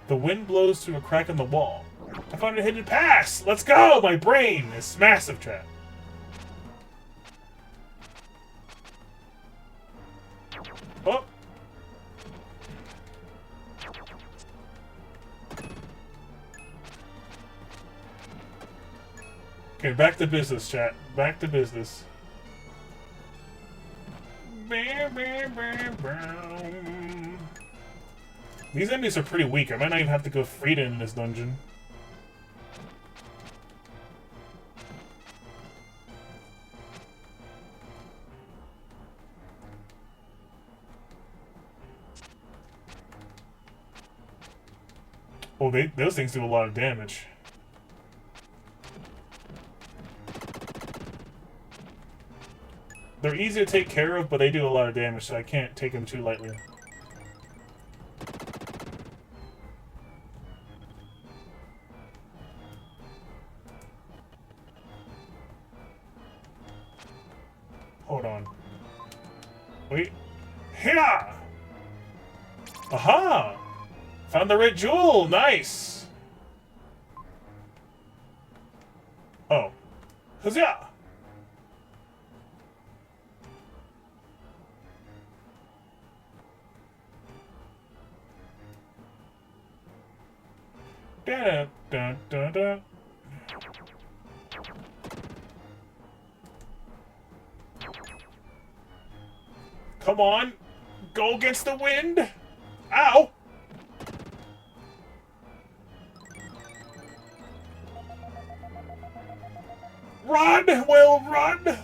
The wind blows through a crack in the wall. I found a hidden pass! Let's go! My brain is massive, chat. Oh! Okay, back to business, chat. Back to business. These enemies are pretty weak. I might not even have to go Frida in this dungeon. Oh, those things do a lot of damage. They're easy to take care of, but they do a lot of damage, so I can't take them too lightly. Hold on. Wait. Here! Aha! Found the red jewel! Nice! Oh. Huzzah! Da da da da. Come on! Go against the wind! Ow! Run, Will, run!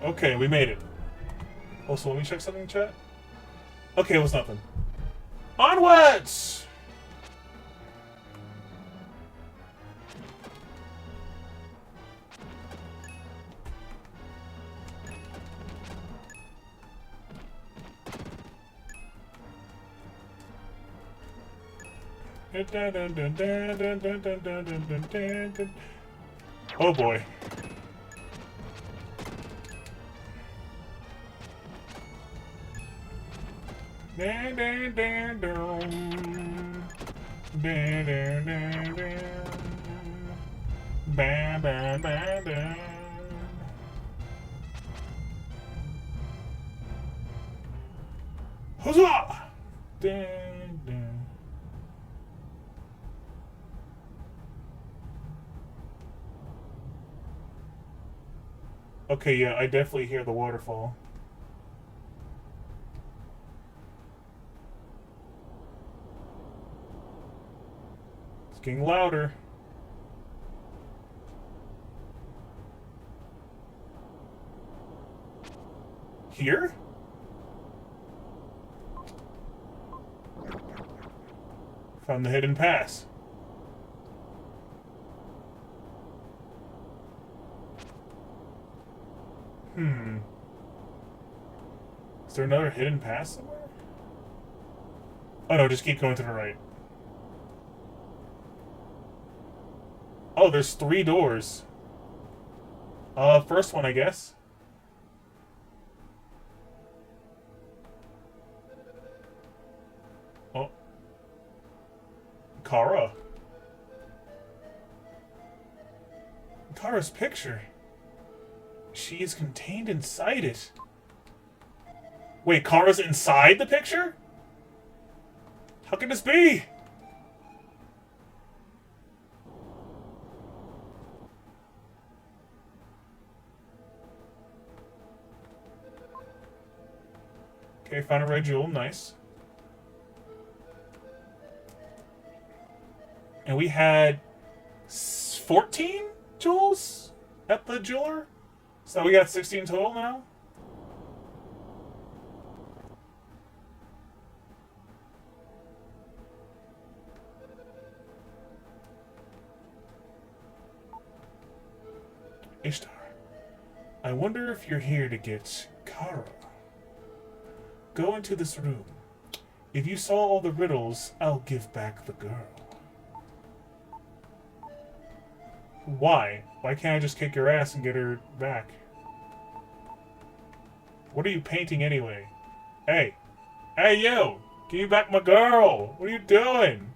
Okay, we made it. Also, let me check something in chat. Okay, it was nothing. Onwards! Oh boy. Huzzah! Okay, yeah, I definitely hear the waterfall. It's getting louder. Here? Found the hidden pass. Is there another hidden pass somewhere? Oh no, just keep going to the right. Oh, there's 3 doors. First one, I guess. Oh. Kara. Kara's picture. She is contained inside it. Wait, Kara's inside the picture? How can this be? Okay, found a red jewel. Nice. And we had 14 jewels at the jeweler? So we got 16 total now? Ishtar, I wonder if you're here to get Kara. Go into this room. If you solve all the riddles, I'll give back the girl. Why? Why can't I just kick your ass and get her back? What are you painting anyway? Hey! Hey, you! Give me back my girl! What are you doing?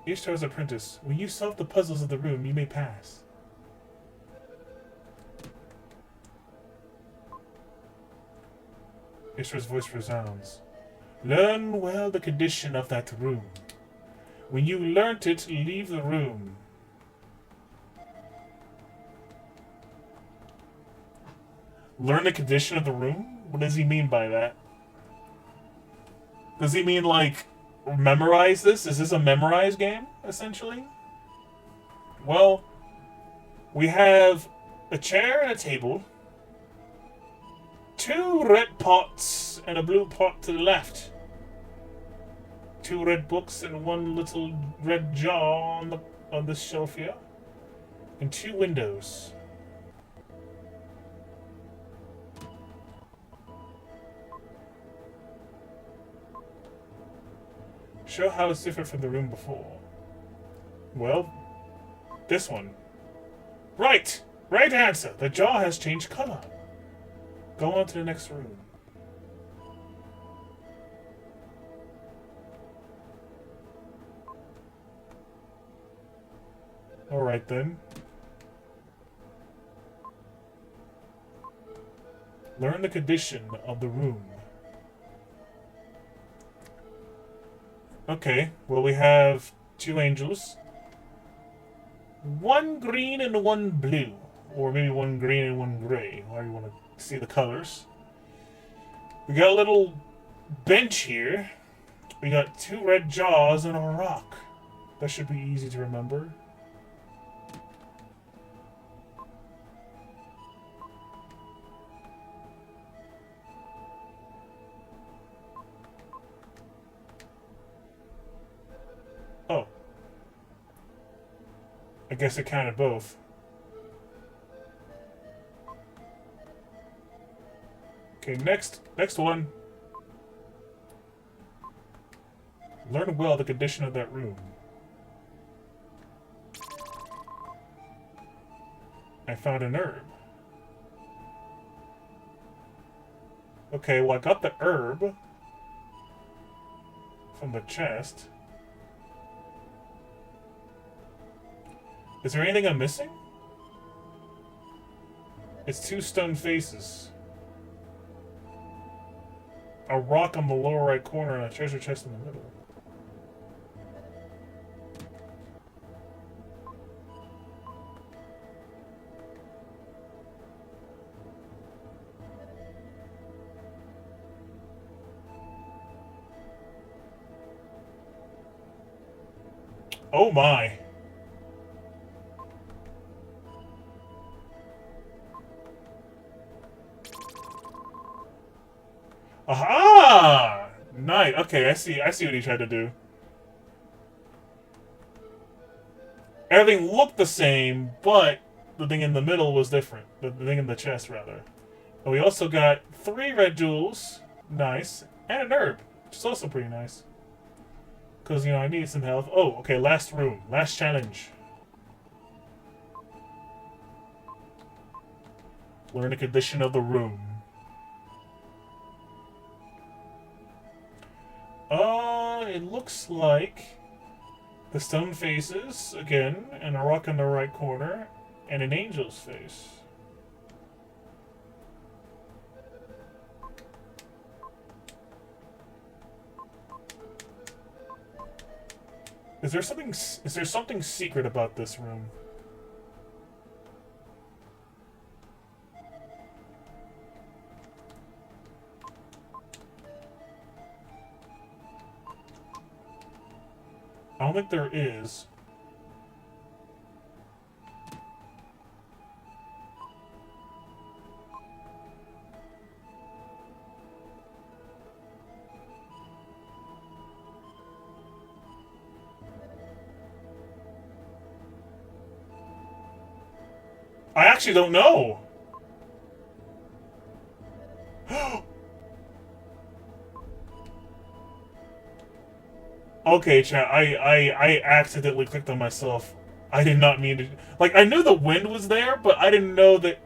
Ishtar's apprentice. When you solve the puzzles of the room, you may pass. Ishtar's voice resounds. Learn well the condition of that room. When you learnt it, leave the room. Learn the condition of the room? What does he mean by that? Does he mean, like, memorize this? Is this a memorize game, essentially? Well, we have a chair and a table, 2 red pots books and a blue pot to the left. 2 red books and 1 little red jar on this shelf here. And 2 windows. Show how it's different from the room before. Well, this one. Right! Right answer! The jar has changed color. Go on to the next room. Alright then. Learn the condition of the room. Okay, well we have 2 angels. 1 green and 1 blue. Or maybe 1 green and 1 gray, however you want to see the colors. We got a little bench here. We got 2 red jaws and a rock. That should be easy to remember. Oh. I guess it counted both. Okay, next one. Learn well the condition of that room. I found an herb. Okay, well I got the herb from the chest. Is there anything I'm missing? It's 2 stone faces. A rock on the lower right corner and a treasure chest in the middle. Oh my! Aha! Nice. Okay, I see what he tried to do. Everything looked the same, but the thing in the middle was different. The thing in the chest, rather. And we also got 3 red jewels. Nice. And an herb, which is also pretty nice. Because, you know, I need some health. Oh, okay, last room. Last challenge. Learn the condition of the room. It looks like the stone faces, again, and a rock in the right corner, and an angel's face. Is there something secret about this room? I don't think there is. I actually don't know. Okay, chat, I accidentally clicked on myself. I did not mean to... Like, I knew the wind was there, but I didn't know that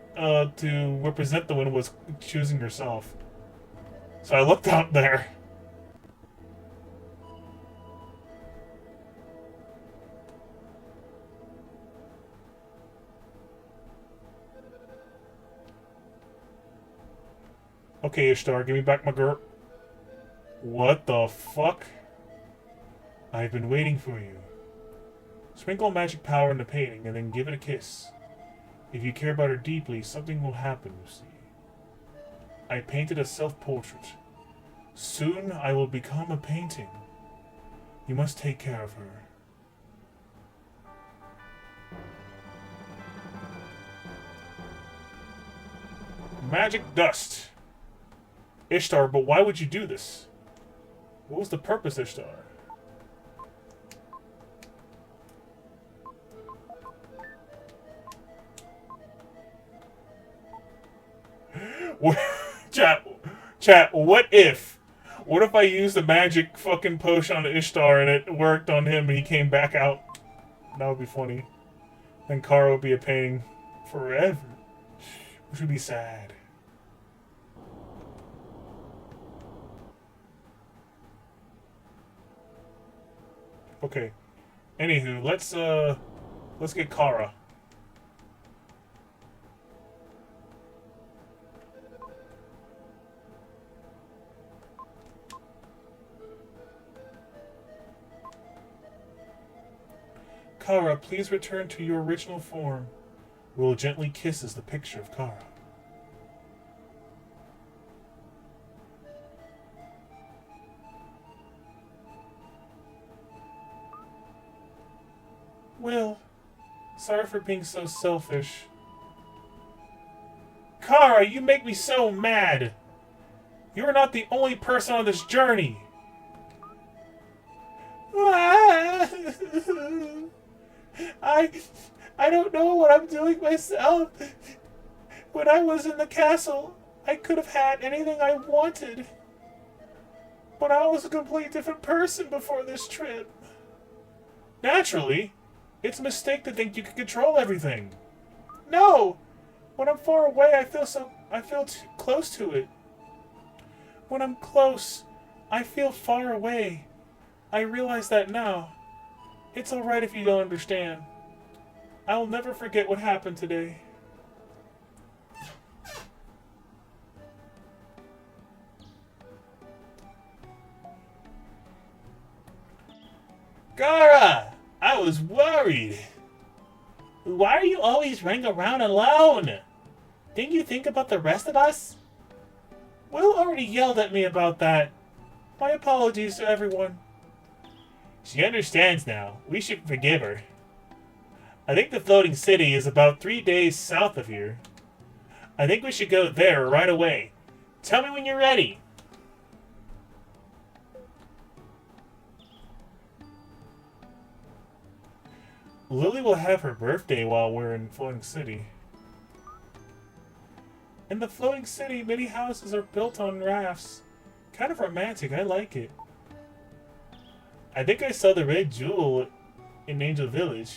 to represent the wind was choosing yourself. So I looked out there. Okay, Ishtar, give me back my girl. What the fuck? I've been waiting for you. Sprinkle magic power in the painting and then give it a kiss. If you care about her deeply, something will happen, you see. I painted a self-portrait. Soon I will become a painting. You must take care of her. Magic dust. Ishtar, but why would you do this? What was the purpose, Ishtar? Chat, what if? What if I used the magic fucking potion on Ishtar and it worked on him and he came back out? That would be funny. Then Kara would be a pain forever. Which would be sad. Okay. Anywho, let's get Kara. Kara, please return to your original form. Will gently kisses the picture of Kara. Will, sorry for being so selfish. Kara, you make me so mad. You are not the only person on this journey. I don't know what I'm doing myself. When I was in the castle, I could have had anything I wanted. But I was a completely different person before this trip. Naturally, it's a mistake to think you can control everything. No! When I'm far away, I feel too close to it. When I'm close, I feel far away. I realize that now. It's alright if you don't understand. I'll never forget what happened today. Gara! I was worried. Why are you always running around alone? Didn't you think about the rest of us? Will already yelled at me about that. My apologies to everyone. She understands now. We should forgive her. I think the floating city is about 3 days south of here. I think we should go there right away. Tell me when you're ready. Lily will have her birthday while we're in Floating City. In the Floating City, many houses are built on rafts. Kind of romantic, I like it. I think I saw the red jewel in Angel Village.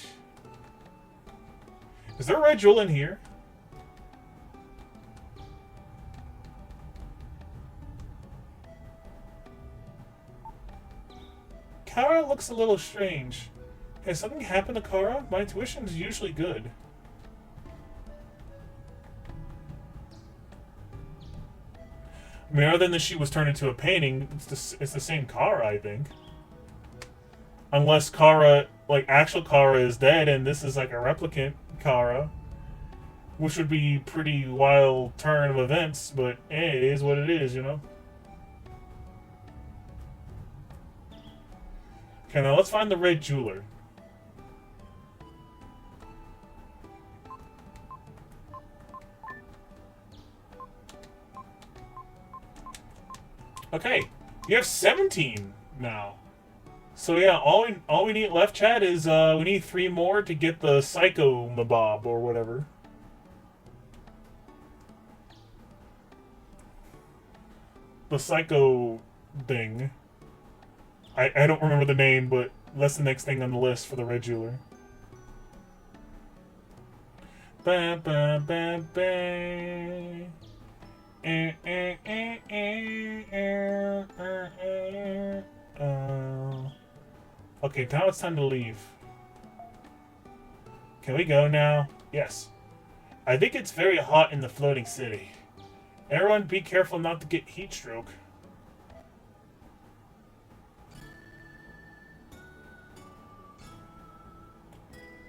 Is there a red jewel in here? Kara looks a little strange. Has something happened to Kara? My intuition is usually good. I mean, other than that she was turned into a painting, it's the same Kara, I think. Unless Kara, like, actual Kara is dead and this is like a replicant Kara. Which would be pretty wild turn of events, but it is what it is, you know? Okay, now let's find the red jeweler. Okay, you have 17 now. So yeah, all we need left, chat, is we need 3 more to get the Psycho Mabob or whatever. The Psycho thing. I don't remember the name, but that's the next thing on the list for the red jeweler. Ba ba ba ba. Okay, now it's time to leave. Can we go now? Yes. I think it's very hot in the floating city. Everyone be careful not to get heat stroke.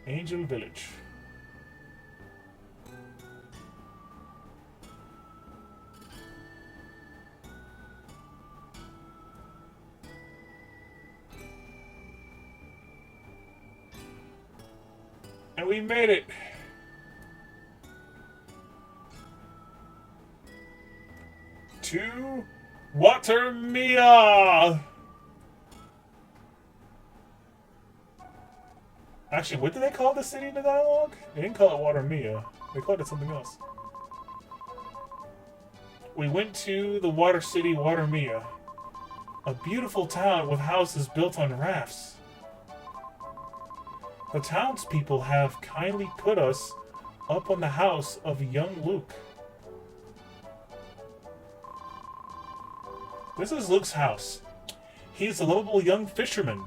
Angel Village. And we made it. to Watermia. Actually, what did they call the city in the dialogue? They didn't call it Watermia. They called it something else. We went to the water city, Watermia. A beautiful town with houses built on rafts. The townspeople have kindly put us up on the house of young Luke. This is Luke's house. He's a lovable young fisherman.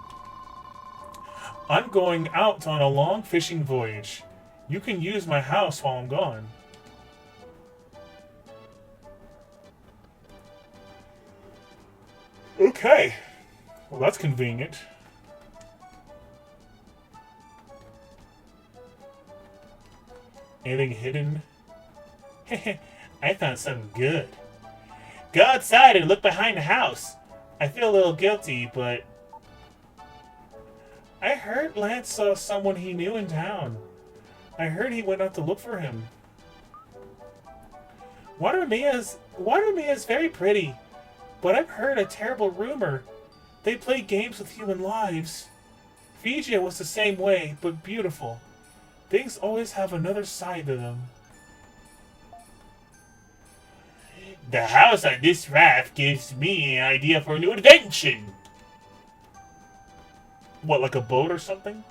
I'm going out on a long fishing voyage. You can use my house while I'm gone. Okay. Well, that's convenient. Anything hidden? I found something good. Go outside and look behind the house. I feel a little guilty, but... I heard Lance saw someone he knew in town. I heard he went out to look for him. Watermia's very pretty, but I've heard a terrible rumor. They play games with human lives. Phrygia was the same way, but beautiful. Things always have another side to them. The house on this raft gives me an idea for a new invention. What, like a boat or something?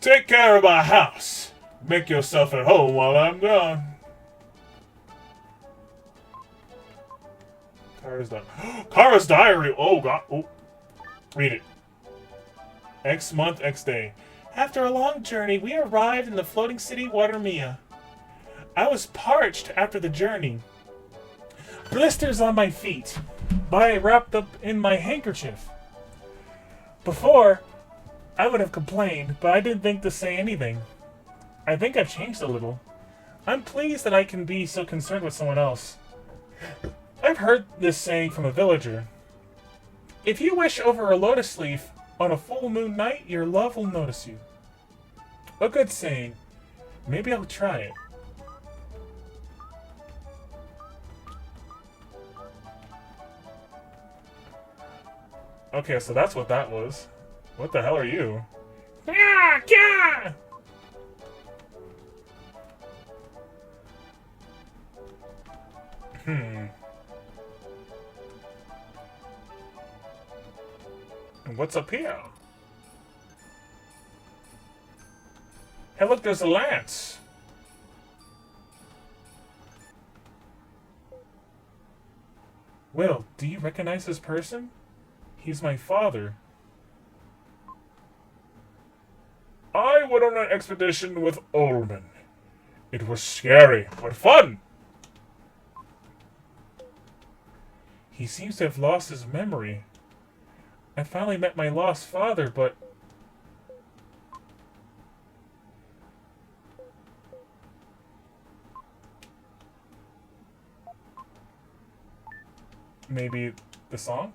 Take care of my house. Make yourself at home while I'm gone. Kara's diary. Oh, God. Oh. Read it. X month, X day. After a long journey, we arrived in the floating city, Watermia. I was parched after the journey. Blisters on my feet, but I wrapped up in my handkerchief. Before, I would have complained, but I didn't think to say anything. I think I've changed a little. I'm pleased that I can be so concerned with someone else. I've heard this saying from a villager. If you wish over a lotus leaf on a full moon night, your love will notice you. A good saying. Maybe I'll try it. Okay, so that's what that was. What the hell are you? Ah, yeah! And what's up here? Hey, look, there's a lance. Will, do you recognize this person? He's my father. I went on an expedition with Ullman. It was scary, but fun. He seems to have lost his memory. I finally met my lost father, but... Maybe the song?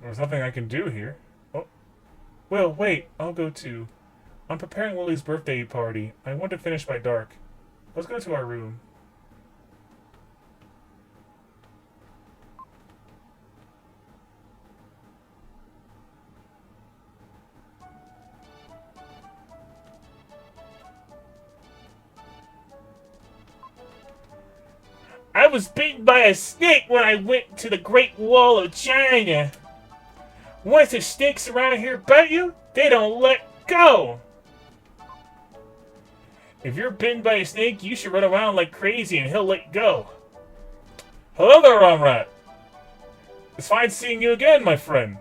There's nothing I can do here. Oh. Well, wait. I'll go too. I'm preparing Willie's birthday party. I want to finish by dark. Let's go to our room. I was bitten by a snake when I went to the Great Wall of China. Once the snakes around here bite you, they don't let go. If you're bitten by a snake, you should run around like crazy and he'll let go. Hello there, Romrat. It's fine seeing you again, my friend.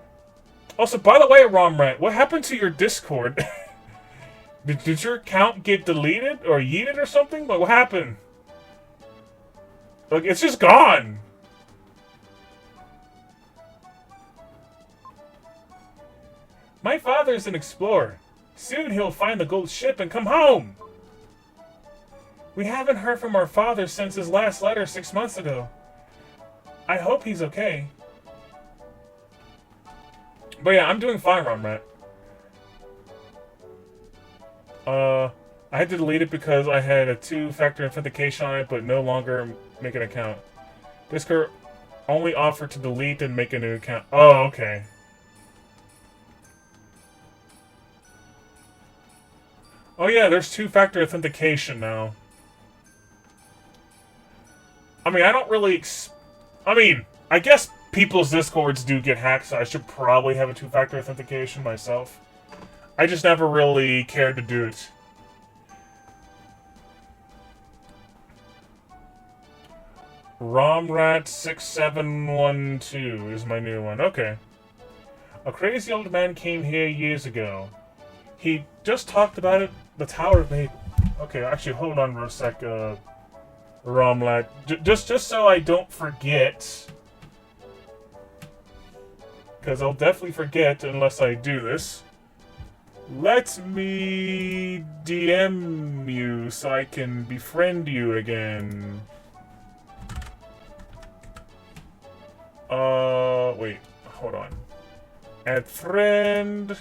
Also, by the way, Romrat, what happened to your Discord? Did your account get deleted or yeeted or something? Like, what happened? Like, it's just gone. My father's an explorer. Soon he'll find the gold ship and come home. We haven't heard from our father since his last letter 6 months ago. I hope he's okay. But yeah, I'm doing fine, Ron I had to delete it because I had a 2-factor authentication on it, but no longer make an account. Discord only offered to delete and make a new account. Oh, okay. Oh yeah, there's 2-factor authentication now. I mean, I don't really... I mean, I guess people's Discords do get hacked, so I should probably have a 2-factor authentication myself. I just never really cared to do it. Romrat6712 is my new one. Okay. A crazy old man came here years ago. He just talked about it. The Tower of Babel. Okay, actually, hold on for a sec, Romlat. Just so I don't forget. Because I'll definitely forget unless I do this. Let me DM you so I can befriend you again. Wait, hold on. Add friend,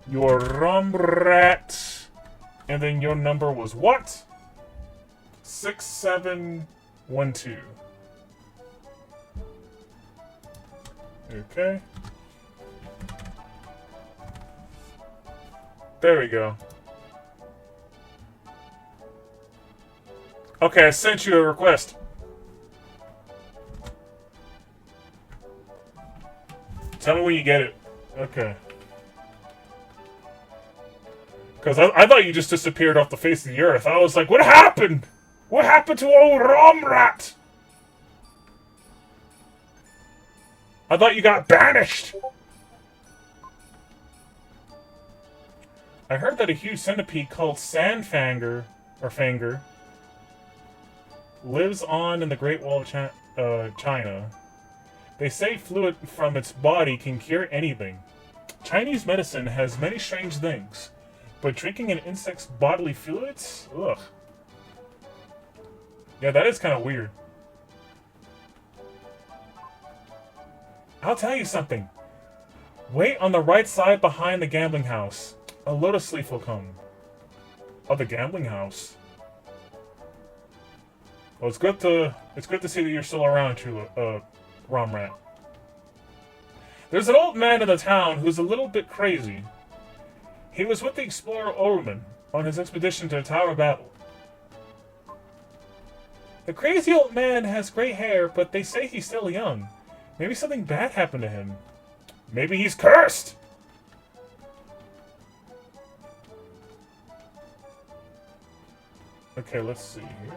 your Romrat, and then your number was what? 6712. Okay. There we go. Okay, I sent you a request. Tell me when you get it. Okay. Because I thought you just disappeared off the face of the earth. I was like, what happened? What happened to old Romrat? I thought you got banished. I heard that a huge centipede called Sandfanger, or Fanger, lives on in the Great Wall of China. They say fluid from its body can cure anything. Chinese medicine has many strange things, but drinking an insect's bodily fluids? Ugh. Yeah, that is kind of weird. I'll tell you something. Wait on the right side behind the gambling house. A lotus leaf will come. Oh, the gambling house. Well, it's good to see that you're still around, Romrat. There's an old man in the town who's a little bit crazy. He was with the explorer Orman on his expedition to the Tower of Babel. The crazy old man has gray hair, but they say he's still young. Maybe something bad happened to him. Maybe he's cursed! Okay, let's see here.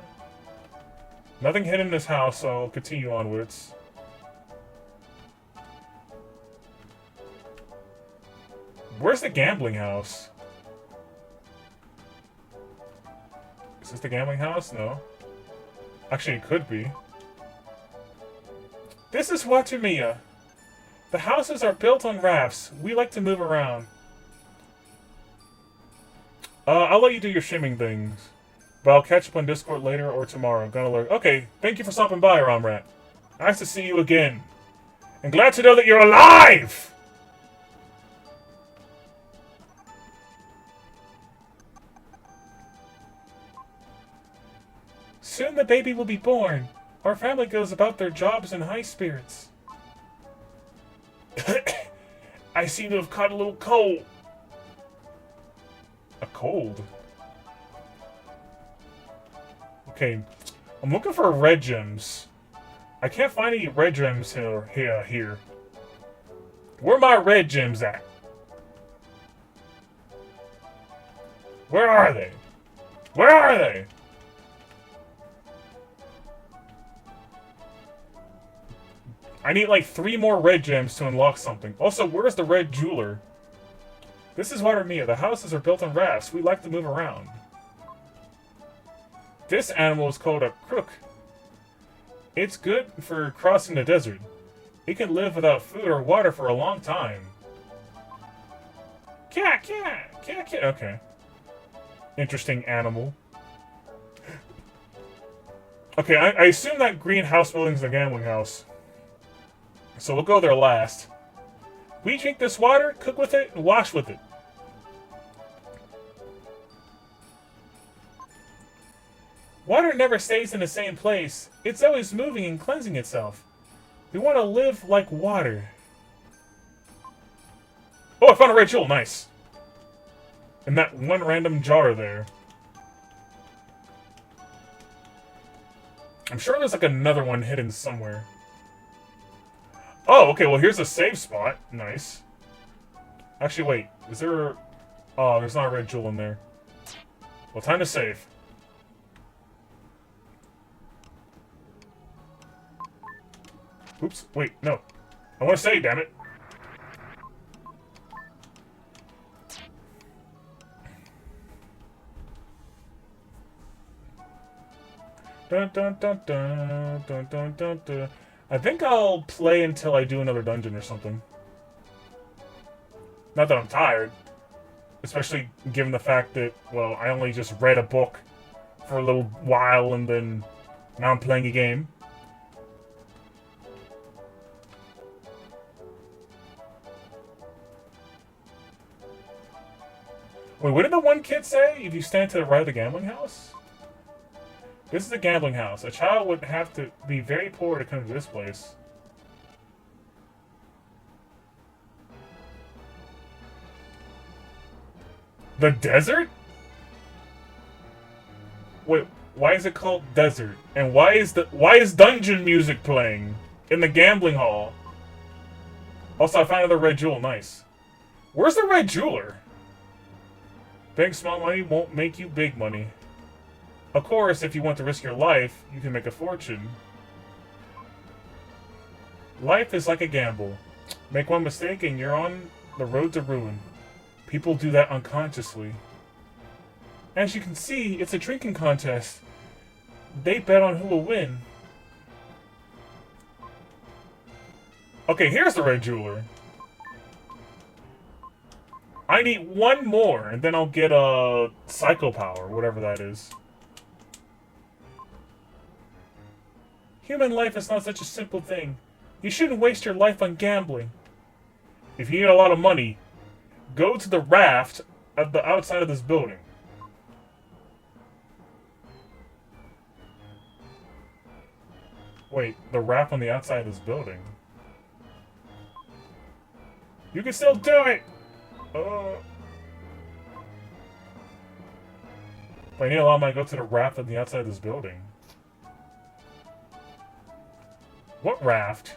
Nothing hidden in this house, so I'll continue onwards. Where's the gambling house? Is this the gambling house? No. Actually, it could be. This is Watamiya. The houses are built on rafts. We like to move around. I'll let you do your shimming things. But I'll catch up on Discord later or tomorrow. Gonna learn. Okay, thank you for stopping by, Romrat. Nice to see you again. And glad to know that you're alive! Soon the baby will be born. Our family goes about their jobs in high spirits. I seem to have caught a little cold. A cold? Okay, I'm looking for red gems. I can't find any red gems here. Where are my red gems at? Where are they? Where are they? I need like 3 more red gems to unlock something. Also, where's the red jeweler? This is Watermia. The houses are built on rafts. We like to move around. This animal is called a crook. It's good for crossing the desert. It can live without food or water for a long time. Cat. Okay. Interesting animal. Okay, I assume that green house building's the gambling house. So we'll go there last. We drink this water, cook with it, and wash with it. Water never stays in the same place. It's always moving and cleansing itself. We want to live like water. Oh, I found a red jewel. Nice. In that one random jar there. I'm sure there's like another one hidden somewhere. Oh, okay. Well, here's a save spot. Nice. Actually, wait. Is there... Oh, there's not a red jewel in there. Well, time to save. Oops. Wait, no. I want to save, damn it. Dun, dun, dun, dun, dun, dun, dun, dun. I think I'll play until I do another dungeon or something. Not that I'm tired. Especially given the fact that, well, I only just read a book for a little while and then now I'm playing a game. Wait, what did the one kid say? If you stand to the right of the gambling house? This is a gambling house. A child would have to be very poor to come to this place. The desert? Wait, why is it called desert? And why is dungeon music playing in the gambling hall? Also, I found another red jewel. Nice. Where's the red jeweler? Being small money won't make you big money. Of course, if you want to risk your life, you can make a fortune. Life is like a gamble. Make one mistake and you're on the road to ruin. People do that unconsciously. As you can see, it's a drinking contest. They bet on who will win. Okay, here's the red jeweler. I need one more, and then I'll get a psycho power, whatever that is. Human life is not such a simple thing. You shouldn't waste your life on gambling. If you need a lot of money, go to the raft at the outside of this building. Wait, the raft on the outside of this building? You can still do it! But I need a lot of money to go to the raft on the outside of this building. What raft?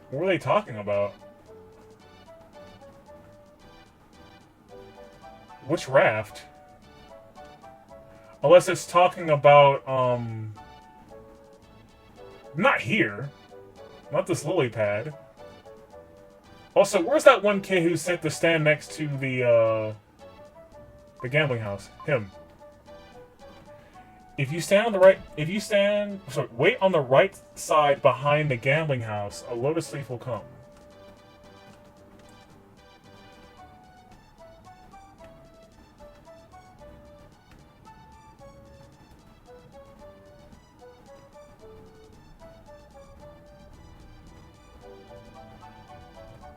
What were they talking about? Which raft? Unless it's talking about, not here. Not this lily pad. Also, where's that one kid who said to stand next to the gambling house? Him. If you stand on the right, wait on the right side behind the gambling house, a lotus leaf will come.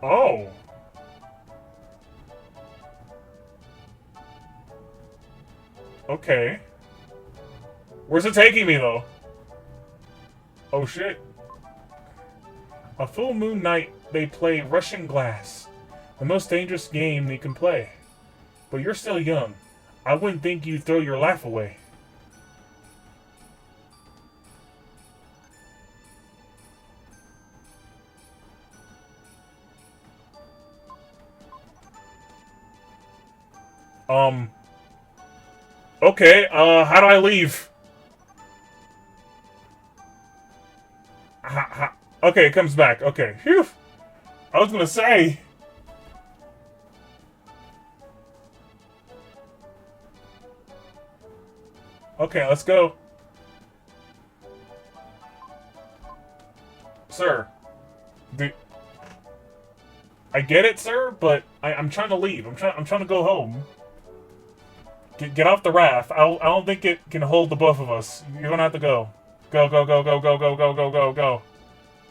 Oh. Okay. Where's it taking me, though? Oh, shit. A full moon night, they play Russian Glass. The most dangerous game you can play. But you're still young. I wouldn't think you'd throw your life away. Okay, how do I leave? Okay, it comes back. Okay, phew. I was gonna say. Okay, let's go. Sir. I get it, sir, but I'm trying to leave. I'm trying to go home. Get off the raft. I don't think it can hold the both of us. You're gonna have to go. Go, go, go, go, go, go, go, go, go, go.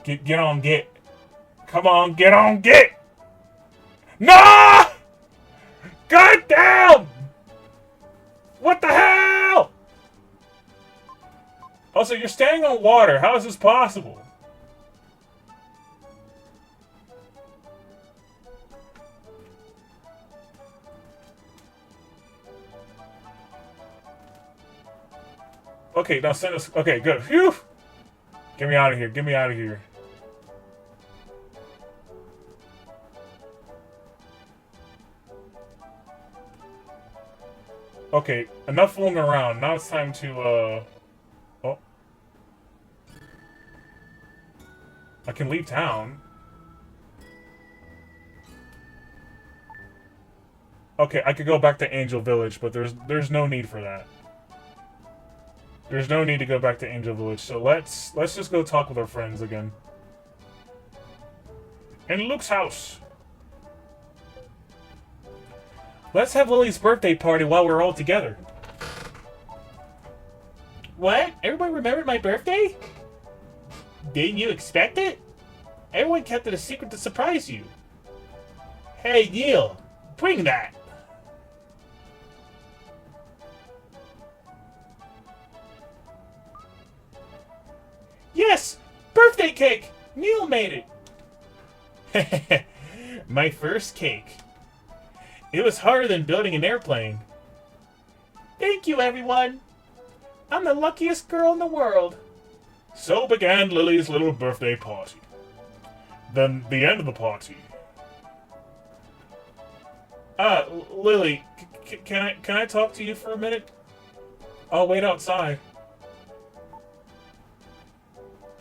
Get on, get. Come on, get on, get! No! God damn! What the hell? Also, you're standing on water. How is this possible? Okay, now send us. Okay, good. Phew! Get me out of here. Get me out of here. Okay, enough fooling around. Now it's time to, oh. I can leave town. Okay, I could go back to Angel Village, but there's no need for that. There's no need to go back to Angel Village, so let's just go talk with our friends again. In Luke's house. Let's have Lily's birthday party while we're all together. What? Everyone remembered my birthday? Didn't you expect it? Everyone kept it a secret to surprise you. Hey, Neil, bring that. Yes! Birthday cake! Neil made it! My first cake. It was harder than building an airplane. Thank you, everyone. I'm the luckiest girl in the world. So began Lily's little birthday party. Then the end of the party. Lily, can I talk to you for a minute? I'll wait outside.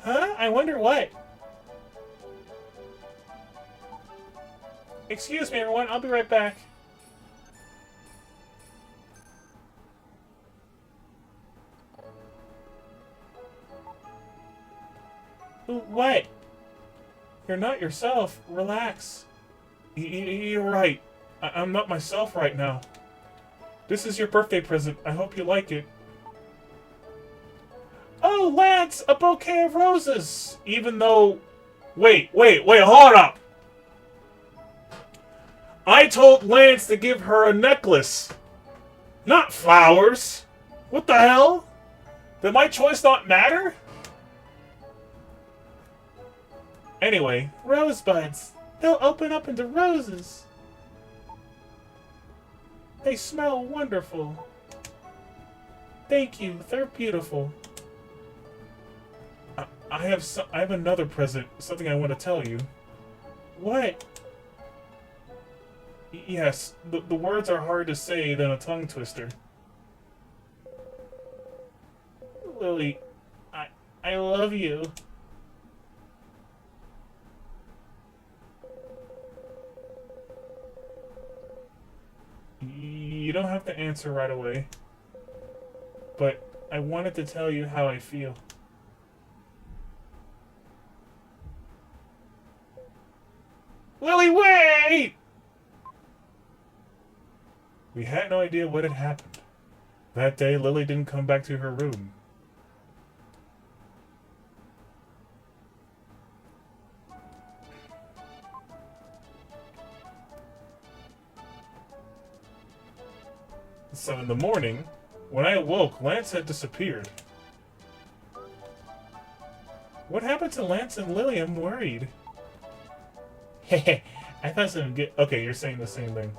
Huh? I wonder what. Excuse me, everyone. I'll be right back. What? You're not yourself. Relax. You're right. I'm not myself right now. This is your birthday present. I hope you like it. Oh, Lance! A bouquet of roses! Even though... Wait, hold up! I told Lance to give her a necklace. Not flowers. What the hell? Did my choice not matter? Anyway, rosebuds. They'll open up into roses. They smell wonderful. Thank you. They're beautiful. I have another present. Something I want to tell you. What? Yes, the words are hard to say than a tongue twister. Lily, I love you. You don't have to answer right away. But I wanted to tell you how I feel. Lily, wait! We had no idea what had happened. That day, Lily didn't come back to her room. So in the morning, when I awoke, Lance had disappeared. What happened to Lance and Lily? I'm worried. Hehe, I thought something good. Okay, you're saying the same thing.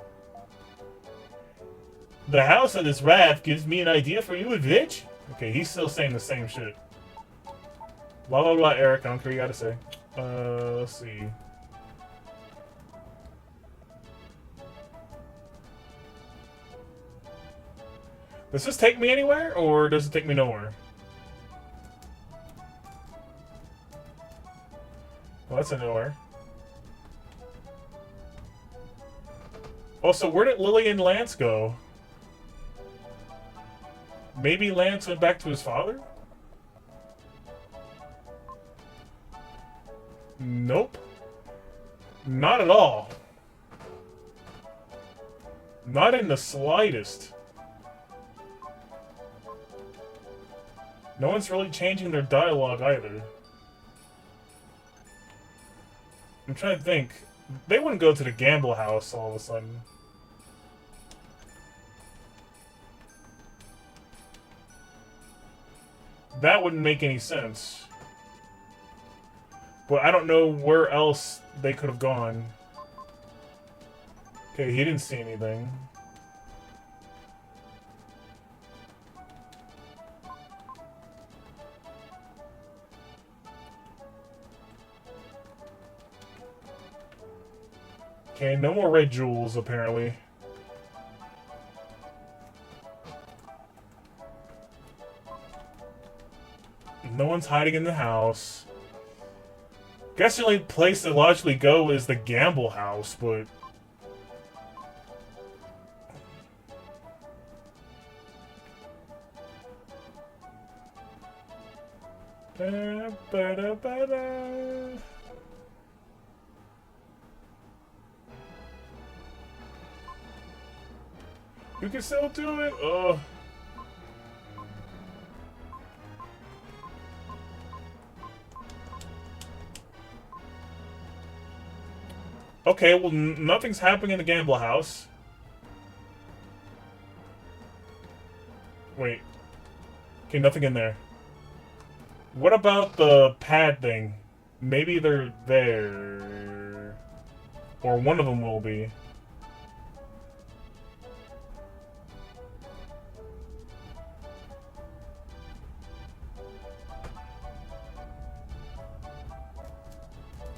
The house of this raft gives me an idea for you and Vitch? Okay, he's still saying the same shit. Blah blah blah, Eric. I don't care what you gotta say. Let's see. Does this take me anywhere, or does it take me nowhere? Well, that's a nowhere. Also, where did Lily and Lance go? Maybe Lance went back to his father? Nope. Not at all. Not in the slightest. No one's really changing their dialogue either. I'm trying to think. They wouldn't go to the gamble house all of a sudden. That wouldn't make any sense. But I don't know where else they could have gone. Okay, he didn't see anything. Okay, no more red jewels, apparently. No one's hiding in the house. Guess the only place to logically go is the gamble house, but... You can still do it? Oh. Okay, well, nothing's happening in the gamble house. Wait. Okay, nothing in there. What about the pad thing? Maybe they're there. Or one of them will be.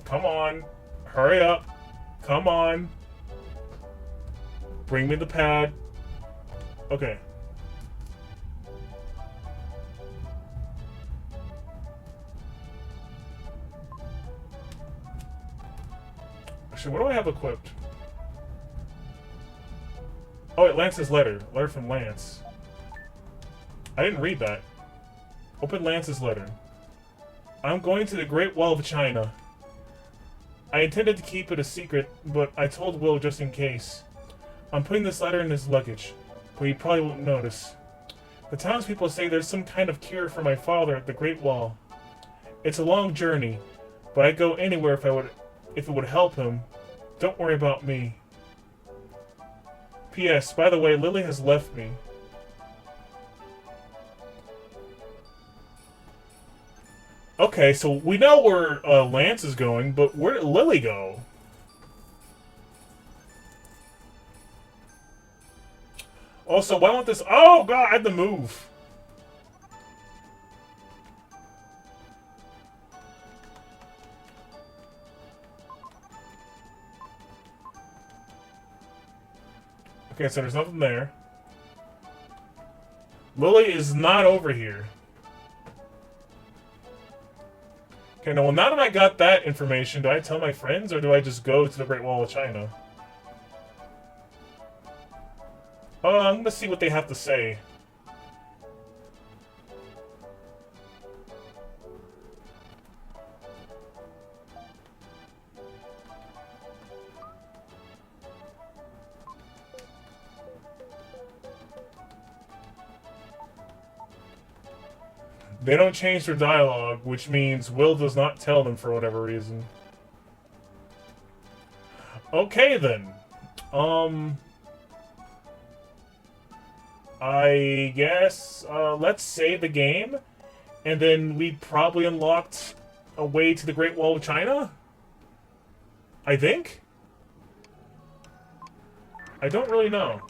Come on. Hurry up. Come on. Bring me the pad. Okay. Actually, what do I have equipped? Oh, wait, Lance's letter. Letter from Lance. I didn't read that. Open Lance's letter. I'm going to the Great Wall of China. I intended to keep it a secret, but I told Will just in case. I'm putting this letter in his luggage, but he probably won't notice. The townspeople say there's some kind of cure for my father at the Great Wall. It's a long journey, but I'd go anywhere if it would help him. Don't worry about me. P.S. By the way, Lily has left me. Okay, so we know where Lance is going, but where did Lily go? Also, why won't this... Oh, God, I had to move. Okay, so there's nothing there. Lily is not over here. Okay, now, well, now that I got that information, do I tell my friends, or do I just go to the Great Wall of China? Oh, I'm gonna see what they have to say. They don't change their dialogue, which means Will does not tell them for whatever reason. Okay, then. I guess, let's save the game, and then we probably unlocked a way to the Great Wall of China? I think? I don't really know.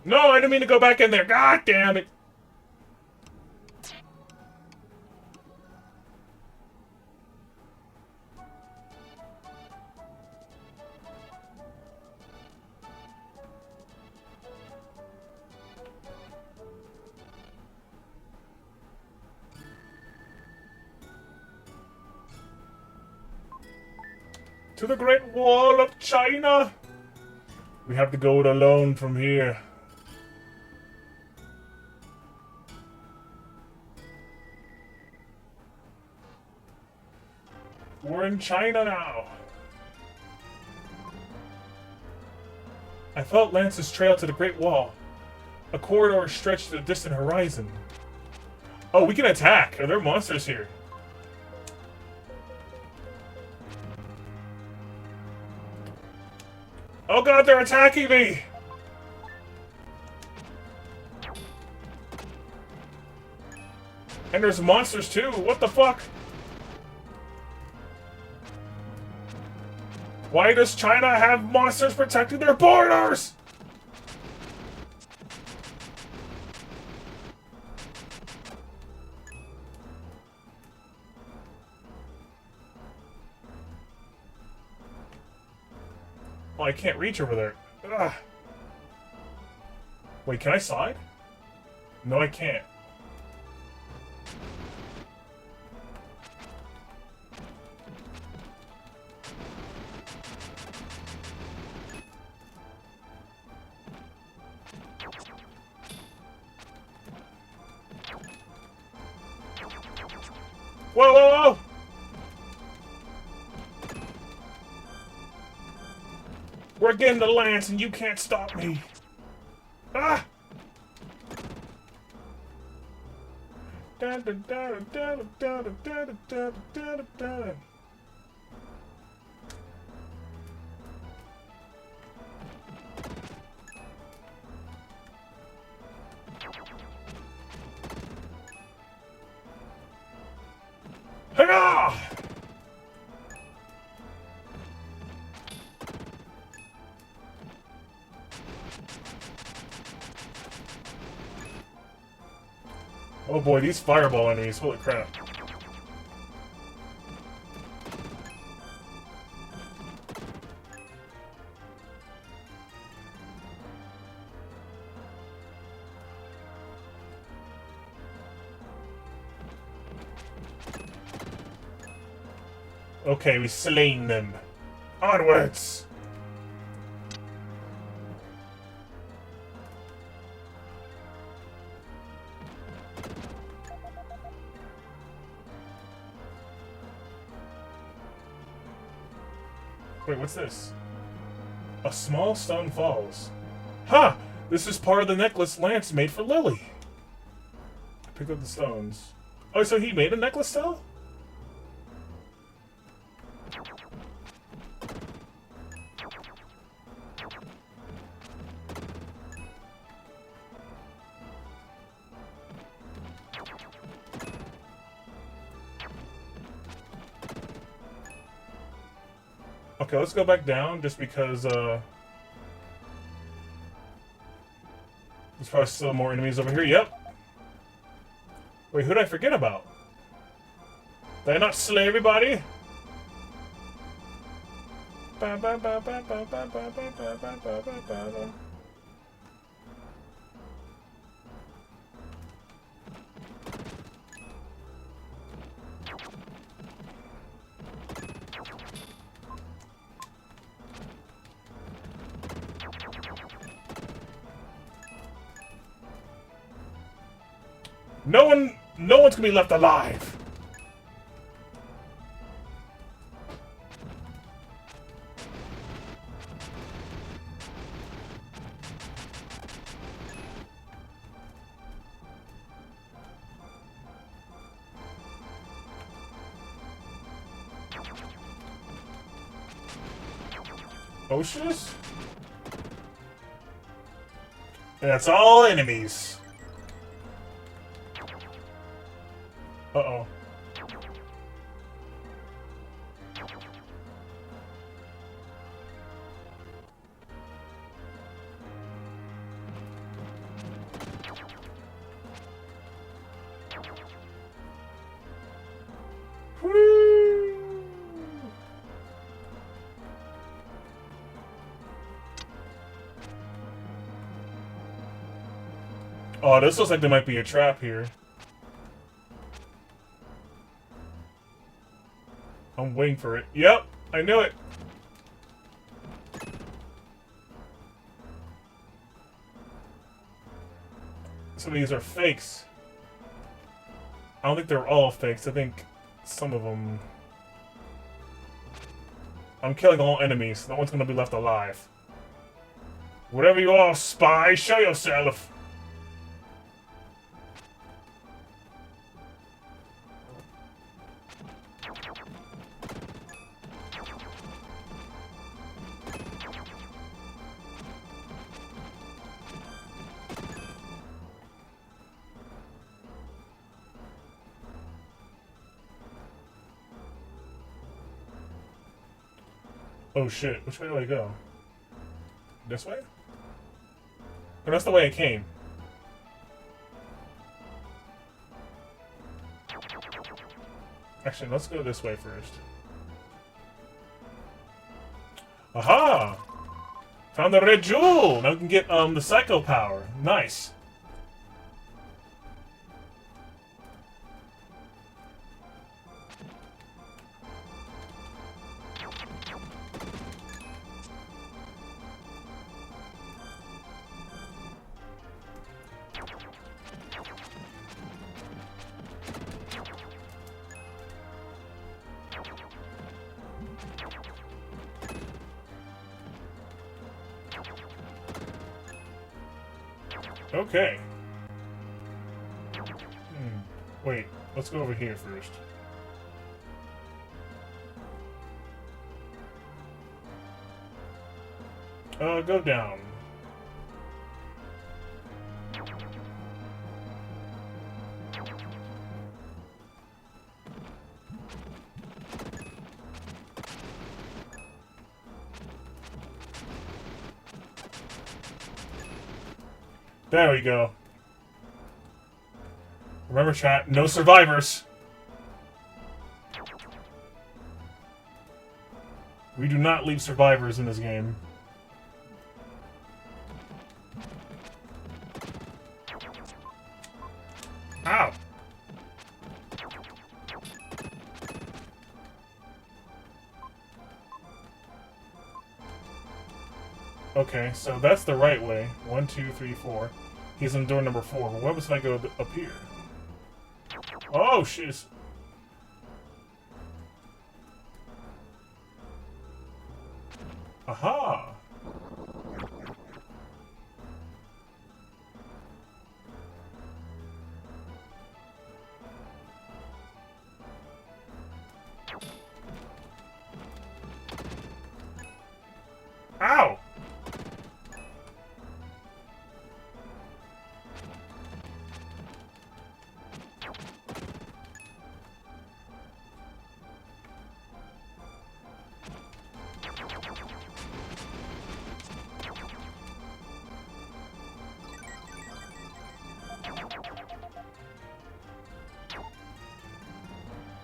No, I didn't mean to go back in there. God damn it. To the Great Wall of China. We have to go it alone from here. We're in China now. I followed Lance's trail to the Great Wall. A corridor stretched to the distant horizon. Oh, we can attack. Are there monsters here? Oh god, they're attacking me! And there's monsters too. What the fuck? Why does China have monsters protecting their borders? Oh, I can't reach over there. Ugh. Wait, can I slide? No, I can't. Whoa, whoa, whoa! We're getting the lance and you can't stop me. Ah! Da, da, da, da, da, da, da, da, da, da. Hurrah! Oh boy, these fireball enemies, holy crap. Okay, we slain them. Onwards! Wait, what's this? A small stone falls. Ha! This is part of the necklace Lance made for Lily. Pick up the stones. Oh, so he made a necklace still? Okay, let's go back down just because, there's probably still more enemies over here. Yep. Wait, who did I forget about? Did I not slay everybody? No one's gonna be left alive. Oceans? That's all enemies. Uh-oh. Oh, this looks like there might be a trap here. I'm waiting for it. Yep, I knew it. Some of these are fakes. I don't think they're all fakes. I think some of them... I'm killing all enemies. No one's gonna be left alive. Whatever you are, spy, show yourself! Oh shit, which way do I go? This way? Or that's the way I came. Actually, let's go this way first. Aha! Found the red jewel! Now we can get the psycho power. Nice. Okay. Wait, let's go over here first. Go down. There we go. Remember, chat, no survivors. We do not leave survivors in this game. Ow! Okay, so that's the right way. 1, 2, 3, 4. He's in door number 4. But what happens if I go up here? Oh, shit. Aha! Ow!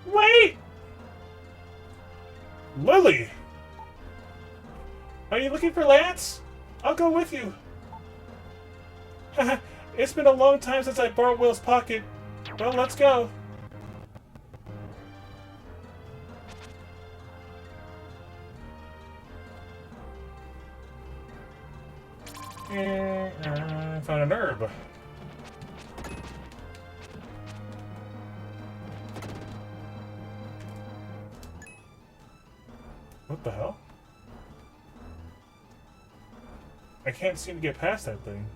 Wait! Lily! Are you looking for Lance? I'll go with you. Haha, it's been a long time since I borrowed Will's pocket. Well, let's go. I found an herb. What the hell? I can't seem to get past that thing.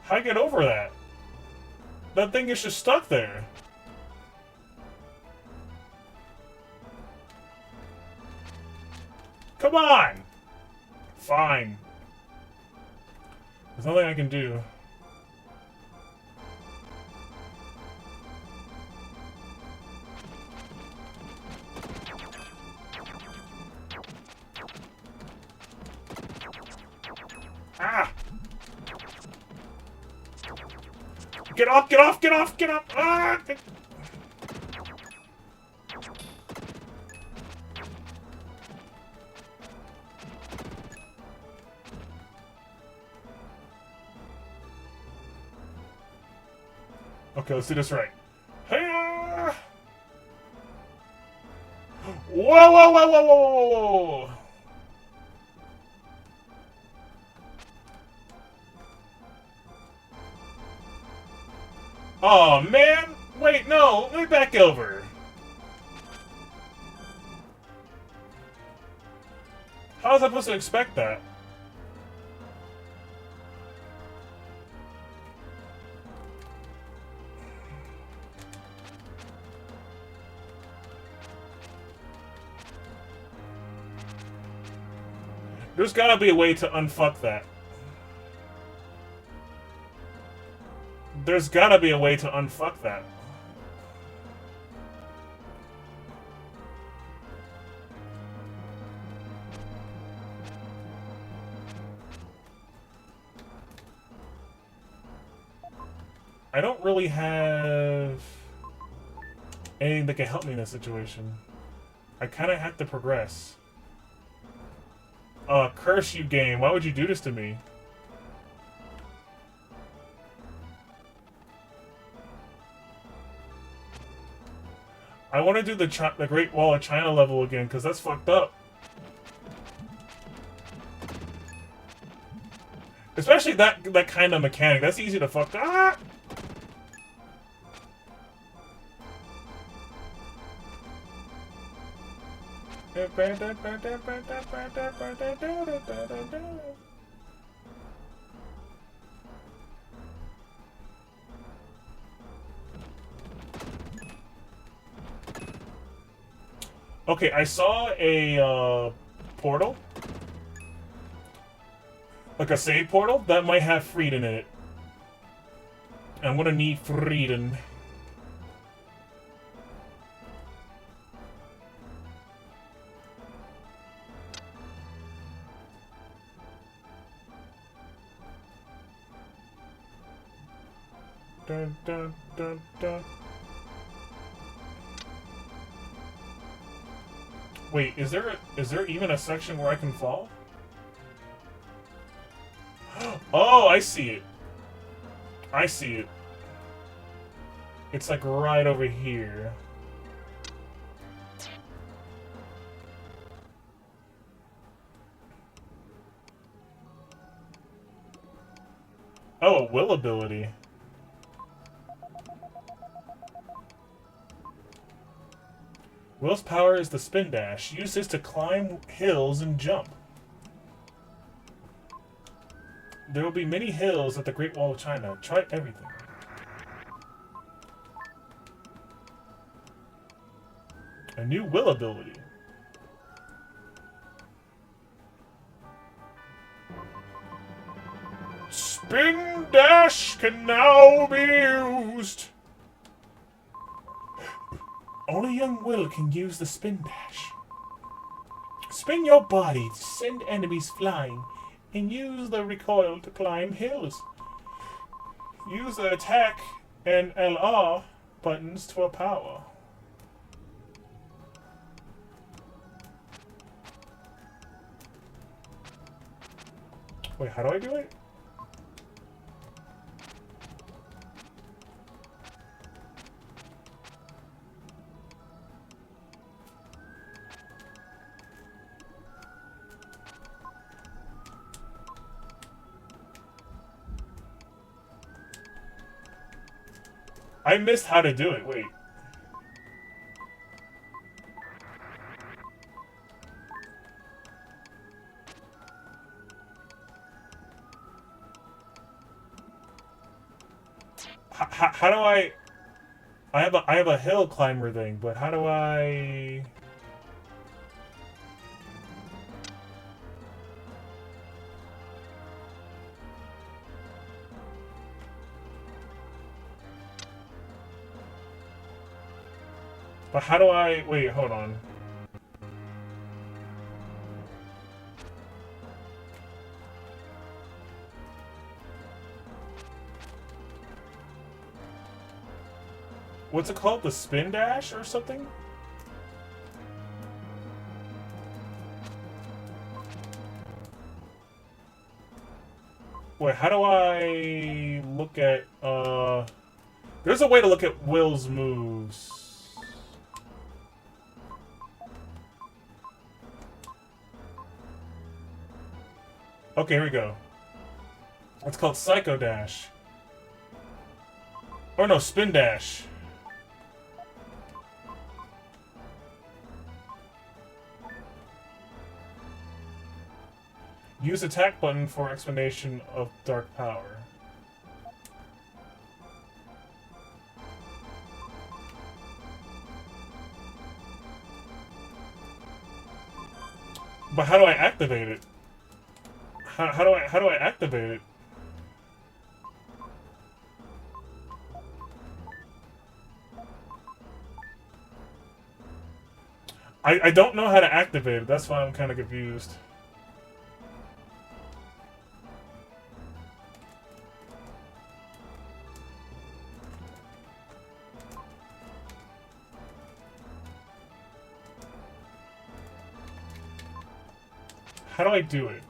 How do I get over that? That thing is just stuck there. Come on! Fine. There's nothing I can do. Ah! Get off, get off, get off, get off! Ah! Okay, let's do this right. Hey-ya! Whoa, whoa, whoa, whoa, whoa, whoa, whoa! Oh man! Wait, no! Let me back over! was I supposed to expect that? There's gotta be a way to unfuck that. There's gotta be a way to unfuck that. I don't really have anything that can help me in this situation. I kind of have to progress. Curse you, game. Why would you do this to me? I want to do the Great Wall of China level again, because that's fucked up. Especially that kind of mechanic. That's easy to fuck up. Okay, I saw a portal. Like a save portal that might have Frieden in it. I'm gonna need Frieden. Dun, dun, dun, dun. Wait, is there even a section where I can fall? Oh, I see it. I see it. It's like right over here. Oh, a will ability. Will's power is the spin dash. Use this to climb hills and jump. There will be many hills at the Great Wall of China. Try everything. A new will ability. Spin dash can now be used. Only young Will can use the spin dash. Spin your body to send enemies flying, and use the recoil to climb hills. Use the attack and LR buttons to a power. Wait, how do I do it? I missed how to do it. Wait. How do I have a hill climber thing, but how do I? But how do I... Wait, hold on. What's it called? The spin dash or something? Wait, how do I look at... There's a way to look at Will's moves. Okay, here we go. It's called Psycho Dash. Or no, Spin Dash. Use attack button for explanation of dark power. But how do I activate it? How do I activate it? I don't know how to activate it. That's why I'm kind of confused. How do I do it?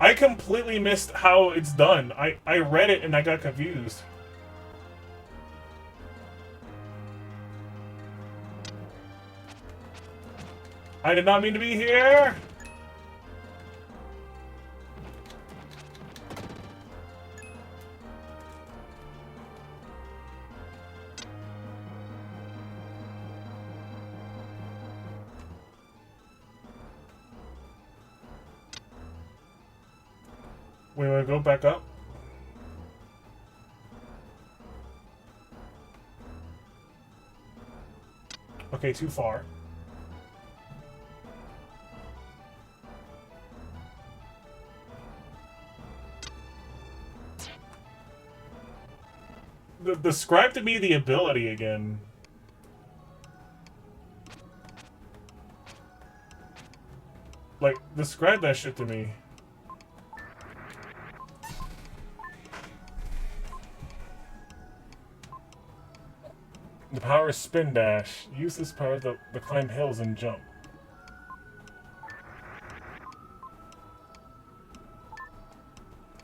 I completely missed how it's done. I read it and I got confused. I did not mean to be here! Wait, go back up? Okay, too far. Describe to me the ability again. Like, describe that shit to me. The power is spin dash. Use this power to climb hills and jump.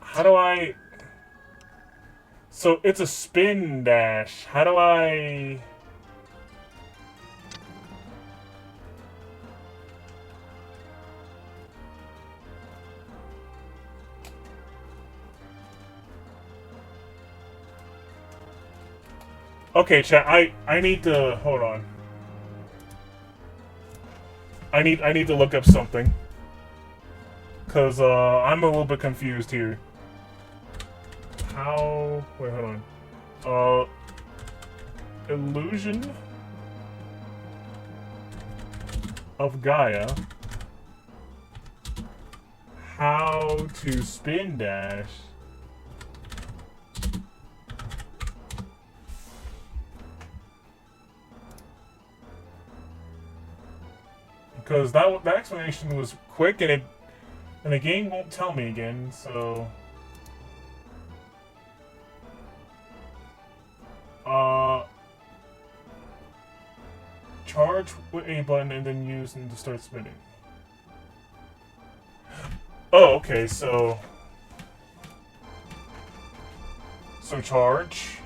How do I... So it's a spin dash. How do I... Okay, chat, I need to... Hold on. I need to look up something. Cause, I'm a little bit confused here. How... Wait, hold on. Illusion of Gaia. How to spin dash. Because that explanation was quick and the game won't tell me again, so... Charge with A button and then use and to start spinning. Oh, okay, so charge.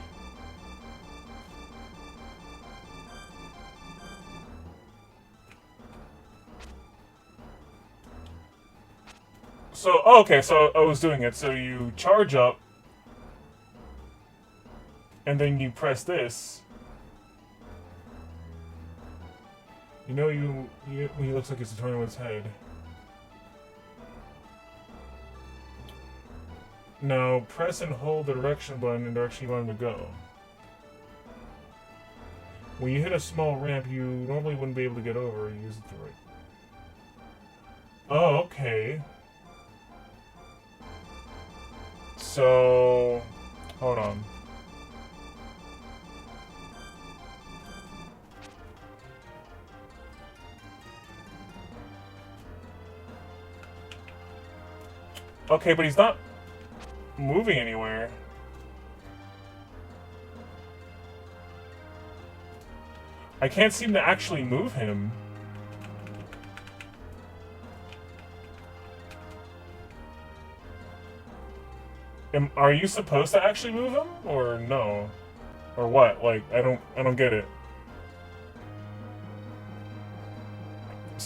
So, oh, okay, so I was doing it. So you charge up, and then you press this. You know, he looks like he's turning his head. Now, press and hold the direction button in the direction you want him to go. When you hit a small ramp, you normally wouldn't be able to get over. You use it to right. Oh, okay. So, hold on. Okay, but he's not moving anywhere. I can't seem to actually move him. Are you supposed to actually move him, or no? Or what? Like, I don't get it.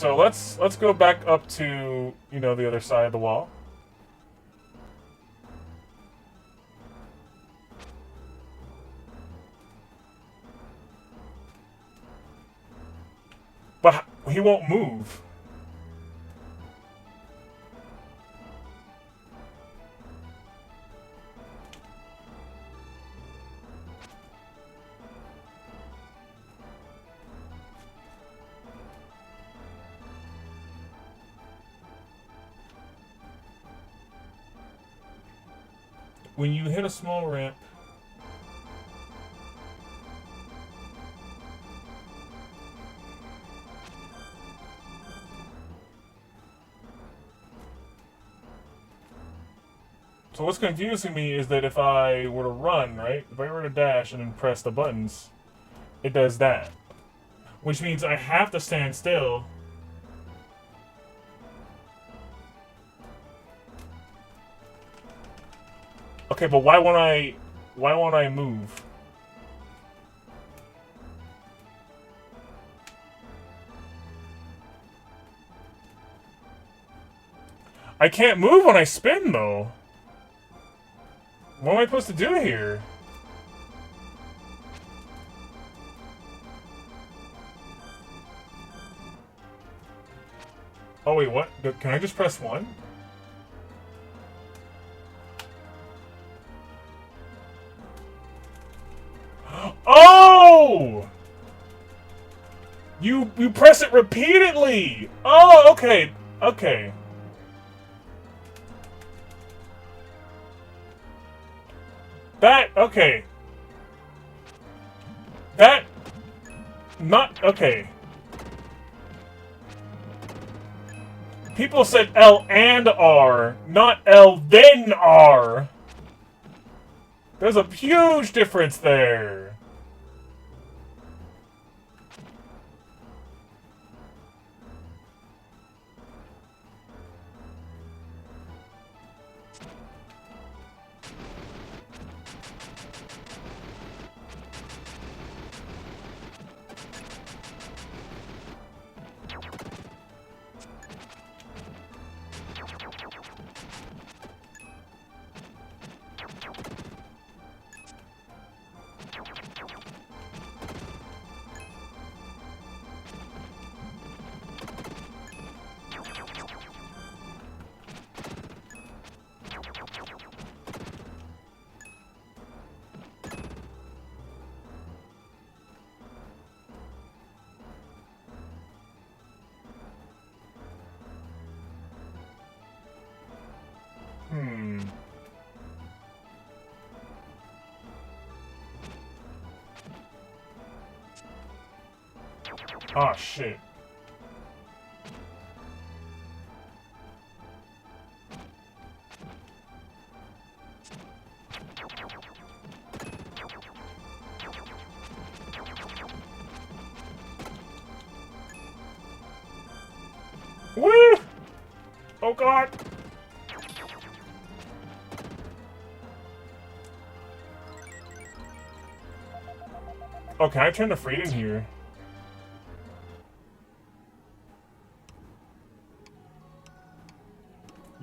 so let's go back up to, you know, the other side of the wall. But he won't move. When you hit a small ramp, so what's confusing me is that if I were to run, right? If I were to dash and then press the buttons, it does that. Which means I have to stand still. Okay, but why won't I move? I can't move when I spin though. What am I supposed to do here? Oh wait, what? Can I just press 1? Oh! You press it repeatedly! Oh, okay. Okay. Okay. Not, okay. People said L and R, not L then R. There's a huge difference there. Oh shit. Woo! Oh god! Oh, can I turn the freedom here?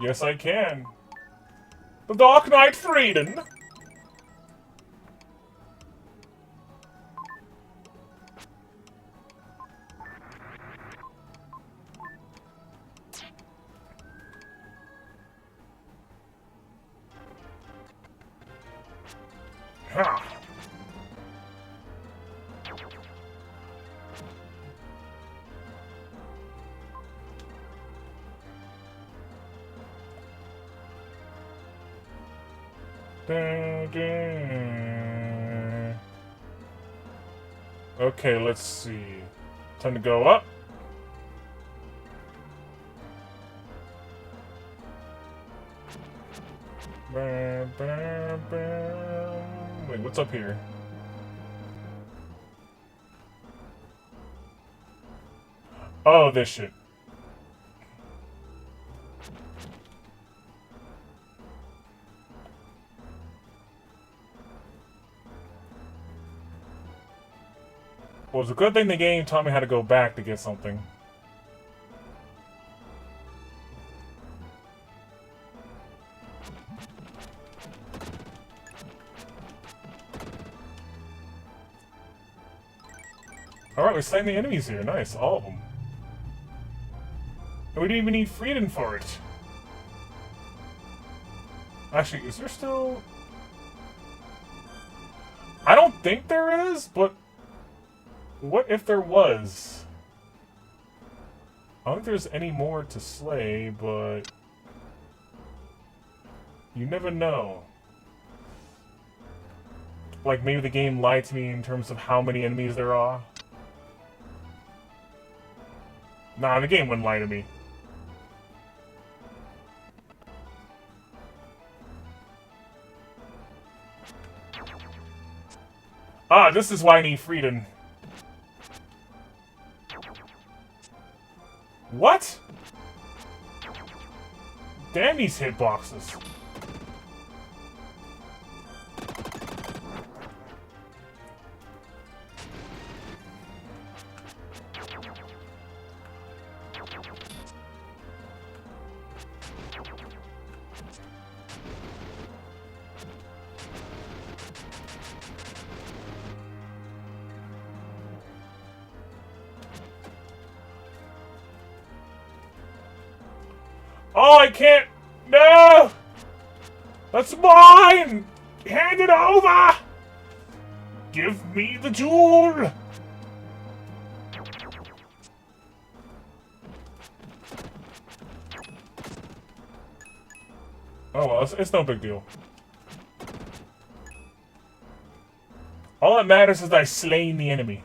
Yes, I can. The Dark Knight Freedom! Ha! Okay, let's see. Time to go up. Wait, what's up here? Oh, this shit. Well, it's a good thing the game taught me how to go back to get something. Alright, we're slaying the enemies here. Nice, all of them. And we didn't even need freedom for it. Actually, is there still... I don't think there is, but... What if there was? I don't think there's any more to slay, but... You never know. Like, maybe the game lied to me in terms of how many enemies there are. Nah, the game wouldn't lie to me. Ah, this is why I need freedom. What? Damn these hitboxes. Oh, I can't! No! That's mine! Hand it over! Give me the jewel! Oh well, it's no big deal. All that matters is that I slain the enemy.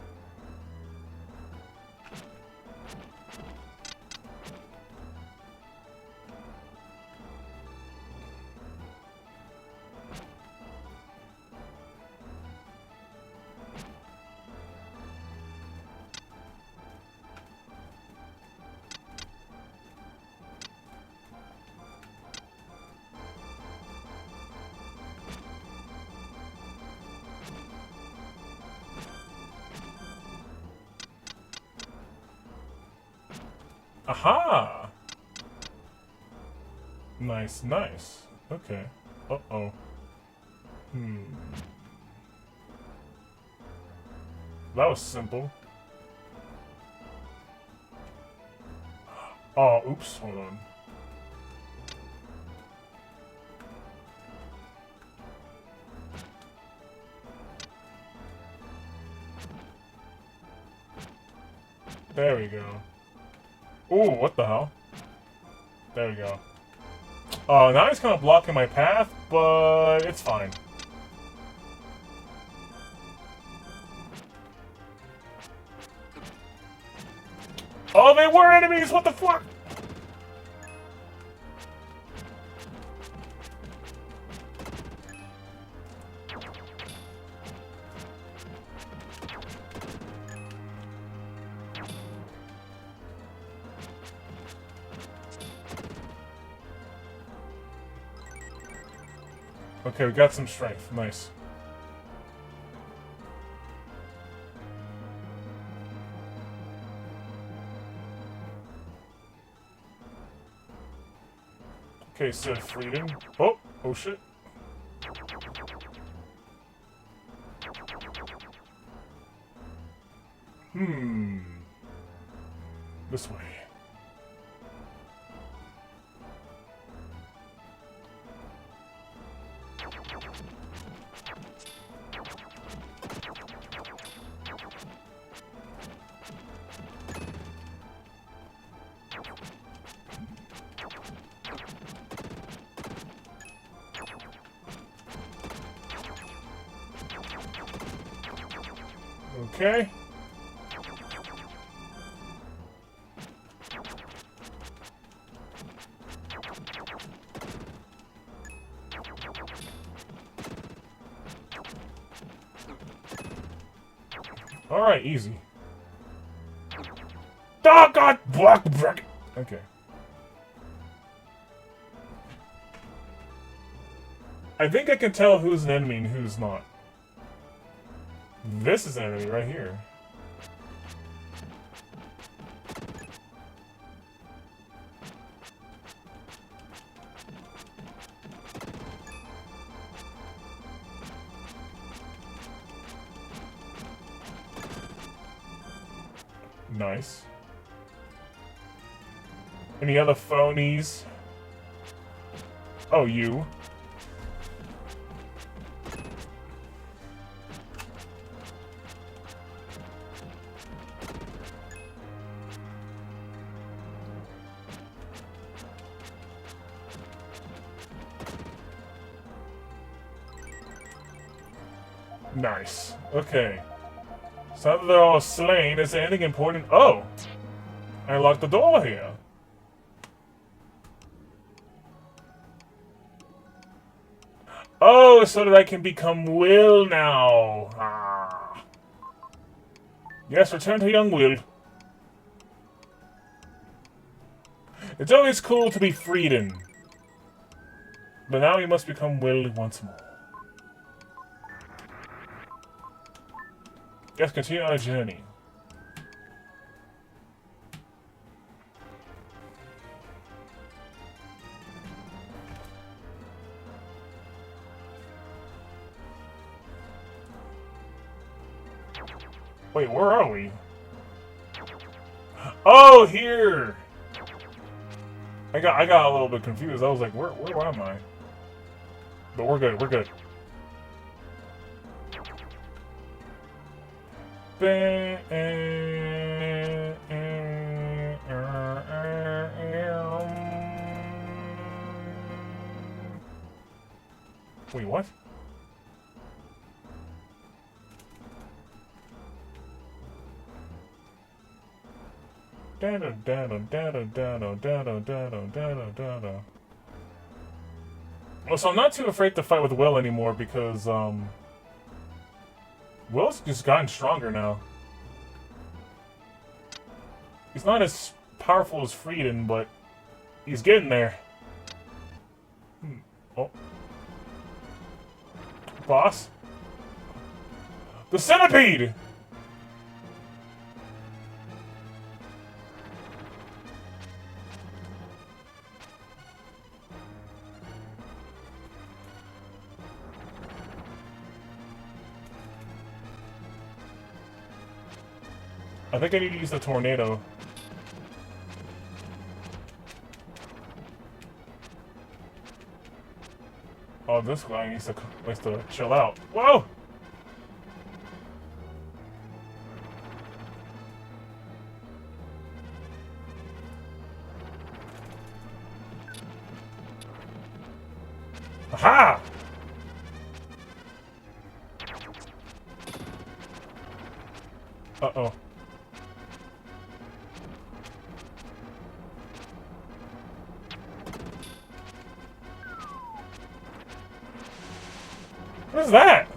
Aha! Nice, nice. Okay. Uh-oh. That was simple. Oh, oops, hold on. There we go. Ooh, what the hell? There we go. Oh, now he's kind of blocking my path, but it's fine. Oh, they were enemies! What the fuck? Okay, we got some strength. Nice. Okay, so freedom. Oh, oh shit. This way. Okay. All right, easy. Oh God! Block, block. Okay. I think I can tell who's an enemy and who's not. This is an enemy right here. Nice. Any other phonies? Oh, you. Nice. Okay. So now that they're all slain, is there anything important? Oh! I locked the door here. Oh, so that I can become Will now. Ah. Yes, return to young Will. It's always cool to be Frieden. But now he must become Will once more. Let's continue our journey. Wait, where are we? Oh, here! I got a little bit confused. I was like, where am I? But we're good, we're good. Wait, what? Well, so I'm not too afraid to fight with Will anymore because, Will's just gotten stronger now. He's not as powerful as Frieden, but he's getting there. Oh. Boss? The centipede! I think I need to use the tornado. Oh, this guy needs to chill out. Whoa! Aha! Uh-oh. What is that?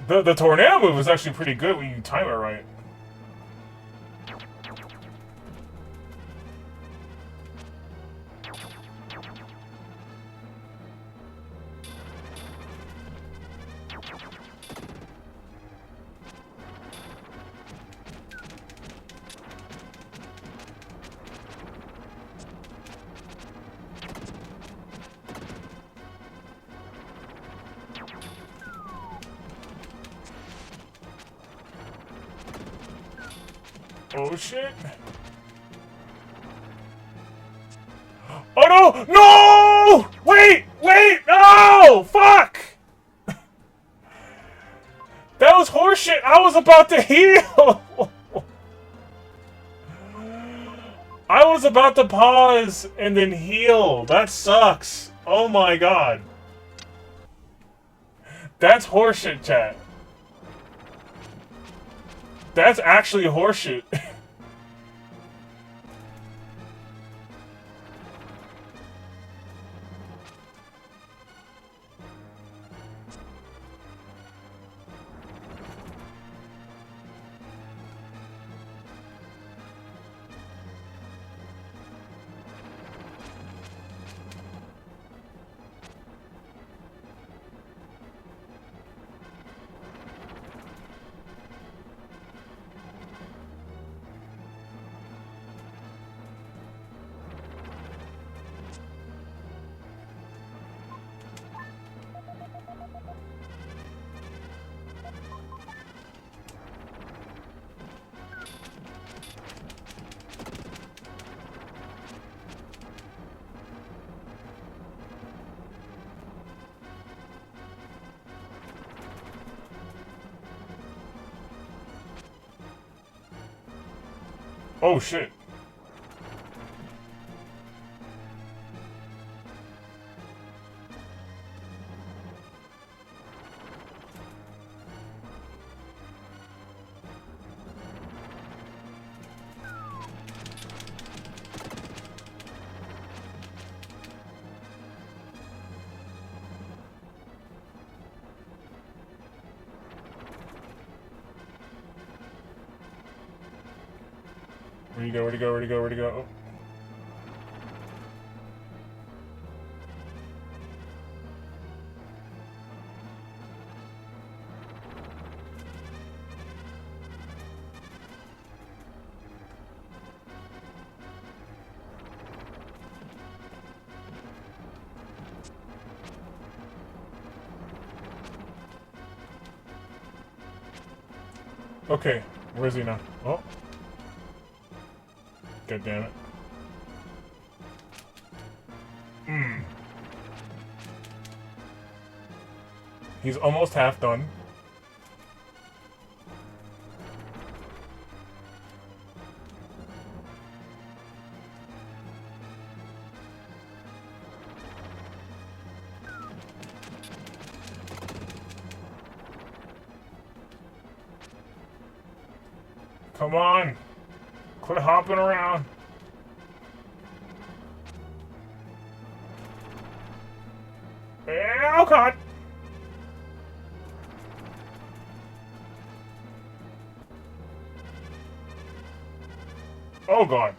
The tornado move is actually pretty good when you time it right. Oh shit. Oh no! No! Wait! Wait! No! Fuck! That was horseshit! I was about to heal! I was about to pause and then heal. That sucks. Oh my god. That's horseshit, chat. That's actually horseshit. Oh shit. Where'd he go? Where'd he go? Where'd he go? Where'd he go? Okay, where is he now? Oh. God damn it. He's almost half done. Come on! Quit hopping around! Oh god! Oh god!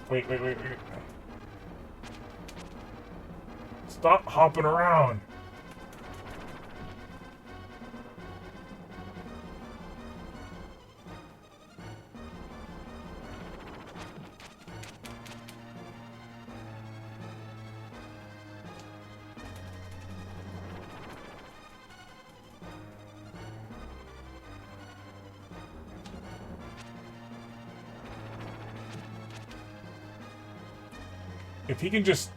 Wait. Stop hopping around! If he can just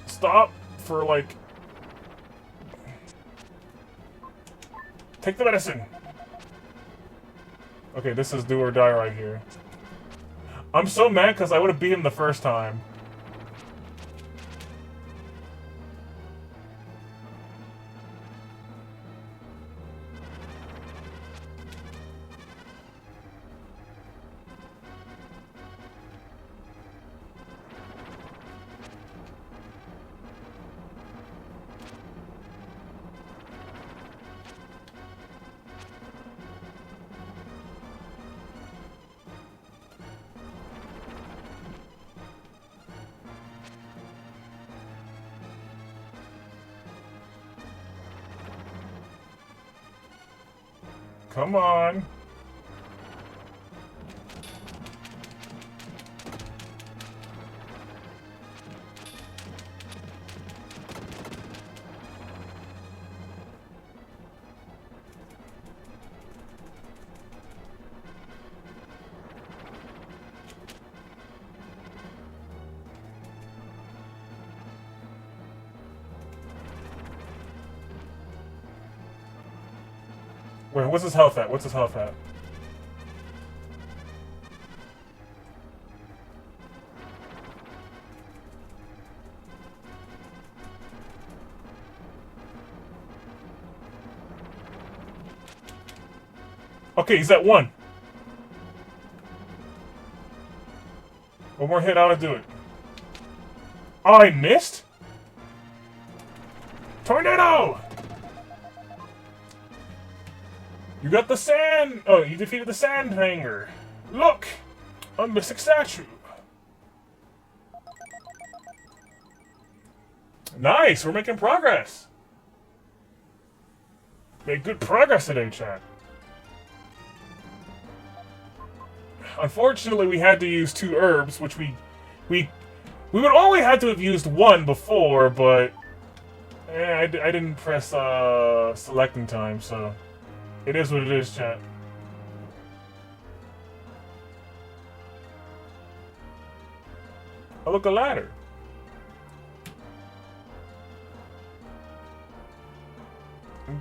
stop for, like... Take the medicine! Okay, this is do or die right here. I'm so mad because I would have beat him the first time. Come on. Wait, what's his health at? What's his health at? Okay, he's at 1. One more hit, I'll do it. Oh, I missed? Tornado! You got the sand! Oh, you defeated the sand hanger. Look! A mystic statue. Nice! We're making progress! Made good progress today, chat. Unfortunately, we had to use 2 herbs, which we would only had to have used 1 before, but I didn't press selecting time, so it is what it is, chat. Oh, look, a ladder.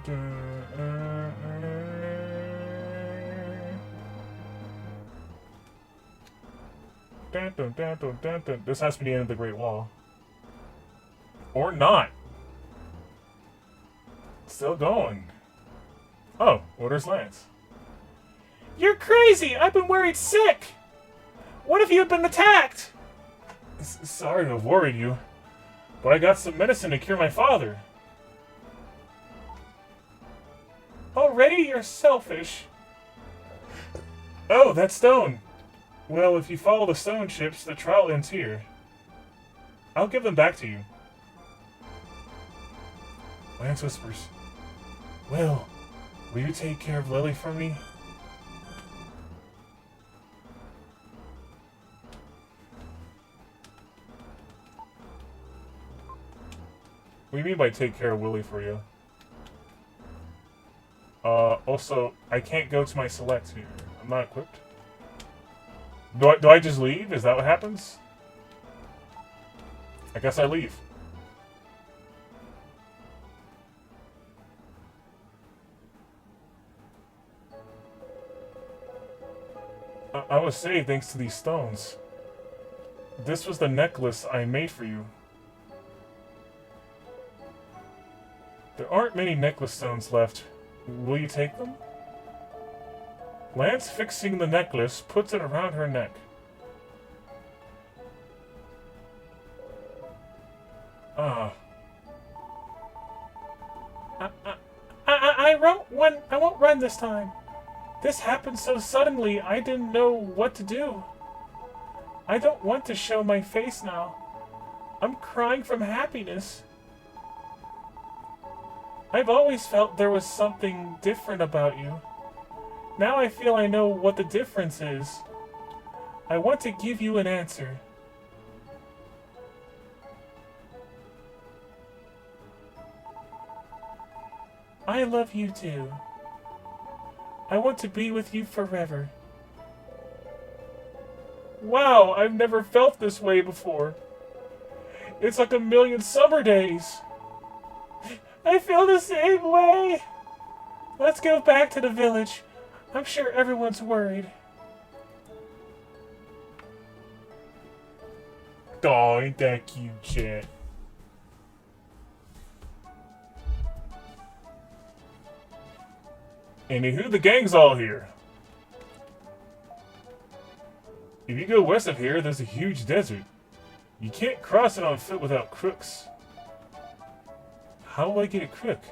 This has to be the end of the Great Wall. Or not. Still going. Oh, well, there's Lance. You're crazy! I've been worried sick! What if you had been attacked? Sorry to have worried you, but I got some medicine to cure my father. Already? You're selfish. Oh, that stone. Well, if you follow the stone chips, the trial ends here. I'll give them back to you. Lance whispers. Will you take care of Lily for me? What do you mean by take care of Willie for you? Also, I can't go to my select here. I'm not equipped. Do I just leave? Is that what happens? I guess I leave. I was saved thanks to these stones. This was the necklace I made for you. There aren't many necklace stones left. Will you take them? Lance, fixing the necklace, puts it around her neck. I won't run this time. This happened so suddenly, I didn't know what to do. I don't want to show my face now. I'm crying from happiness. I've always felt there was something different about you. Now I feel I know what the difference is. I want to give you an answer. I love you too. I want to be with you forever. Wow, I've never felt this way before. It's like a million summer days. I feel the same way. Let's go back to the village. I'm sure everyone's worried. Oh, ain't that cute, chat? Anywho, the gang's all here. If you go west of here, there's a huge desert. You can't cross it on foot without crooks. How will I get a crook?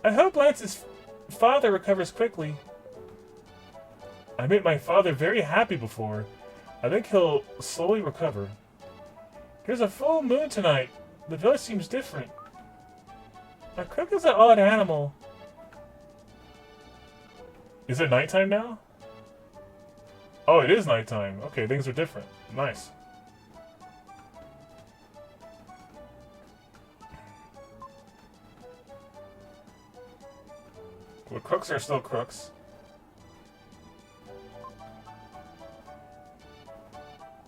I hope Lance's father recovers quickly. I made my father very happy before. I think he'll slowly recover. There's a full moon tonight. The village seems different. A crook is an odd animal. Is it nighttime now? Oh, it is nighttime. Okay, things are different. Nice. Well, crooks are still crooks.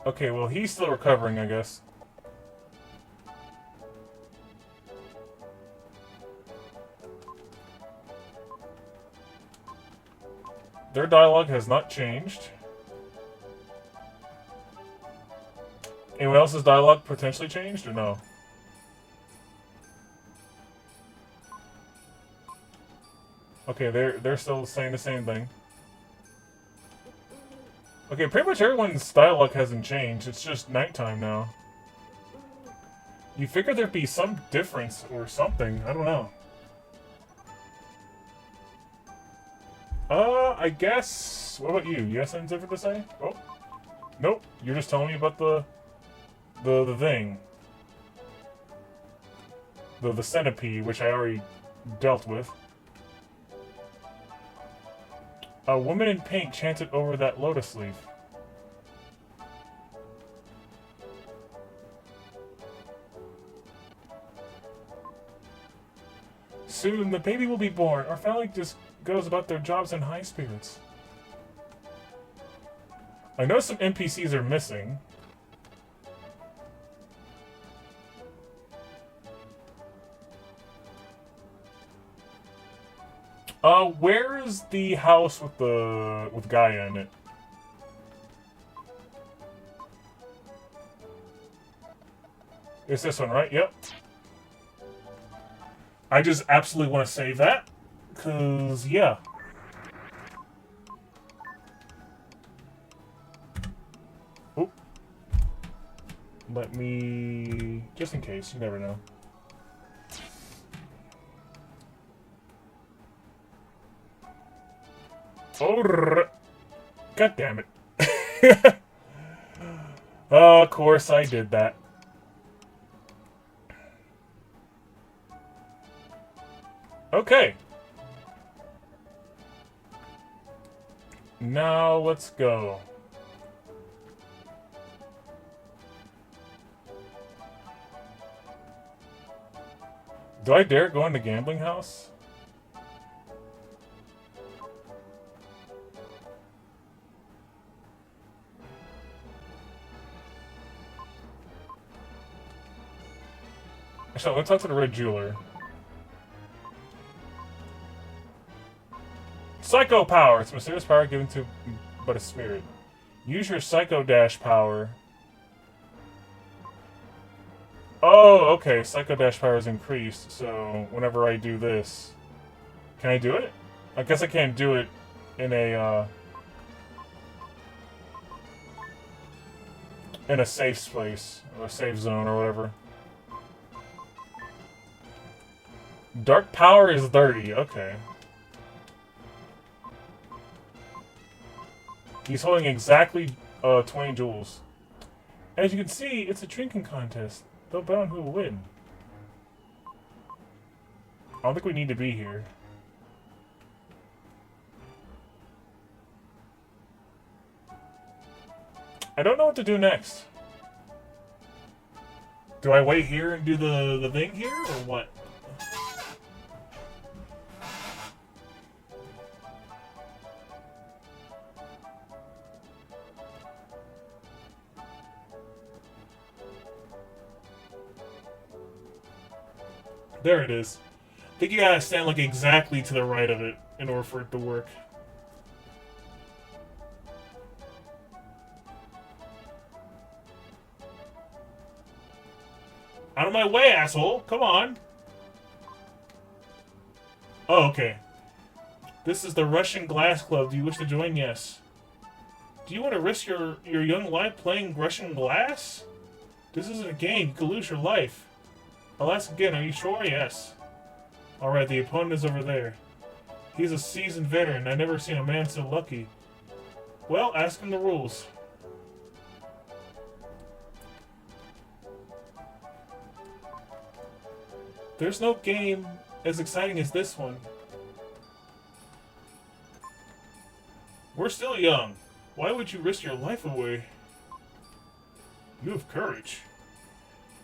Okay, well, he's still recovering, I guess. Their dialogue has not changed. Anyone else's dialogue potentially changed, or no? Okay, they're still saying the same thing. Okay, pretty much everyone's dialogue hasn't changed. It's just nighttime now. You figure there'd be some difference or something. I don't know. I guess... What about you? You have something different to say? Oh. Nope. You're just telling me about the thing. The centipede, which I already dealt with. A woman in pink chanted over that lotus leaf. Soon, the baby will be born. Our family just goes about their jobs in high spirits. I know some NPCs are missing. Where is the house with Gaia in it? It's this one, right? Yep. I just absolutely want to save that. Because, yeah. Oop. Let me... Just in case, you never know. Oh, God damn it. Of course I did that. Okay. Now let's go. Do I dare go in the gambling house? Actually, let's talk to the Red Jeweler. Psycho power! It's a mysterious power given to but a spirit. Use your Psycho Dash power. Oh, okay. Psycho Dash power is increased, so whenever I do this... Can I do it? I guess I can't do it in a safe space, or a safe zone, or whatever. Dark power is 30, okay. He's holding exactly 20 jewels. As you can see, it's a drinking contest. Don't bet on who will win. I don't think we need to be here. I don't know what to do next. Do I wait here and do the thing here, or what? There it is. I think you gotta stand like exactly to the right of it in order for it to work. Out of my way, asshole! Come on! Oh, okay. This is the Russian Glass Club. Do you wish to join? Yes. Do you want to risk your young life playing Russian glass? This isn't a game. You could lose your life. I'll ask again. Are you sure? Yes. Alright, the opponent is over there. He's a seasoned veteran. I've never seen a man so lucky. Well, ask him the rules. There's no game as exciting as this one. We're still young. Why would you risk your life away? You have courage.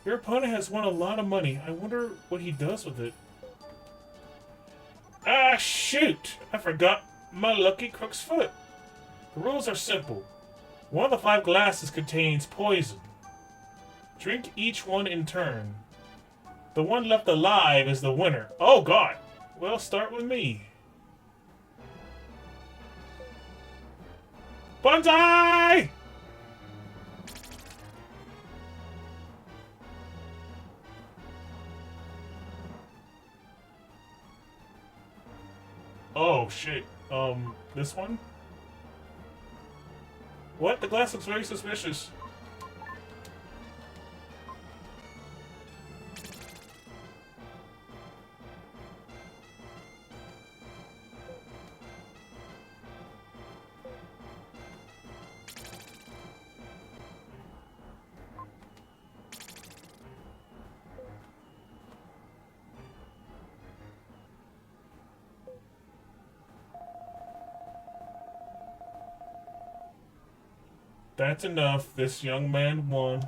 Your opponent has won a lot of money. I wonder what he does with it. Ah, shoot! I forgot my lucky crook's foot. The rules are simple. One of the 5 glasses contains poison. Drink each one in turn. The one left alive is the winner. Oh, God! Well, start with me. Banzai! Oh, shit. This one? What? The glass looks very suspicious. That's enough. This young man won.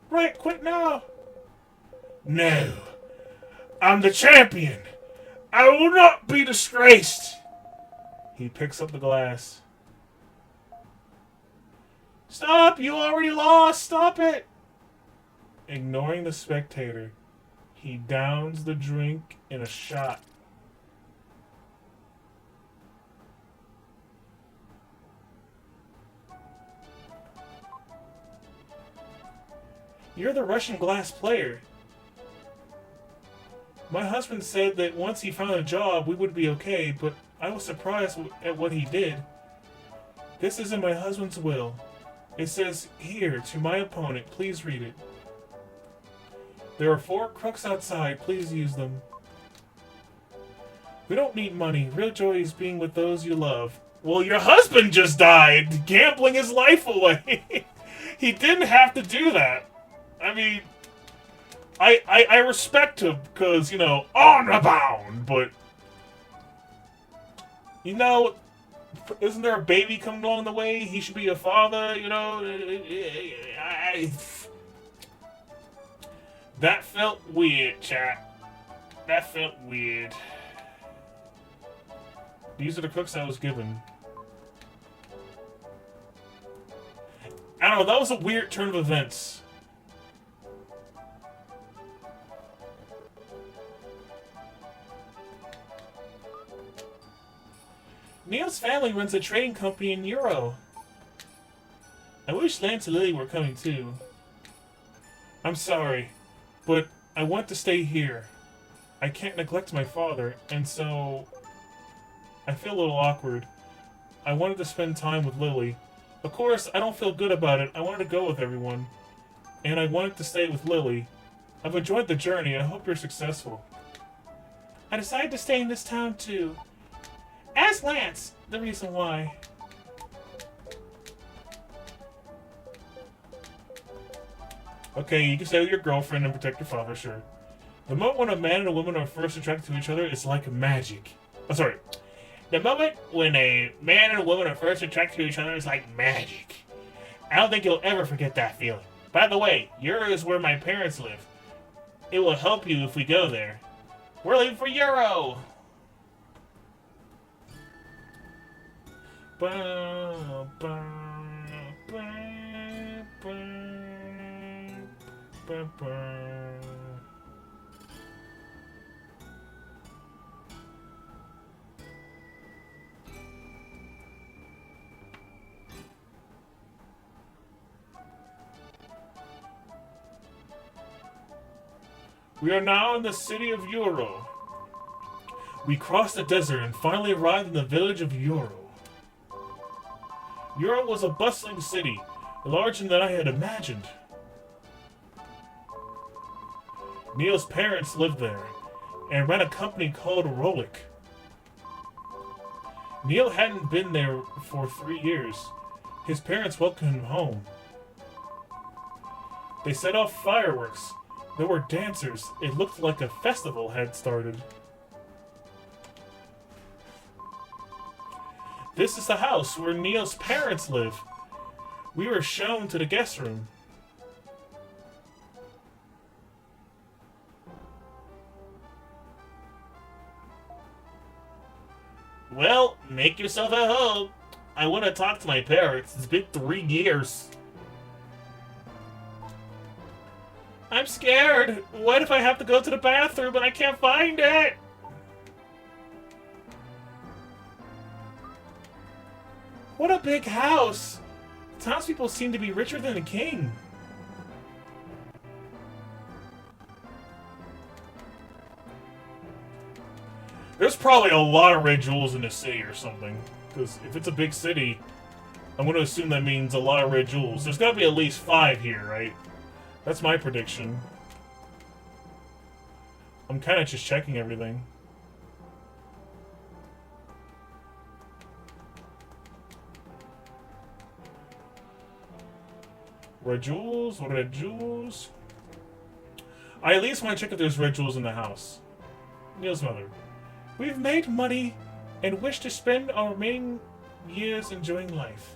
Right, quit now. No. I'm the champion. I will not be disgraced. He picks up the glass. Stop! You already lost! Stop it! Ignoring the spectator, he downs the drink in a shot You're the Russian glass player. My husband said that once he found a job, we would be okay, but I was surprised at what he did. This is in my husband's will. It says, here, to my opponent, please read it. There are 4 crooks outside, please use them. We don't need money. Real joy is being with those you love. Well, your husband just died, gambling his life away. He didn't have to do that. I mean, I respect him because, you know, honor bound, but, you know, isn't there a baby coming along the way? He should be a father, you know? That felt weird, chat. That felt weird. These are the crooks I was given. I don't know, that was a weird turn of events. Neil's family runs a trading company in Euro. I wish Lance and Lily were coming too. I'm sorry, but I want to stay here. I can't neglect my father, and so I feel a little awkward. I wanted to spend time with Lily. Of course, I don't feel good about it. I wanted to go with everyone. And I wanted to stay with Lily. I've enjoyed the journey. I hope you're successful. I decided to stay in this town too. Ask Lance the reason why. Okay, you can stay with your girlfriend and protect your father, sure. The moment when a man and a woman are first attracted to each other is like magic. Oh, sorry. The moment when a man and a woman are first attracted to each other is like magic. I don't think you'll ever forget that feeling. By the way, Euro is where my parents live. It will help you if we go there. We're leaving for Euro! We are now in the city of Euro. We crossed the desert and finally arrived in the village of Euro. Euro was a bustling city, larger than I had imagined. Neil's parents lived there, and ran a company called Rolik. Neil hadn't been there for 3 years. His parents welcomed him home. They set off fireworks. There were dancers. It looked like a festival had started. This is the house where Neil's parents live. We were shown to the guest room. Well, make yourself at home. I want to talk to my parents. It's been 3 years. I'm scared. What if I have to go to the bathroom and I can't find it? What a big house! Townspeople seem to be richer than a king. There's probably a lot of red jewels in the city or something. Because if it's a big city, I'm going to assume that means a lot of red jewels. There's got to be at least 5 here, right? That's my prediction. I'm kind of just checking everything. Red jewels? What red jewels? I at least want to check if there's red jewels in the house. Neil's mother. We've made money and wish to spend our remaining years enjoying life.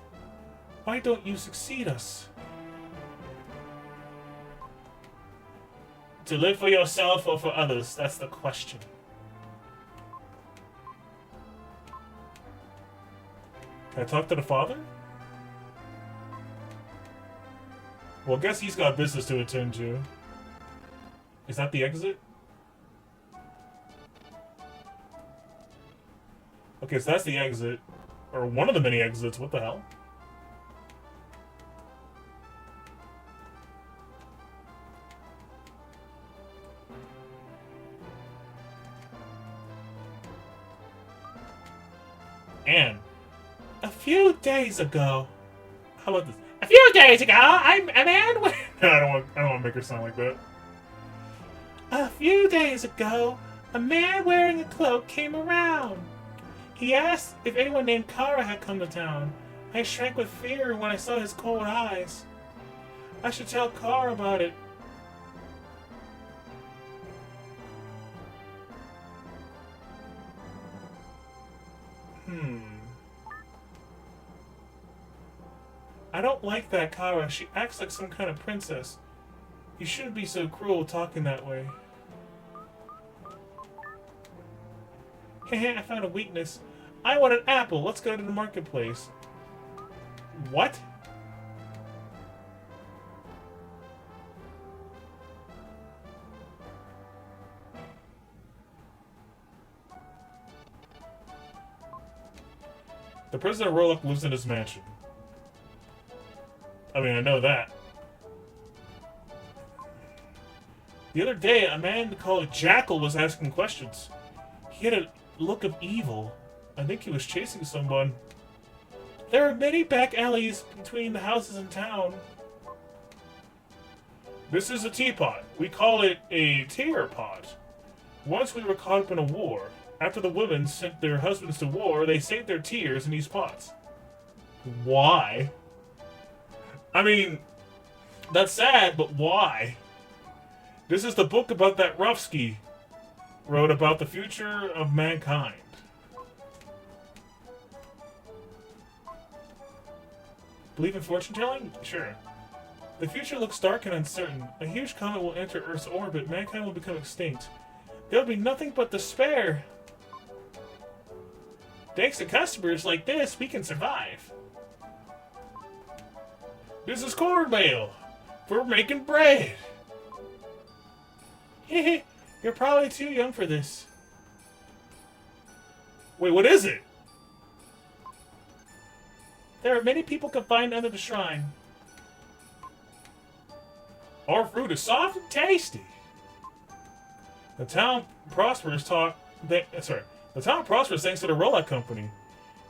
Why don't you succeed us? To live for yourself or for others? That's the question. Can I talk to the father? Well, I guess he's got business to attend to. Is that the exit? Okay, so that's the exit. Or one of the many exits. What the hell? And a few days ago, how about this? A few days ago, a man. No, I don't want to make her sound like that. A few days ago, a man wearing a cloak came around. He asked if anyone named Kara had come to town. I shrank with fear when I saw his cold eyes. I should tell Kara about it. I don't like that Kara. She acts like some kind of princess. You shouldn't be so cruel talking that way. Hehe, I found a weakness. I want an apple. Let's go to the marketplace. What? The president of Rollup lives in his mansion. I mean, I know that. The other day, a man called Jackal was asking questions. He had a look of evil. I think he was chasing someone. There are many back alleys between the houses in town. This is a teapot. We call it a tear pot. Once we were caught up in a war. After the women sent their husbands to war, they saved their tears in these pots. Why? I mean, that's sad, but why? This is the book about that Ruffsky wrote about the future of mankind. Believe in fortune-telling? Sure. The future looks dark and uncertain. A huge comet will enter Earth's orbit. Mankind will become extinct. There will be nothing but despair. Thanks to customers like this, we can survive. This is corn bale for making bread. Hehe, you're probably too young for this. Wait, what is it? There are many people confined under the shrine. Our fruit is soft and tasty. The town prospers the town prospers thanks to the Rollout Company.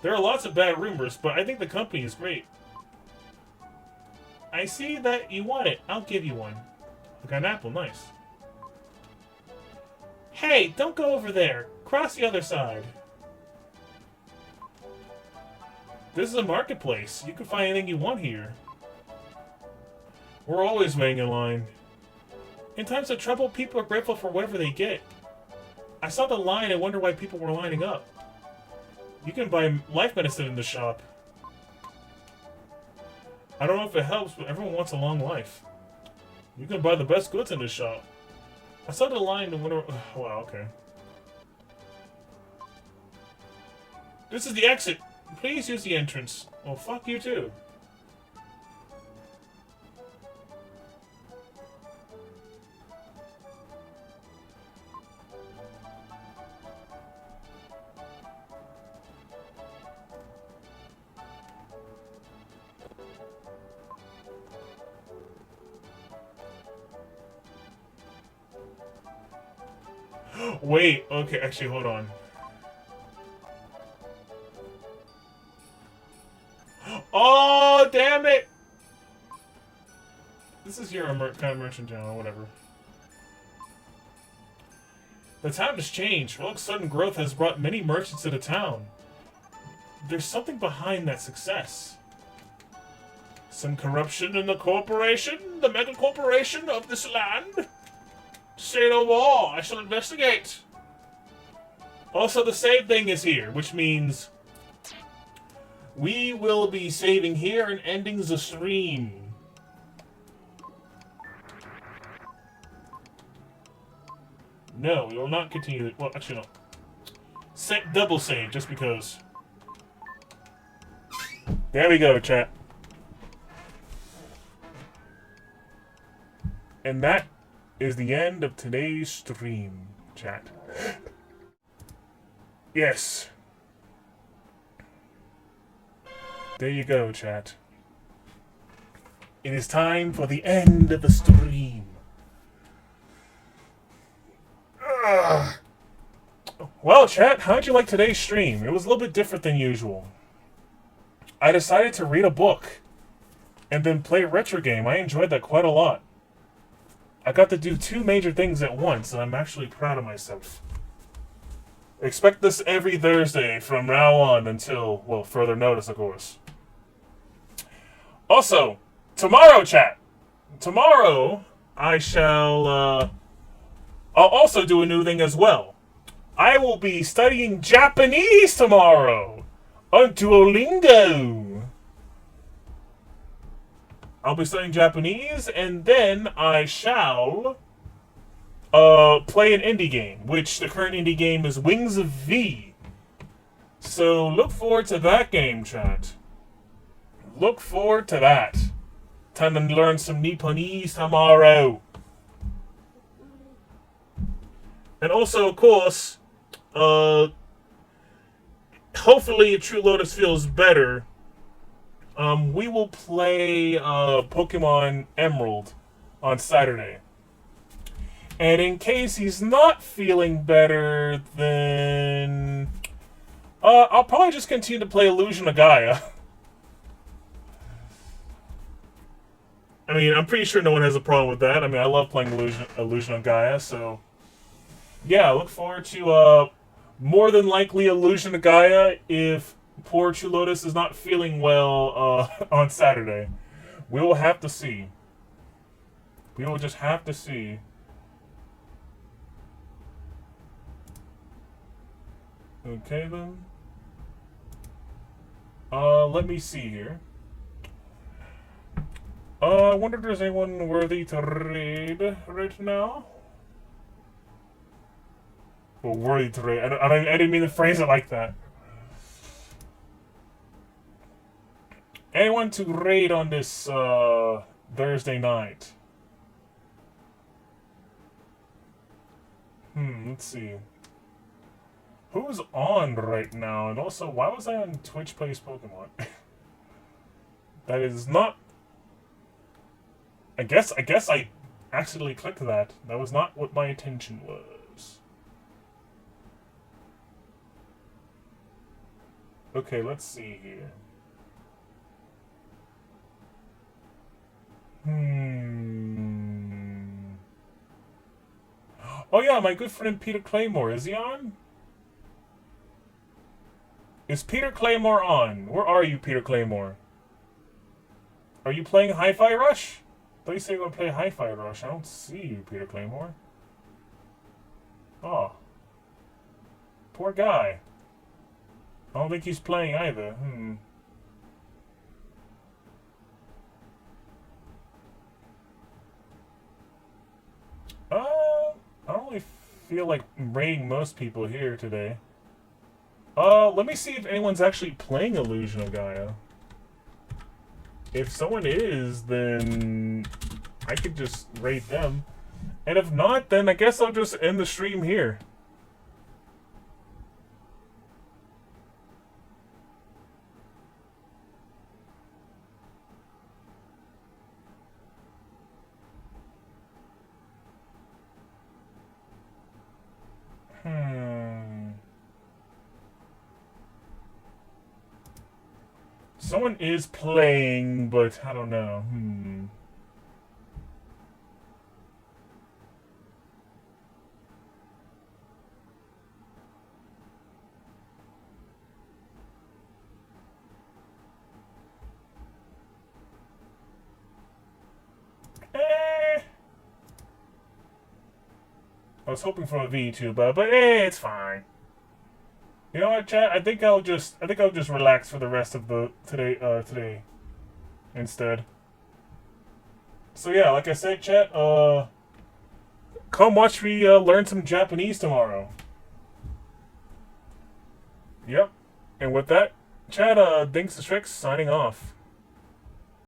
There are lots of bad rumors, but I think the company is great. I see that you want it. I'll give you one. I got an apple, nice. Hey, don't go over there. Cross the other side. This is a marketplace. You can find anything you want here. We're always waiting in line. In times of trouble, people are grateful for whatever they get. I saw the line and wonder why people were lining up. You can buy life medicine in the shop. I don't know if it helps, but everyone wants a long life. You can buy the best goods in this shop. I saw the line and wonder... Oh, wow, okay. This is the exit. Please use the entrance. Well, fuck you too. Wait, okay, actually, hold on. Oh, damn it! This is your kind of merchant town, or whatever. The town has changed. Rolluck's sudden growth has brought many merchants to the town. There's something behind that success. Some corruption in the corporation? The mega corporation of this land? Say no more. I shall investigate. Also, the save thing is here, which means we will be saving here and ending the stream. No, we will not continue. Well, actually, no. Double save, just because. There we go, chat. And that is the end of today's stream, chat. Yes. There you go, chat. It is time for the end of the stream. Ugh. Oh. Well, chat, how'd you like today's stream? It was a little bit different than usual. I decided to read a book and then play a retro game. I enjoyed that quite a lot. I got to do two major things at once, and I'm actually proud of myself. Expect this every Thursday from now on until, well, further notice, of course. Also, tomorrow, chat. Tomorrow, I'll also do a new thing as well. I will be studying Japanese tomorrow on Duolingo. I'll be studying Japanese, and then I shall play an indie game, which the current indie game is Wings of V. So look forward to that game, chat. Look forward to that. Time to learn some Nipponese tomorrow. And also, of course, hopefully if True Lotus feels better, we will play Pokemon Emerald on Saturday. And in case he's not feeling better, then I'll probably just continue to play Illusion of Gaia. I mean, I'm pretty sure no one has a problem with that. I mean, I love playing Illusion of Gaia, so yeah, I look forward to more than likely Illusion of Gaia if poor True Lotus is not feeling well on Saturday. We will have to see. We will just have to see. Okay, then. Let me see here. I wonder if there's anyone worthy to raid right now. Well, worthy to raid. I didn't mean to phrase it like that. Anyone to raid on this Thursday night? Let's see. Who's on right now? And also, why was I on Twitch Plays Pokemon? That is not... I guess I accidentally clicked that. That was not what my intention was. Okay, let's see here. Oh yeah, my good friend Peter Claymore. Is he on? Is Peter Claymore on? Where are you, Peter Claymore? Are you playing Hi-Fi Rush? I thought you said you were going to play Hi-Fi Rush. I don't see you, Peter Claymore. Oh. Poor guy. I don't think he's playing either. I don't really feel like raiding most people here today. Let me see if anyone's actually playing Illusion of Gaia. If someone is, then I could just raid them. And if not, then I guess I'll just end the stream here. Someone is playing, but I don't know. I was hoping for a V2, but it's fine. You know what, chat? I think I'll just relax for the rest of the today instead. So yeah, like I said, chat, come watch me learn some Japanese tomorrow. Yep. And with that, chat, DingusTheStrix signing off.